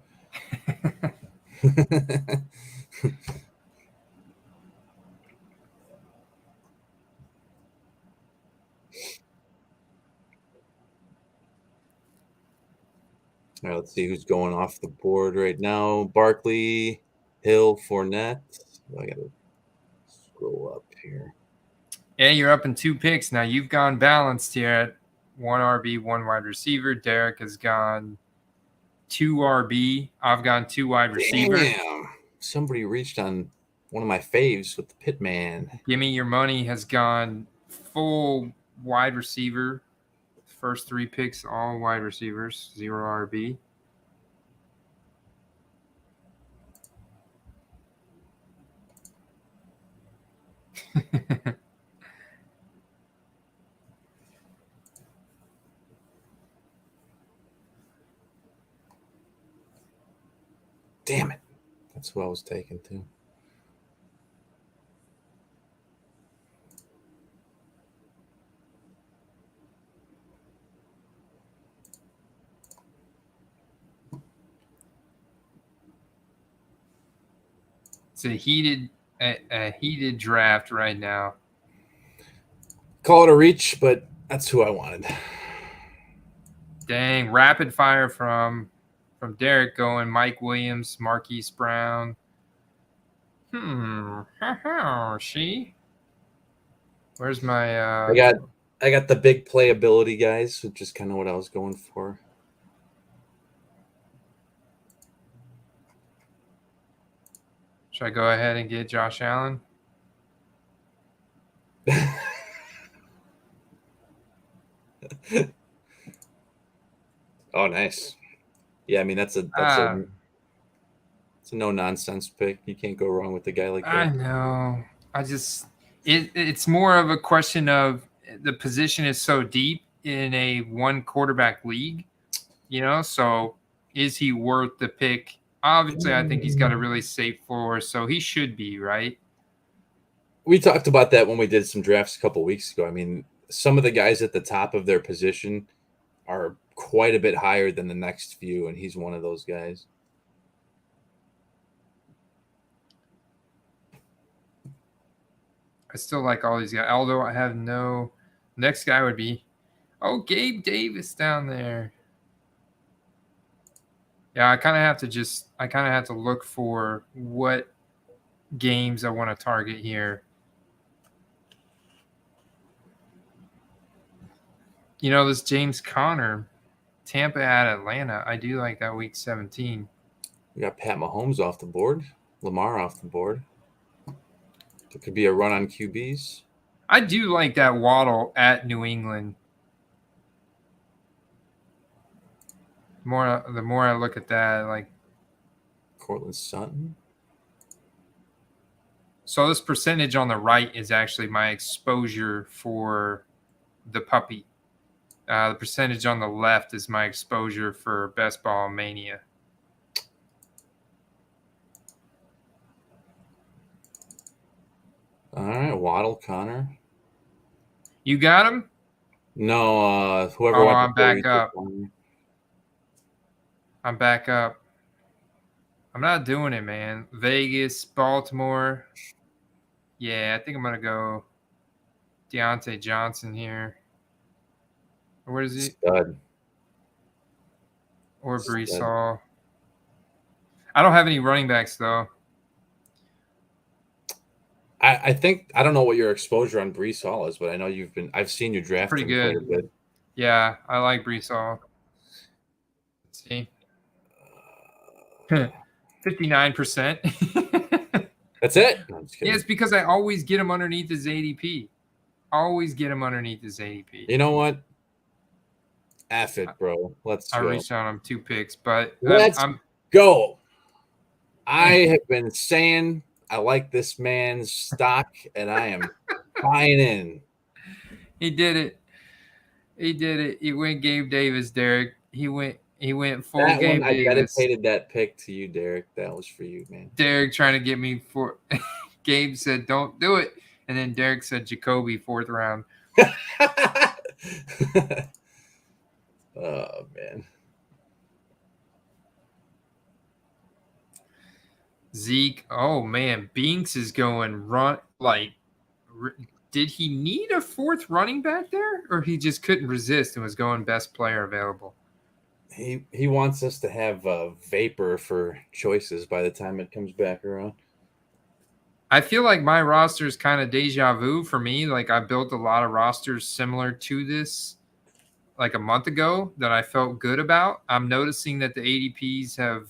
All right, let's see who's going off the board right now. Barkley, Hill, Fournette. I got to scroll up here. Yeah, you're up in 2 picks. Now you've gone balanced here at 1 RB, 1 wide receiver. Derek has gone 2 RB. I've gone 2 wide receiver. Damn. Somebody reached on one of my faves with the Hitman. Give Me Your Money has gone full wide receiver. First 3 picks, all wide receivers, 0 RB. Damn it. That's who I was taking too. It's a heated draft right now. Call it a reach, but that's who I wanted. Dang, rapid fire from Derek going Mike Williams, Marquise Brown. She. Where's my I got the big playability guys, which is kind of what I was going for. Should I go ahead and get Josh Allen? Oh, nice. Yeah, I mean that's a no nonsense pick. You can't go wrong with a guy like that. I know. It's more of a question of the position is so deep in a 1 quarterback league, so is he worth the pick? Obviously, I think he's got a really safe floor, so he should be, right? We talked about that when we did some drafts a couple weeks ago. I mean, some of the guys at the top of their position are quite a bit higher than the next few, and he's one of those guys. I still like all these guys. Although I have no. Next guy would be, Gabe Davis down there. Yeah, I kind of have to look for what games I want to target here. You know, this James Conner, Tampa at Atlanta. I do like that week 17. We got Pat Mahomes off the board, Lamar off the board. There could be a run on QBs. I do like that Waddle at New England. The more I look at that, like Cortland Sutton. So this percentage on the right is actually my exposure for the puppy. The percentage on the left is my exposure for Best Ball Mania. All right, Waddle, Connor. You got him? No, whoever. Oh, I'm back up. I'm back up. I'm not doing it, man. Vegas, Baltimore. Yeah, I think I'm going to go Deontay Johnson here. Where is he? Stud. Or Brees Hall. I don't have any running backs, though. I think I don't know what your exposure on Brees Hall is, but I know I've seen you draft pretty him good. quite a bit. Yeah, I like Brees Hall. Let's see. 59%. That's it? No, I'm just kidding. Yeah, it's because I always get him underneath his ADP. Always get him underneath his ADP. You know what? F it, bro. Let's go. I reached out on 2 picks, but let's go. I have been saying I like this man's stock, and I am buying in. He did it. He went Gabe Davis, Derek. He went full that Gabe one, Davis. I dedicated that pick to you, Derek. That was for you, man. Derek trying to get me for Gabe said, don't do it. And then Derek said Jacoby, 4th round. Oh, man. Zeke. Oh, man. Binks is going run. Did he need a 4th running back there? Or he just couldn't resist and was going best player available? He wants us to have vapor for choices by the time it comes back around. I feel like my roster is kind of deja vu for me. Like I built a lot of rosters similar to this like a month ago that I felt good about. I'm noticing that the ADPs have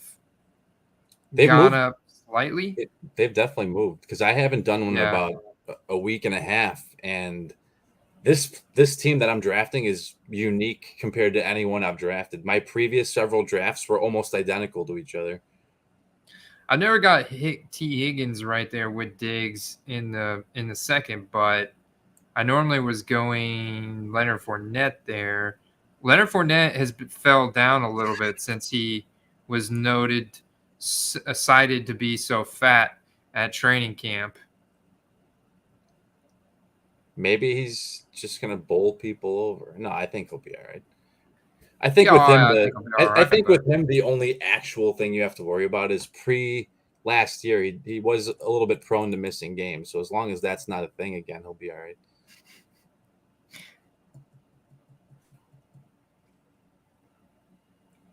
gone up slightly. They've definitely moved because I haven't done one in about a week and a half. And this team that I'm drafting is unique compared to anyone I've drafted. My previous several drafts were almost identical to each other. I never got T. Higgins right there with Diggs in the second, but I normally was going Leonard Fournette there. Leonard Fournette has fell down a little bit since he was cited to be so fat at training camp. Maybe he's just going to bowl people over. No, I think he'll be all right. I think with him, the only actual thing you have to worry about is last year, he was a little bit prone to missing games. So as long as that's not a thing again, he'll be all right.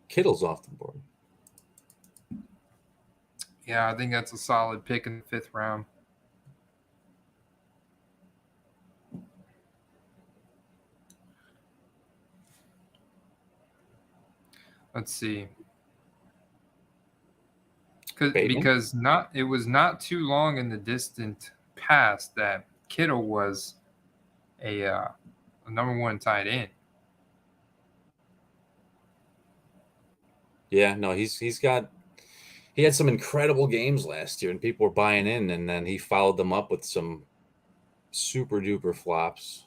Kittle's off the board. Yeah, I think that's a solid pick in the 5th round. Let's see. Because it was not too long in the distant past that Kittle was a number 1 tight end. Yeah, no, he had some incredible games last year, and people were buying in, and then he followed them up with some super duper flops.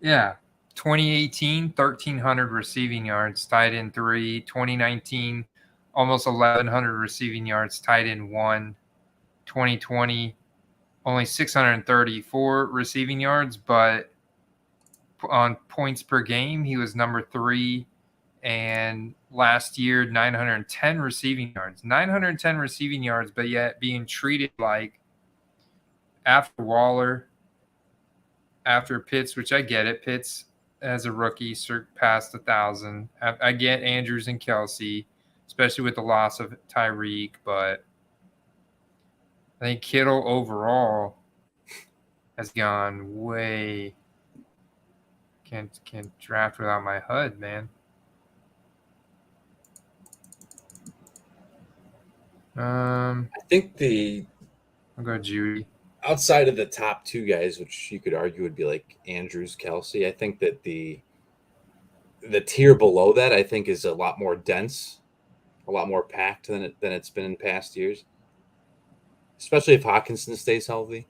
Yeah. 2018, 1,300 receiving yards, tight end 3. 2019, almost 1,100 receiving yards, tight end 1. 2020, only 634 receiving yards, but on points per game, he was number 3. And last year, 910 receiving yards. 910 receiving yards, but yet being treated like after Waller, after Pitts, which I get it. Pitts as a rookie surpassed 1,000. I get Andrews and Kelsey, especially with the loss of Tyreek, but I think Kittle overall has gone way. Can't draft without my HUD, man. I think I'll go Judy. Outside of the top 2 guys, which you could argue would be like Andrews, Kelsey, I think that the tier below that, I think, is a lot more dense, a lot more packed than it's been in past years, especially if Hawkinson stays healthy.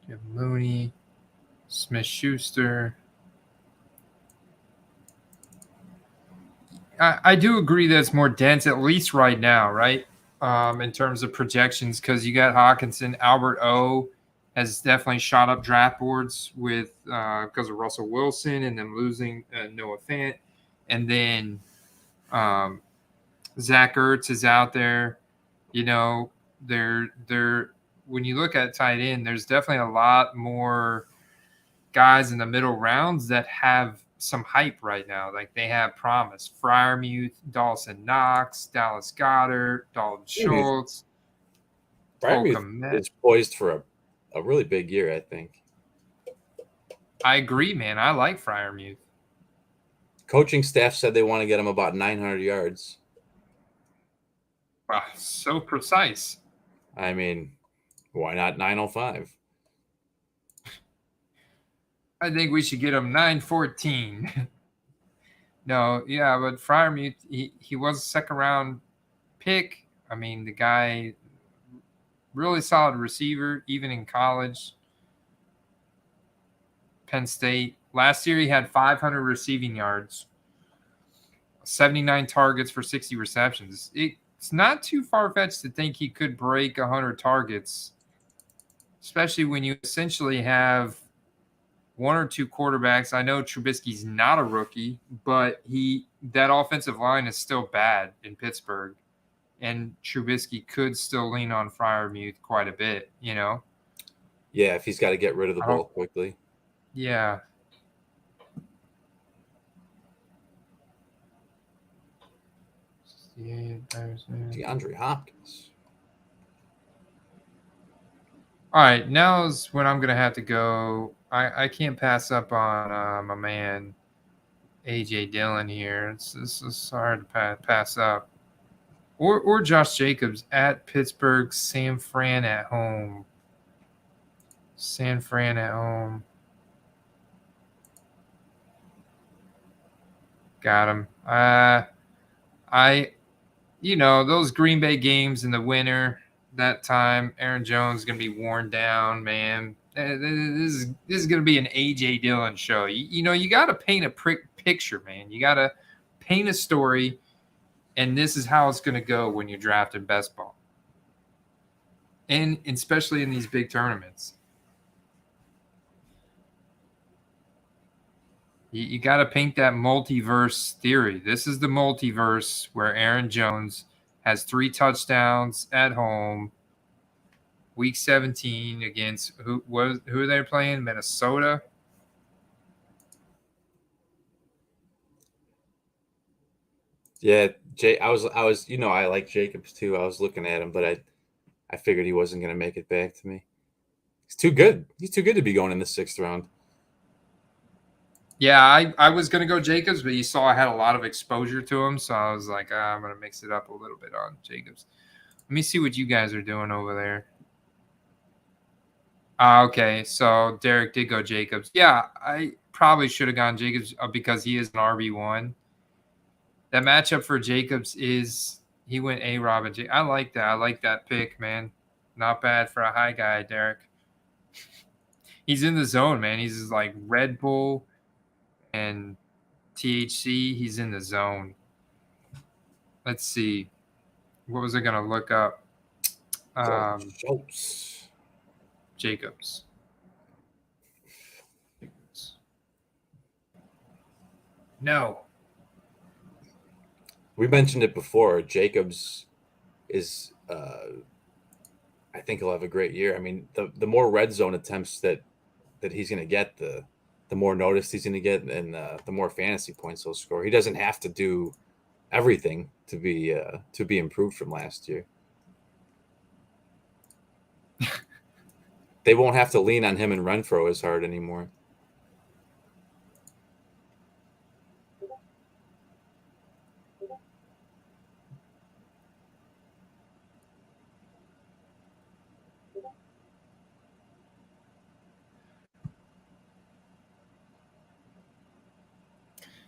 You have Mooney, Smith-Schuster. I do agree that it's more dense, at least right now, right? In terms of projections, because you got Hawkinson. Albert O has definitely shot up draft boards with because of Russell Wilson and them losing Noah Fant. And then Zach Ertz is out there. You know, they're when you look at tight end, there's definitely a lot more guys in the middle rounds that have some hype right now. Like they have promise. Freiermuth, Dawson Knox, Dallas Goedert, Dalton Schultz. Freiermuth is poised for a really big year, I think. I agree, man. I like Freiermuth. Coaching staff said they want to get him about 900 yards. Wow, so precise. I mean, why not 905? I think we should get him 914. No, yeah, but Freiermuth, he was a second-round pick. I mean, the guy, really solid receiver, even in college. Penn State. Last year, he had 500 receiving yards, 79 targets for 60 receptions. It's not too far-fetched to think he could break 100 targets, especially when you essentially have one or two quarterbacks. I know Trubisky's not a rookie, but that offensive line is still bad in Pittsburgh, and Trubisky could still lean on Freiermuth quite a bit, you know? Yeah, if he's got to get rid of the ball quickly. Yeah. DeAndre Hopkins. All right, now's when I'm going to have to go. I can't pass up on my man A.J. Dillon here. It's hard to pass up. Or Josh Jacobs at Pittsburgh, San Fran at home. San Fran at home. Got him. Those Green Bay games in the winter, that time, Aaron Jones is going to be worn down, man. This is going to be an A.J. Dillon show. You got to paint a picture, man. You got to paint a story, and this is how it's going to go when you're drafting best ball. And especially in these big tournaments. You got to paint that multiverse theory. This is the multiverse where Aaron Jones has 3 touchdowns at home. Week 17 against who are they playing? Minnesota. Yeah, I was I like Jacobs too. I was looking at him, but I figured he wasn't going to make it back to me. He's too good. He's too good to be going in the 6th round. Yeah, I was going to go Jacobs, but you saw I had a lot of exposure to him, so I was like, I'm going to mix it up a little bit on Jacobs. Let me see what you guys are doing over there. Okay, so Derek did go Jacobs. Yeah, I probably should have gone Jacobs because he is an RB1. That matchup for Jacobs is he went A-Rob and I like that. I like that pick, man. Not bad for a high guy, Derek. He's in the zone, man. He's like Red Bull and THC, he's in the zone. Let's see. What was I going to look up? Jacobs. No. We mentioned it before. Jacobs is, I think he'll have a great year. I mean, the more red zone attempts that he's going to get, the more notice he's going to get, and the more fantasy points he'll score. He doesn't have to do everything to be improved from last year. They won't have to lean on him and Renfro as hard anymore.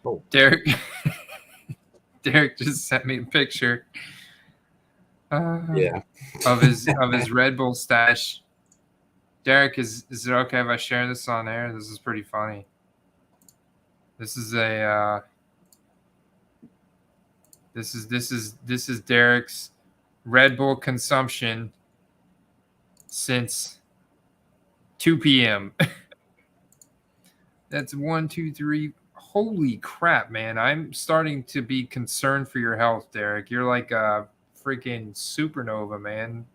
Oh. Derek just sent me a picture. Of his Red Bull stash. Derek, is it okay if I share this on air? This is pretty funny. This is this is Derek's Red Bull consumption since 2 p.m. That's 1, 2, 3. Holy crap, man. I'm starting to be concerned for your health, Derek. You're like a freaking supernova, man.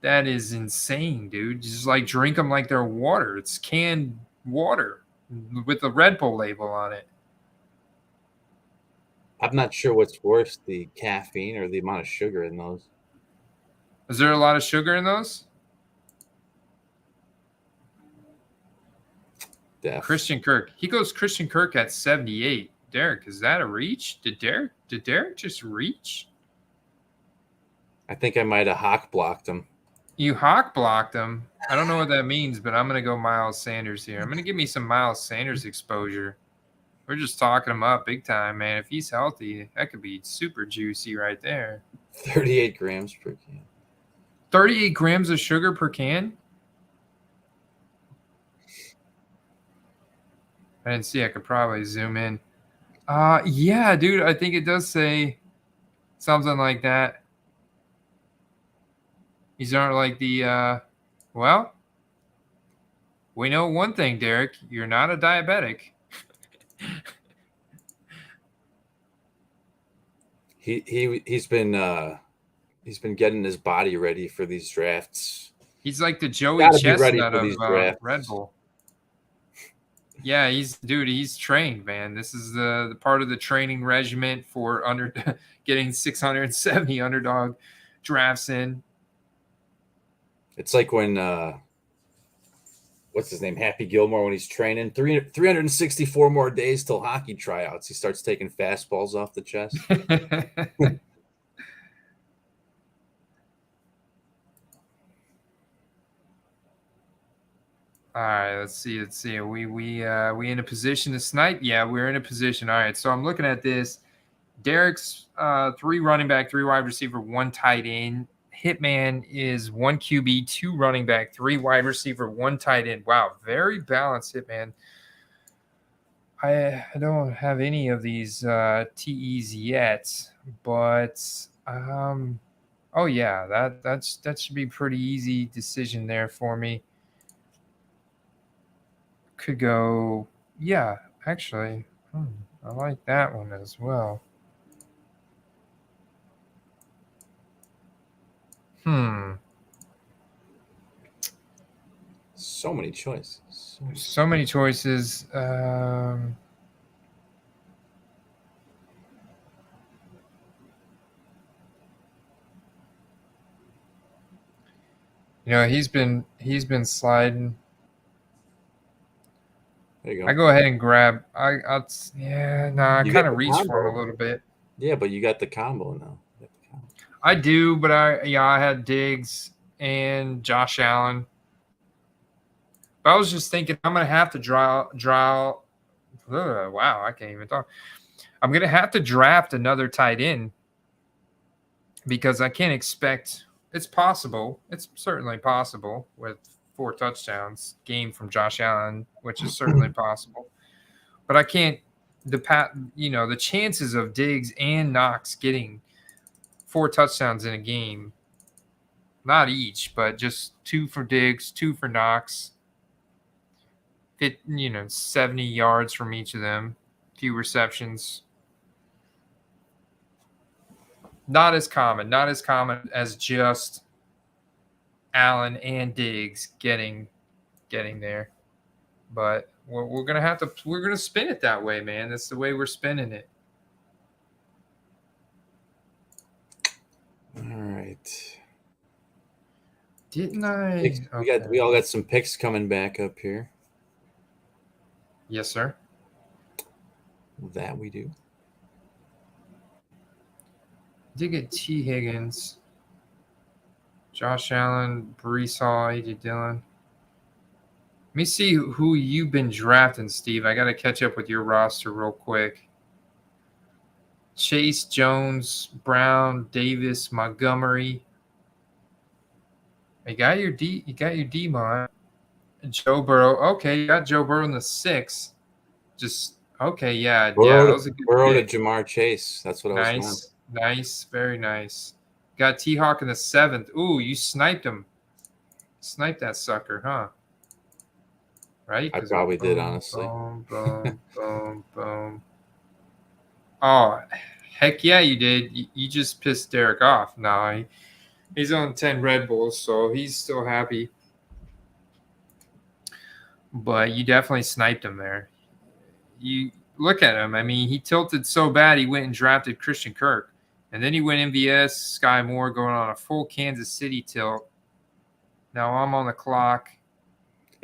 That is insane, dude. Just like drink them like they're water. It's canned water with the Red Bull label on it. I'm not sure what's worse, the caffeine or the amount of sugar in those. Is there a lot of sugar in those? Christian Kirk. He goes Christian Kirk at 78. Derek, is that a reach? Did Derek just reach? I think I might have hawk blocked him. You hawk blocked him? I don't know what that means, but I'm going to go Miles Sanders here. I'm going to give me some Miles Sanders exposure. We're just talking him up big time, man. If he's healthy, that could be super juicy right there. 38 grams per can. 38 grams of sugar per can? I didn't see. I could probably zoom in. Yeah, dude. I think it does say something like that. These aren't like the, well, we know one thing, Derek. You're not a diabetic. He's been getting his body ready for these drafts. He's like the Joey Chestnut of Red Bull. Yeah, he's trained, man. This is the part of the training regimen for getting 670 underdog drafts in. It's like when what's his name, Happy Gilmore, when he's training 364 more days till hockey tryouts. He starts taking fastballs off the chest. All right, let's see. Are we in a position to snipe? Yeah, we're in a position. All right, so I'm looking at this. Derek's 3 running back, 3 wide receiver, 1 tight end. Hitman is 1 QB, 2 running back, 3 wide receiver, 1 tight end. Wow, very balanced, Hitman. I don't have any of these TEs yet, but oh yeah, that should be a pretty easy decision there for me. Could go, yeah, actually, I like that one as well. So many choices. So many choices. You know, he's been sliding. There you go. I go ahead and grab. I kind of reach for him a little bit. Yeah, but you got the combo now. I do, but I had Diggs and Josh Allen. But I was just thinking I'm gonna have to draw. Wow, I can't even talk. I'm gonna have to draft another tight end because I can't expect. It's possible. It's certainly possible with 4 touchdowns game from Josh Allen, which is certainly possible. But I can't the chances of Diggs and Knox getting 4 touchdowns in a game, not each, but just 2 for Diggs, 2 for Knox, 70 yards from each of them, few receptions. Not as common as just Allen and Diggs getting there. But we're gonna spin it that way, man. That's the way we're spinning it. All right. Didn't I? We all got some picks coming back up here. Yes, sir. That we do. Did get T. Higgins, Josh Allen, Brees Hall, A.J. Dillon. Let me see who you've been drafting, Steve. I got to catch up with your roster real quick. Chase, Jones, Brown, Davis, Montgomery. You got your D-Mon. Joe Burrow. Okay, you got Joe Burrow in the 6th. Burrow to Jamar Chase. That's what I was on. Nice, very nice. Got T-Hawk in the 7th. Ooh, you sniped him. Sniped that sucker, huh? Right? I probably did, honestly. Boom. Oh, heck yeah, you did. You just pissed Derek off. No, he's on 10 Red Bulls, so he's still happy. But you definitely sniped him there. You look at him. I mean, he tilted so bad he went and drafted Christian Kirk. And then he went MVS, Sky Moore going on a full Kansas City tilt. Now I'm on the clock.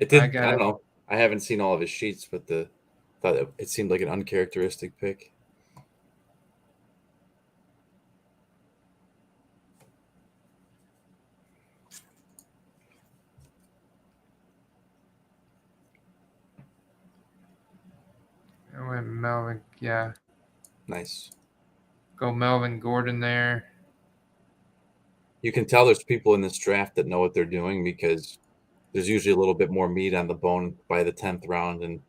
I don't know. I haven't seen all of his sheets, but thought it seemed like an uncharacteristic pick. I went Melvin. Yeah. Nice. Go Melvin Gordon there. You can tell there's people in this draft that know what they're doing because there's usually a little bit more meat on the bone by the 10th round, and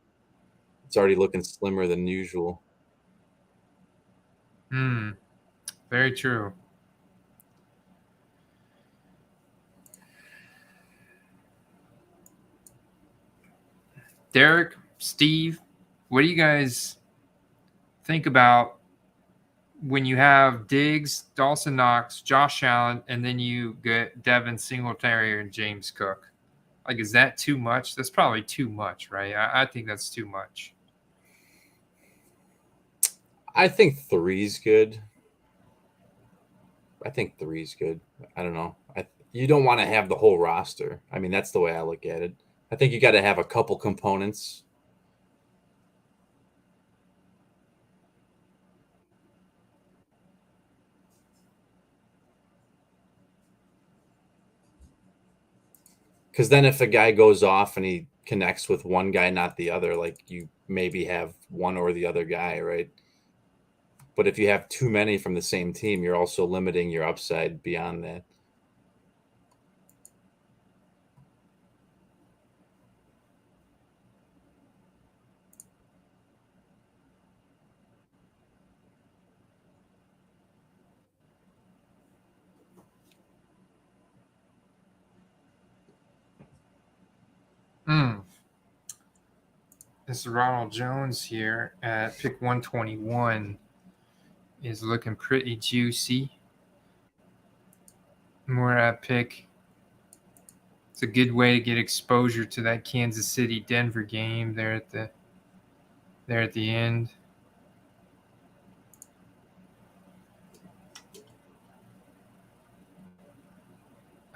it's already looking slimmer than usual. Very true. Derek, Steve, what do you guys think about when you have Diggs, Dawson Knox, Josh Allen, and then you get Devin Singletary and James Cook? Like, is that too much? That's probably too much, right? I think that's too much. I think 3's good. I don't know. You don't want to have the whole roster. I mean, that's the way I look at it. I think you got to have a couple components. Because then if a guy goes off and he connects with one guy, not the other, like you maybe have one or the other guy, right? But if you have too many from the same team, you're also limiting your upside beyond that. This is Ronald Jones here at pick 121 is looking pretty juicy. We're at pick. It's a good way to get exposure to that Kansas City Denver game there at the end.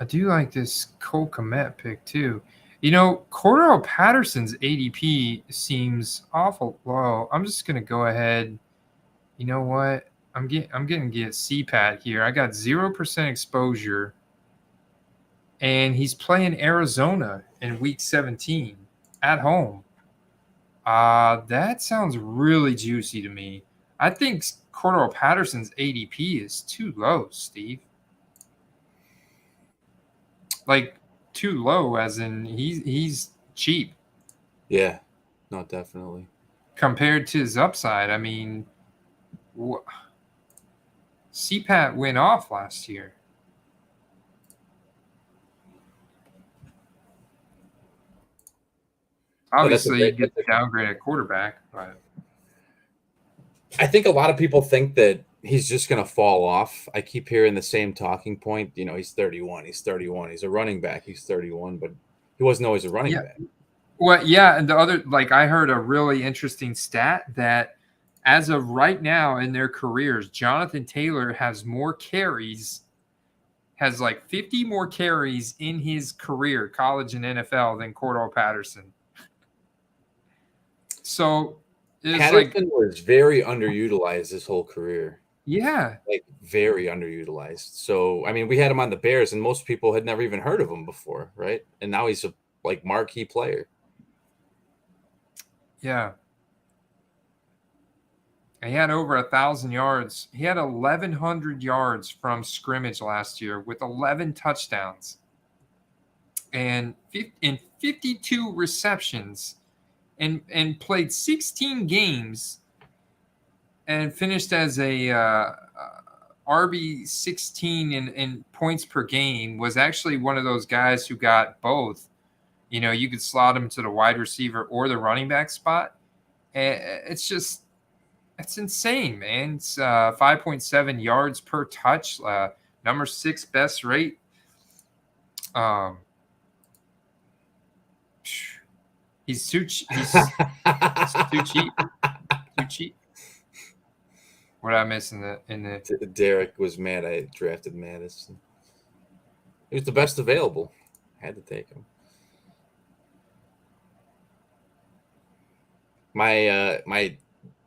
I do like this Cole Kmet pick too. You know, Cordell Patterson's ADP seems awful low. I'm just gonna go ahead. You know what? I'm getting CPAT here. I got 0% exposure, and he's playing Arizona in Week 17 at home. That sounds really juicy to me. I think Cordell Patterson's ADP is too low, Steve. Like, too low, as in he's cheap. Yeah, no, definitely. compared to his upside. I mean, CPAT went off last year. Obviously, you get the downgrade at quarterback, but I think a lot of people think that he's just going to fall off. I keep hearing the same talking point. You know, he's 31. He's 31. He's a running back. He's 31, but he wasn't always a running back. Well, yeah, and the other, like, I heard a really interesting stat that as of right now in their careers, Jonathan Taylor has more carries, has like 50 more carries in his career, college and NFL, than Cordell Patterson. So Patterson was very underutilized his whole career. Yeah. Like very underutilized. So, I mean, we had him on the Bears and most people had never even heard of him before, right? And now he's a like marquee player. Yeah. And he had over 1,000 yards. He had 1,100 yards from scrimmage last year with 11 touchdowns and 52 receptions and played 16 games and finished as a RB 16 in points per game. Was actually one of those guys who got both. You know, you could slot him to the wide receiver or the running back spot. And it's insane, man. It's 5.7 yards per touch, number 6 best rate. He's too cheap. He's too cheap. Too cheap. What did I miss in the? Derek was mad I drafted Madison. He was the best available. I had to take him. My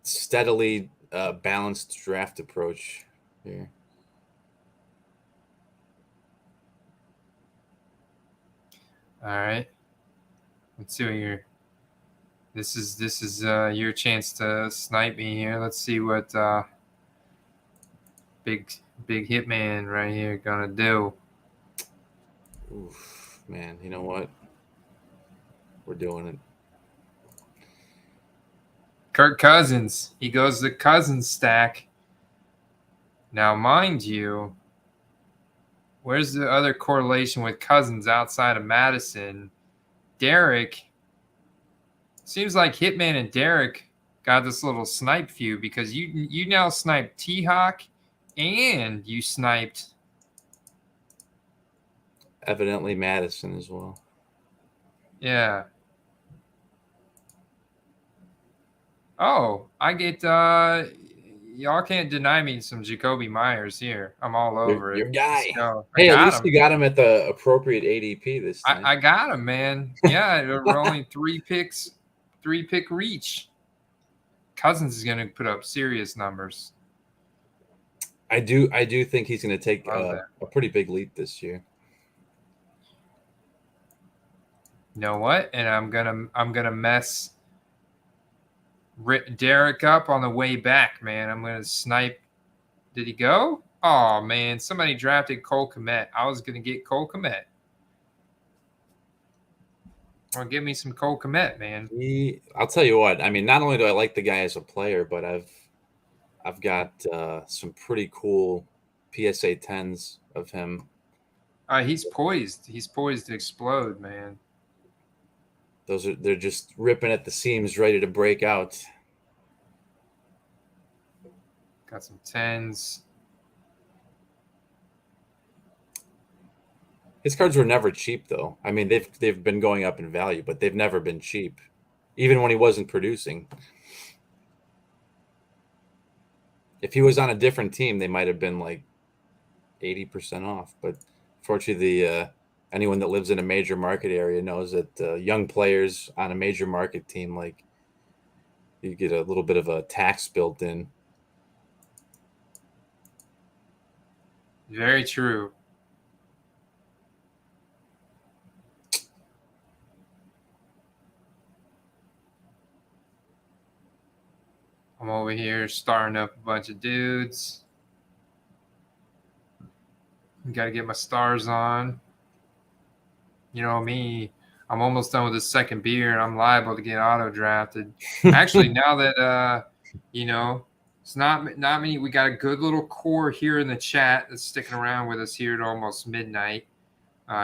steadily balanced draft approach here. All right. Let's see what you're. This is your chance to snipe me here. Let's see what big Hitman right here gonna do. Oof, man, you know what? We're doing it. Kirk Cousins. He goes the Cousins stack. Now, mind you, where's the other correlation with Cousins outside of Madison? Derek. Seems like Hitman and Derek got this little snipe feud because you now sniped T-Hawk and you sniped evidently Madison as well. Yeah. Oh, I get y'all can't deny me some Jacoby Myers here. I'm all over your it. guy. So, hey, at least you got him at the appropriate ADP this time. I got him, man. Yeah, we're only 3-pick reach. Cousins is going to put up serious numbers. I do think he's going to take a pretty big leap this year. You know what? And I'm gonna mess Derek up on the way back, man. I'm gonna snipe. Did he go? Oh man, somebody drafted Cole Kmet. I was gonna get Cole Kmet. Or give me some Cole Kmet, man. I'll tell you what. I mean, not only do I like the guy as a player, but I've got some pretty cool PSA 10s of him. He's poised. He's poised to explode, man. They're just ripping at the seams, ready to break out. Got some 10s. His cards were never cheap, though. I mean, they've been going up in value, but they've never been cheap, even when he wasn't producing. If he was on a different team, they might have been like 80% off. But fortunately, anyone that lives in a major market area knows that young players on a major market team, like, you get a little bit of a tax built in. Very true. I'm over here starring up a bunch of dudes. Got to get my stars on. You know me. I'm almost done with the second beer, and I'm liable to get auto drafted. Actually, now that it's not many. We got a good little core here in the chat that's sticking around with us here at almost midnight.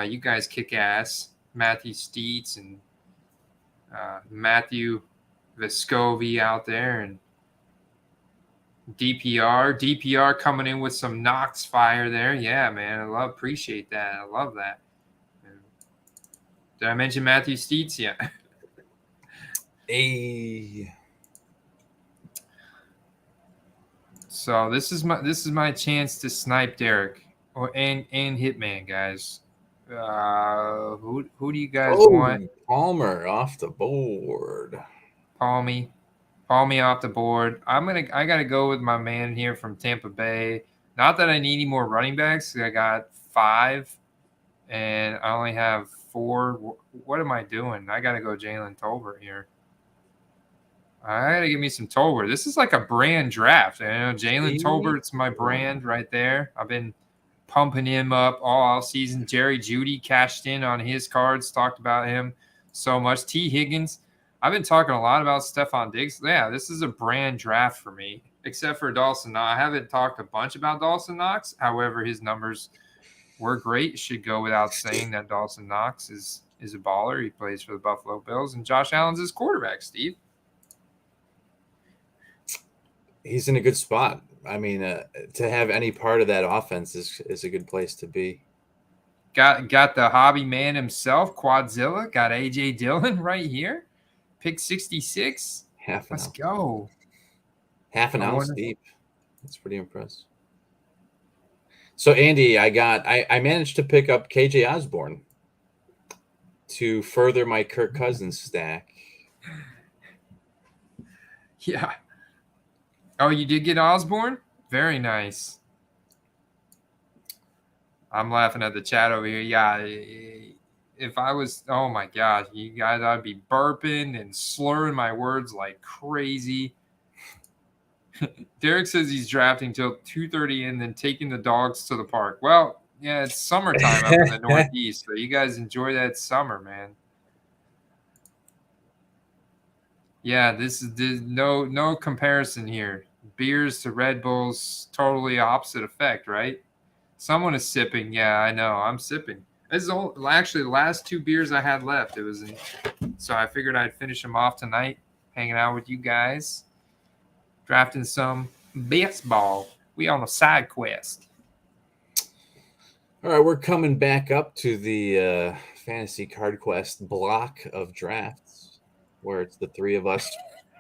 You guys kick ass. Matthew Steets and Matthew Vescovi out there, and DPR coming in with some Knox fire there. Yeah, man, appreciate that. I love that. Did I mention Matthew Steets yet? Hey. So this is my chance to snipe Derek and Hitman, guys. Who do you guys want? Palmer off the board. Palmy off the board. I gotta go with my man here from Tampa Bay. Not that I need any more running backs. I got 5, and I only have 4. What am I doing? I gotta go Jalen Tolbert here. I gotta give me some Tolbert. This is like a brand draft. Jalen Tolbert's my brand right there. I've been pumping him up all season. Jerry Jeudy cashed in on his cards. Talked about him so much. T. Higgins. I've been talking a lot about Stephon Diggs. Yeah, this is a brand draft for me, except for Dawson Knox. I haven't talked a bunch about Dawson Knox. However, his numbers were great. It should go without saying that Dawson Knox is a baller. He plays for the Buffalo Bills, and Josh Allen's his quarterback, Steve. He's in a good spot. I mean, to have any part of that offense is a good place to be. Got the hobby man himself, Quadzilla. Got A.J. Dillon right here. Pick 66. Let's go. Half an ounce deep. That's pretty impressive. So, Andy, I managed to pick up KJ Osborne to further my Kirk Cousins stack. Yeah. Oh, you did get Osborne? Very nice. I'm laughing at the chat over here. Yeah, if I was, oh my gosh, you guys, I'd be burping and slurring my words like crazy. Derek says he's drafting till 2:30 and then taking the dogs to the park. Well, yeah, it's summertime up in the Northeast, so you guys enjoy that summer, man. Yeah, this is no comparison here. Beers to Red Bulls, totally opposite effect, right? Someone is sipping. Yeah, I know. I'm sipping. This is actually the last 2 beers I had left. So I figured I'd finish them off tonight, hanging out with you guys, drafting some BestBall. We on a side quest. All right, we're coming back up to the Fantasy Card Quest block of drafts, where it's the 3 of us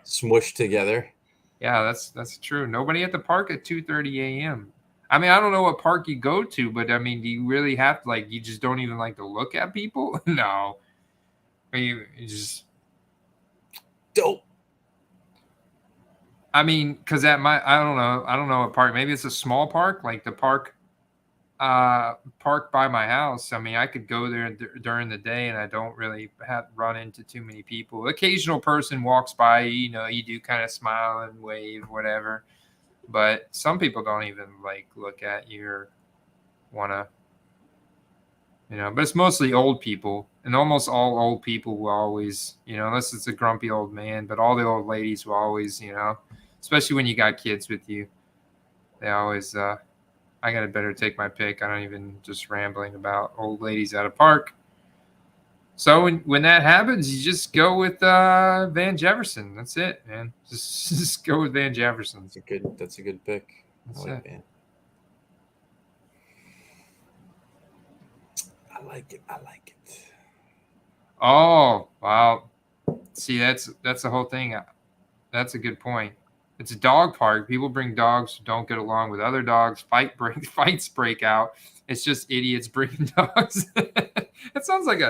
smushed together. Yeah, that's true. Nobody at the park at 2:30 a.m. I mean, I don't know what park you go to, but I mean, do you really have to, you just don't even like to look at people? No. You just dope. I mean, because I don't know what park. Maybe it's a small park, like the park by my house. I mean, I could go there during the day, and I don't really run into too many people. Occasional person walks by, you do kind of smile and wave, whatever. But some people don't even look at you or want to, but it's mostly old people, and almost all old people will always, unless it's a grumpy old man, but all the old ladies will always, especially when you got kids with you, they always, I got to better take my pick. I don't even just rambling about old ladies at a park. So when that happens, you just go with Van Jefferson. That's it, man. Just go with Van Jefferson. That's a good pick. That's I like it. Van. I like it. Oh, wow. See, that's the whole thing. That's a good point. It's a dog park. People bring dogs who don't get along with other dogs. Fights break out. It's just idiots bringing dogs. It sounds like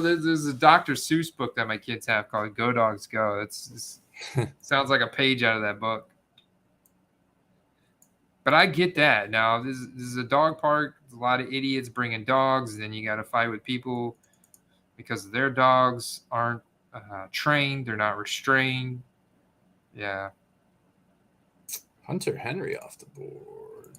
there's a Dr. Seuss book that my kids have called Go Dogs Go. Sounds like a page out of that book. But I get that. Now, this is a dog park. There's a lot of idiots bringing dogs. And then you got to fight with people because their dogs aren't trained. They're not restrained. Yeah. Hunter Henry off the board.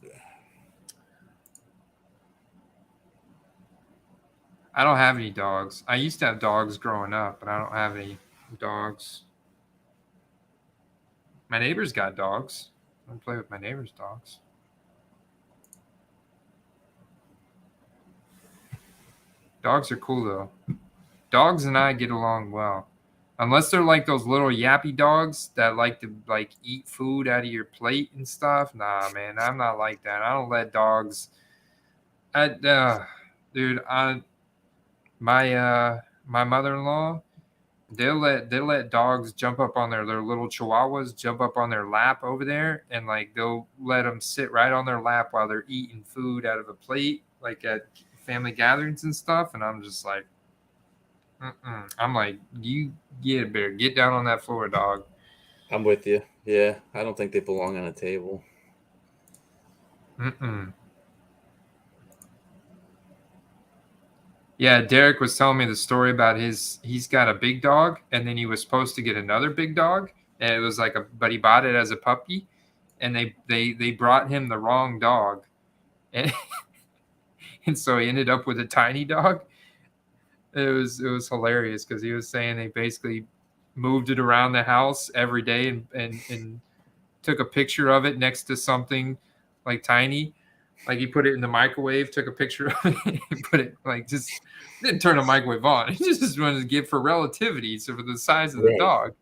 I don't have any dogs. I used to have dogs growing up, but I don't have any dogs. My neighbor's got dogs. I play with my neighbor's dogs. Dogs are cool though. Dogs and I get along well. Unless they're like those little yappy dogs that like to like eat food out of your plate and stuff. Nah, man, I'm not like that. I don't let dogs. Dude, my mother-in-law, they'll let dogs jump up on their little chihuahuas jump up on their lap over there, and like they'll let them sit right on their lap while they're eating food out of a plate, like at family gatherings and stuff. And I'm just like, I'm like, you better get down on that floor, dog. I'm with you. Yeah, I don't think they belong on a table. Yeah, Derek was telling me the story about he's got a big dog, and then he was supposed to get another big dog, and it was like but he bought it as a puppy, and they brought him the wrong dog, and and so he ended up with a tiny dog. It was hilarious because he was saying they basically moved it around the house every day and took a picture of it next to something like tiny. Like he put it in the microwave, took a picture of it, and put it like just didn't turn the microwave on. He just wanted to give for relativity, so for the size of the dog,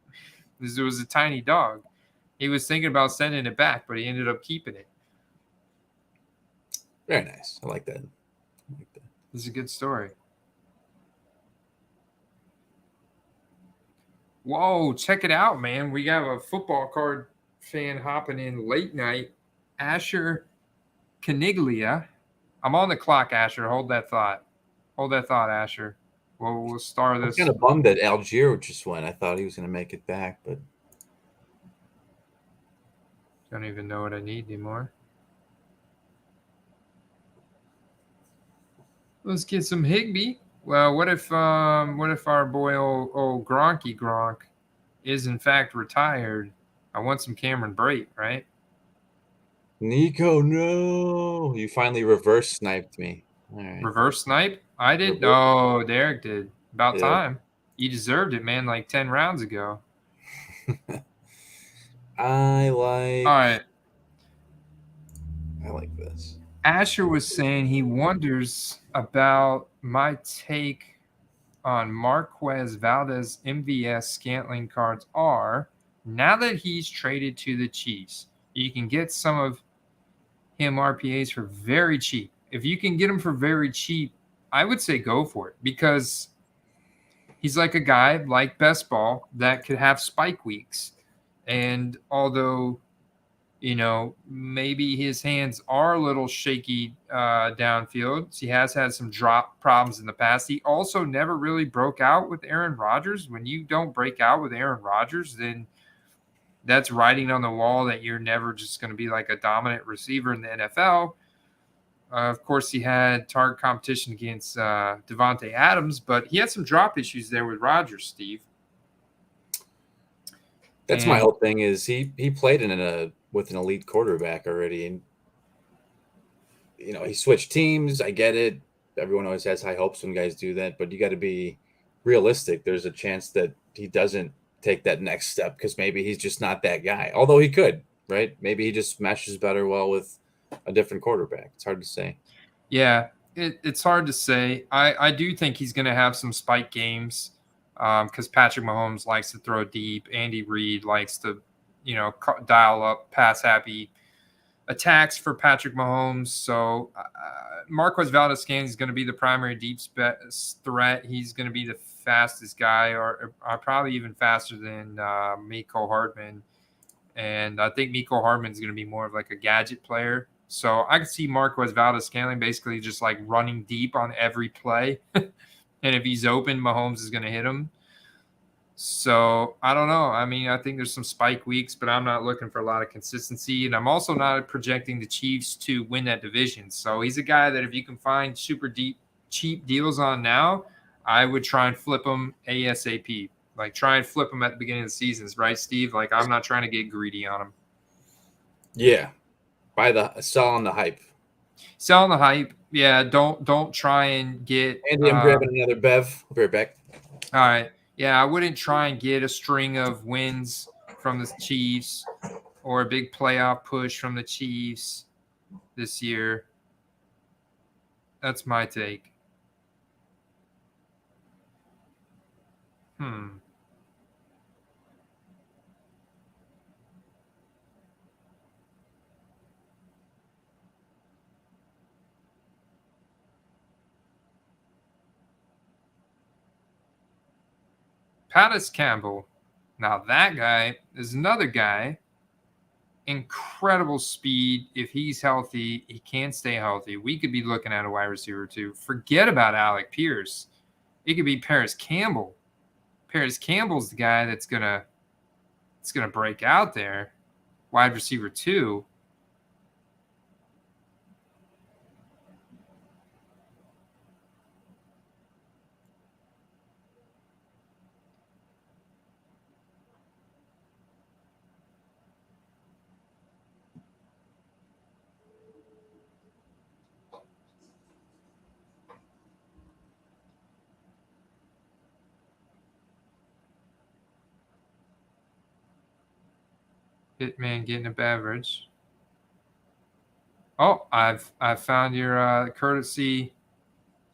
because it was a tiny dog. He was thinking about sending it back, but he ended up keeping it. Very nice. I like that. This is a good story. Whoa, check it out, man. We have a football card fan hopping in late night. Asher Caniglia. I'm on the clock, Asher. Hold that thought. Hold that thought, Asher. We'll start this. I'm kind of bummed that Algier just went. I thought he was going to make it back, but don't even know what I need anymore. Let's get some Higbee. Well, what if our boy old Gronk is in fact retired? I want some Cameron Brate, right? Nico, no. You finally reverse sniped me. All right. Reverse snipe? I didn't. No, Derek did. About time. You deserved it, man, like 10 rounds ago. I like. All right. I like this. Asher was saying he wonders about my take on Marquez Valdez MVS Scantling cards are, now that he's traded to the Chiefs, you can get some of him RPAs for very cheap. If you can get him for very cheap, I would say go for it, because he's like a guy like BestBall that could have spike weeks. And although, maybe his hands are a little shaky downfield, he has had some drop problems in the past. He also never really broke out with Aaron Rodgers. When you don't break out with Aaron Rodgers, then that's writing on the wall that you're never just going to be like a dominant receiver in the NFL. Of course, he had target competition against Devontae Adams, but he had some drop issues there with Rodgers, Steve. That's my whole thing is he played with an elite quarterback already, and he switched teams. I get it. Everyone always has high hopes when guys do that, but you got to be realistic. There's a chance that he doesn't take that next step because maybe he's just not that guy. Although he could, right? Maybe he just meshes better well with a different quarterback. It's hard to say. Yeah, it's hard to say. I do think he's going to have some spike games because Patrick Mahomes likes to throw deep. Andy Reid likes to, dial up pass-happy attacks for Patrick Mahomes. So Marquez Valdez-Scantling is going to be the primary deep threat. He's going to be the fastest guy, or probably even faster than Mecole Hardman. And I think Mecole Hardman is going to be more of like a gadget player. So I could see Marquez Valdez-Scantling basically just like running deep on every play. And if he's open, Mahomes is going to hit him. So I don't know. I mean, I think there's some spike weeks, but I'm not looking for a lot of consistency. And I'm also not projecting the Chiefs to win that division. So he's a guy that if you can find super cheap deals on now, I would try and flip him ASAP. Like try and flip him at the beginning of the seasons, right, Steve? Like I'm not trying to get greedy on him. Yeah. Sell on the hype. Sell on the hype. Yeah, don't try and get. Andy, I'm grabbing another Bev. I'll be right back. All right. Yeah, I wouldn't try and get a string of wins from the Chiefs or a big playoff push from the Chiefs this year. That's my take. Pattis Campbell. Now that guy is another guy. Incredible speed. If he's healthy, he can stay healthy. We could be looking at a wide receiver too. Forget about Alec Pierce. It could be Paris Campbell. Paris Campbell's the guy that's gonna break out there. Wide receiver 2. Hitman getting a beverage. Oh, I've found your courtesy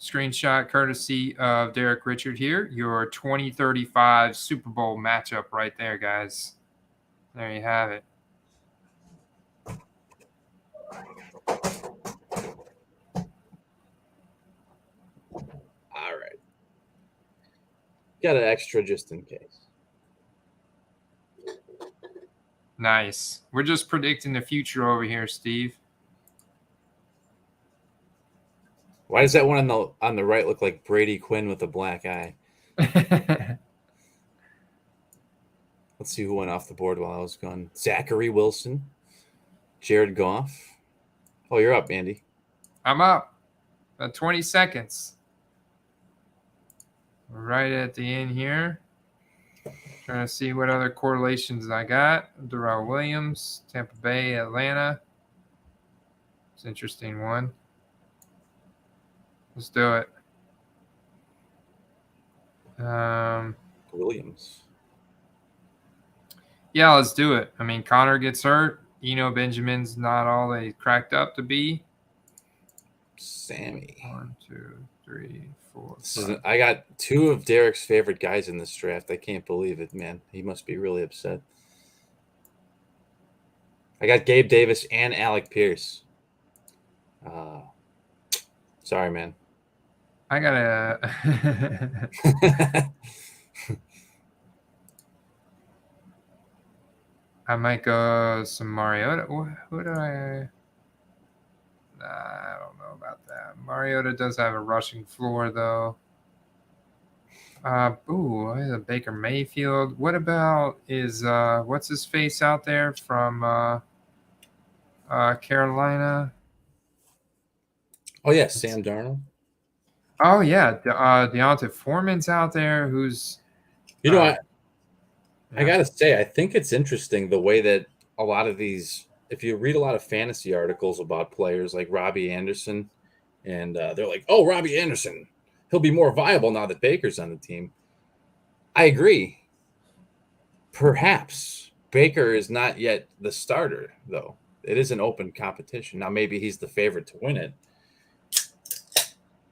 screenshot, courtesy of Derek Richard here. Your 2035 Super Bowl matchup right there, guys. There you have it. All right. Got an extra just in case. Nice. We're just predicting the future over here, Steve. Why does that one on the right look like Brady Quinn with a black eye? Let's see who went off the board while I was gone. Zachary Wilson, Jared Goff. Oh, you're up, Andy. I'm up. About 20 seconds. Right at the end here. Trying to see what other correlations I got. Darrell Williams, Tampa Bay, Atlanta. It's an interesting one. Let's do it. Williams. Yeah, let's do it. I mean, Connor gets hurt. Benjamin's not all they cracked up to be. Sammy. 1, 2, 3, 4. I got 2 of Derek's favorite guys in this draft. I can't believe it, man. He must be really upset. I got Gabe Davis and Alec Pierce. Sorry, man. I gotta. I might go some Mariota. Who do I? I don't know about that. Mariota does have a rushing floor, though. I have a Baker Mayfield. What about what's his face out there from Carolina? Oh yeah, Sam Darnold. Oh yeah, Deontay Foreman's out there. Who's I gotta say, I think it's interesting the way that a lot of these, if you read a lot of fantasy articles about players like Robbie Anderson, and they're like, oh, Robbie Anderson, he'll be more viable now that Baker's on the team. I agree. Perhaps Baker is not yet the starter, though. It is an open competition. Now, maybe he's the favorite to win it,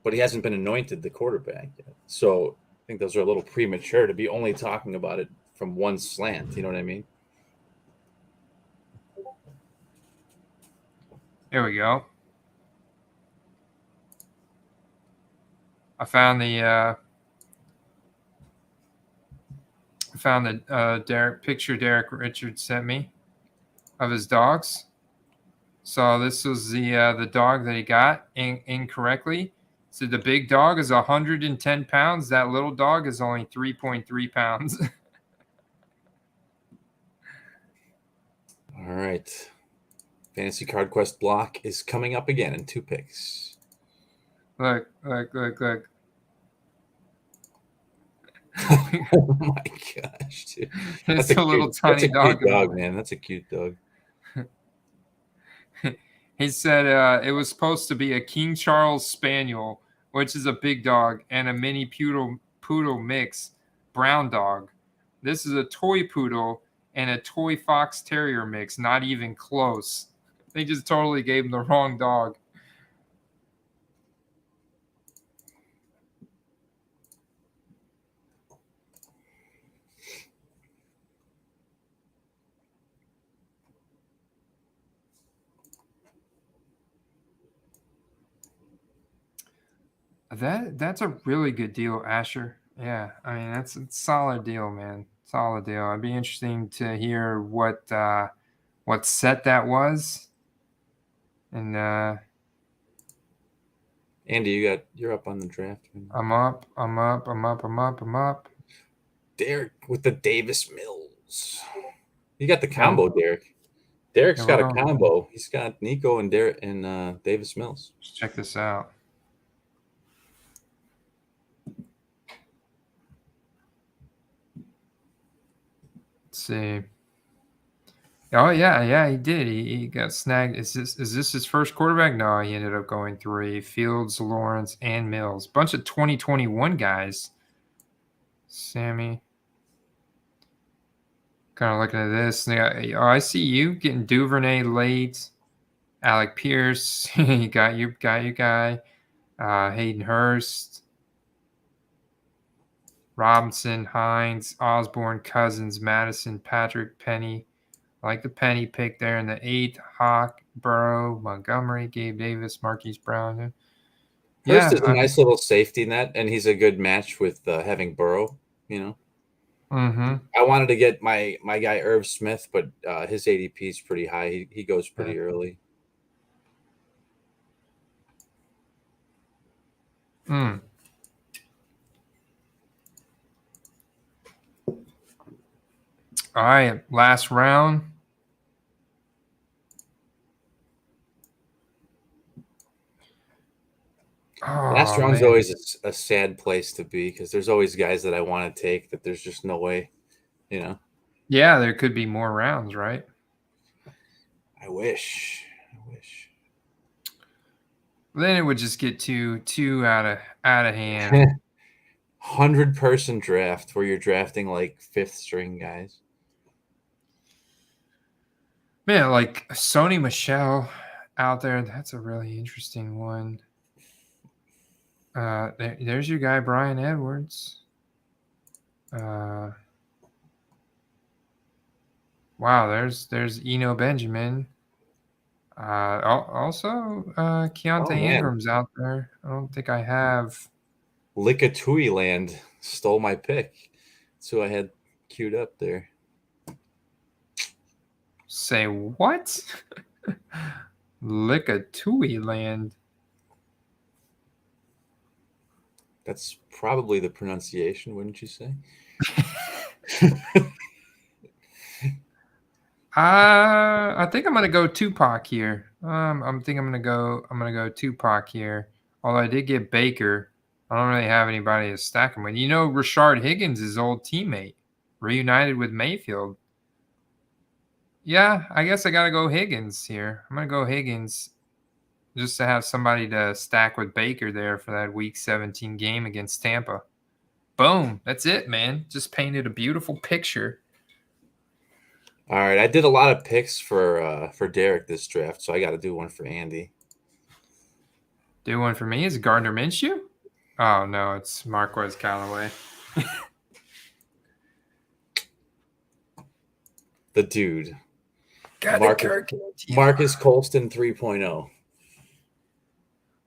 but he hasn't been anointed the quarterback yet. So I think those are a little premature to be only talking about it from one slant. You know what I mean? There we go. I found the Derek Richards sent me of his dogs. So this was the dog that he got incorrectly. So the big dog is 110 pounds. That little dog is only 3.3 pounds. All right. Fantasy Card Quest block is coming up again in 2 picks. Look. Oh my gosh, dude. It's a little tiny dog. Man. That's a cute dog. He said it was supposed to be a King Charles Spaniel, which is a big dog, and a mini poodle mix, brown dog. This is a toy poodle and a toy fox terrier mix. Not even close. They just totally gave him the wrong dog. That's a really good deal, Asher. Yeah, I mean that's a solid deal, man. Solid deal. It'd be interesting to hear what set that was. And Andy, you're up on the draft. I'm up. Derek with the Davis Mills. You got the combo, Derek. Derek's got a combo. He's got Nico and Derek and Davis Mills. Let's check this out. Let's see. Oh yeah, he did. He got snagged. Is this his first quarterback? No, he ended up going 3. Fields, Lawrence, and Mills. Bunch of 2021 guys. Sammy. Kind of looking at this. Oh, I see you getting Duvernay late. Alec Pierce. You got your guy. Hayden Hurst. Robinson, Hines, Osborne, Cousins, Madison, Patrick, Penny. I like the Penny pick there in the 8th. Hawk, Burrow, Montgomery, Gabe Davis, Marquise Brown. Hurst is a nice little safety net, and he's a good match with having Burrow, you know. Mm-hmm. I wanted to get my guy Irv Smith, but his ADP is pretty high. He goes pretty early. All right, last round. Last round's always a sad place to be because there's always guys that I want to take that there's just no way, you know. Yeah, there could be more rounds, right? I wish. Then it would just get too out of hand. 100-person draft where you're drafting like 5th string guys. Man, like Sony Michel out there, that's a really interesting one. There's your guy Brian Edwards. Wow, there's Eno Benjamin. Also Keontae Ingram's out there. I don't think I have. Lickatui Land stole my pick. That's who I had queued up there. Say what? Lickatui Land. That's probably the pronunciation, wouldn't you say? I think I'm gonna go Tupac here. I'm gonna go Tupac here. Although I did get Baker, I don't really have anybody to stack him with. You know, Rashard Higgins, his old teammate, reunited with Mayfield. Yeah, I guess I gotta go Higgins here. I'm gonna go Higgins just to have somebody to stack with Baker there for that Week 17 game against Tampa. Boom, that's it, man. Just painted a beautiful picture. All right, I did a lot of picks for Derek this draft, so I got to do one for Andy. Do one for me? Is it Gardner Minshew? Oh no, it's Marquez Callaway. The dude. Marcus Colston 3.0.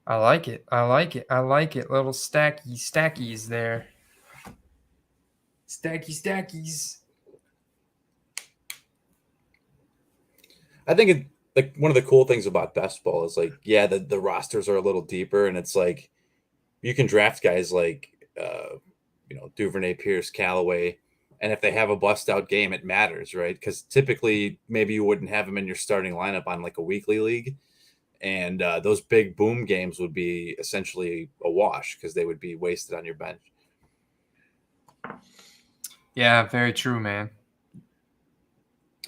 I like it. Little stackies there. Stackies. I think like one of the cool things about best ball is like, yeah, the rosters are a little deeper, and it's like you can draft guys like Duvernay, Pierce, Callaway, and if they have a bust out game, it matters, right? Because typically maybe you wouldn't have them in your starting lineup on like a weekly league, and those big boom games would be essentially a wash because they would be wasted on your bench. Yeah, very true, man.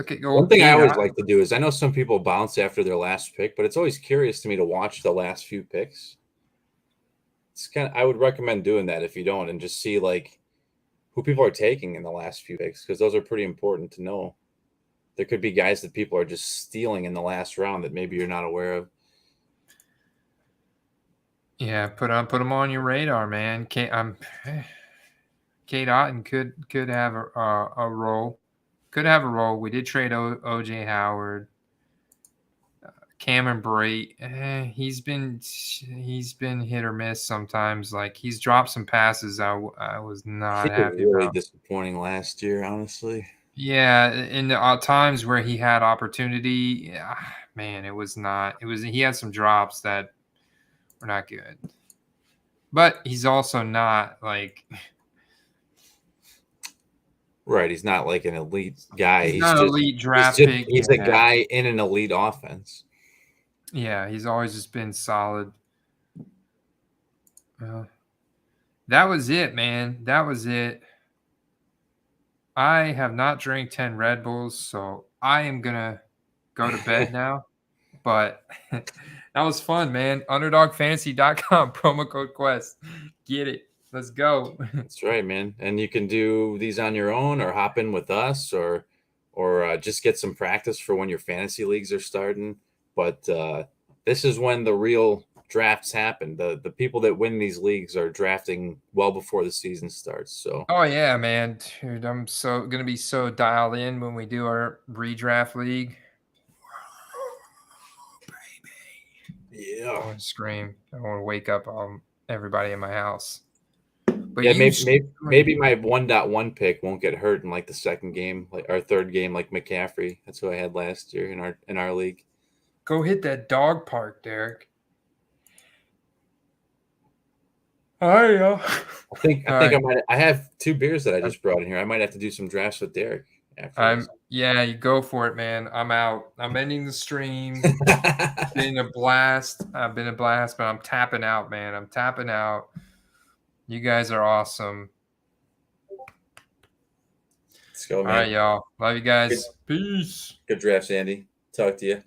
Took it. One thing I always like to do is I know some people bounce after their last pick, but it's always curious to me to watch the last few picks. I would recommend doing that if you don't, and just see like who people are taking in the last few picks, because those are pretty important to know. There could be guys that people are just stealing in the last round that maybe you're not aware of. Yeah, put them on your radar, man. Kate Otten could have a role. Could have a role. We did trade OJ Howard. Cameron Brate, he's been hit or miss sometimes. Like, he's dropped some passes I was not happy really about. Disappointing last year, honestly. Yeah, in the times where he had opportunity, man, it was not. He had some drops that were not good. But he's also not like. Right, he's not like an elite guy. He's not an elite draft pick. He's a guy in an elite offense. Yeah, he's always just been solid. That was it, man. That was it. I have not drank 10 Red Bulls, so I am going to go to bed now. But that was fun, man. UnderdogFantasy.com, promo code Quest. Get it. Let's go. That's right, man. And you can do these on your own or hop in with us or just get some practice for when your fantasy leagues are starting. But this is when the real drafts happen. The people that win these leagues are drafting well before the season starts. So oh yeah, man. Dude, I'm gonna be so dialed in when we do our redraft league. Baby. Yeah. I want to scream. I want to wake up everybody in my house. But yeah, maybe my 1.1 pick won't get hurt in like the second game, like our third game, like McCaffrey. That's who I had last year in our league. Go hit that dog park, Derek. All right, yo. I think I have 2 beers that I just brought in here. I might have to do some drafts with Derek after this. Yeah, you go for it, man. I'm out. I'm ending the stream. It's been a blast. I've been a blast, but I'm tapping out, man. I'm tapping out. You guys are awesome. Let's go, man. All right, y'all. Love you guys. Peace. Good drafts, Andy. Talk to you.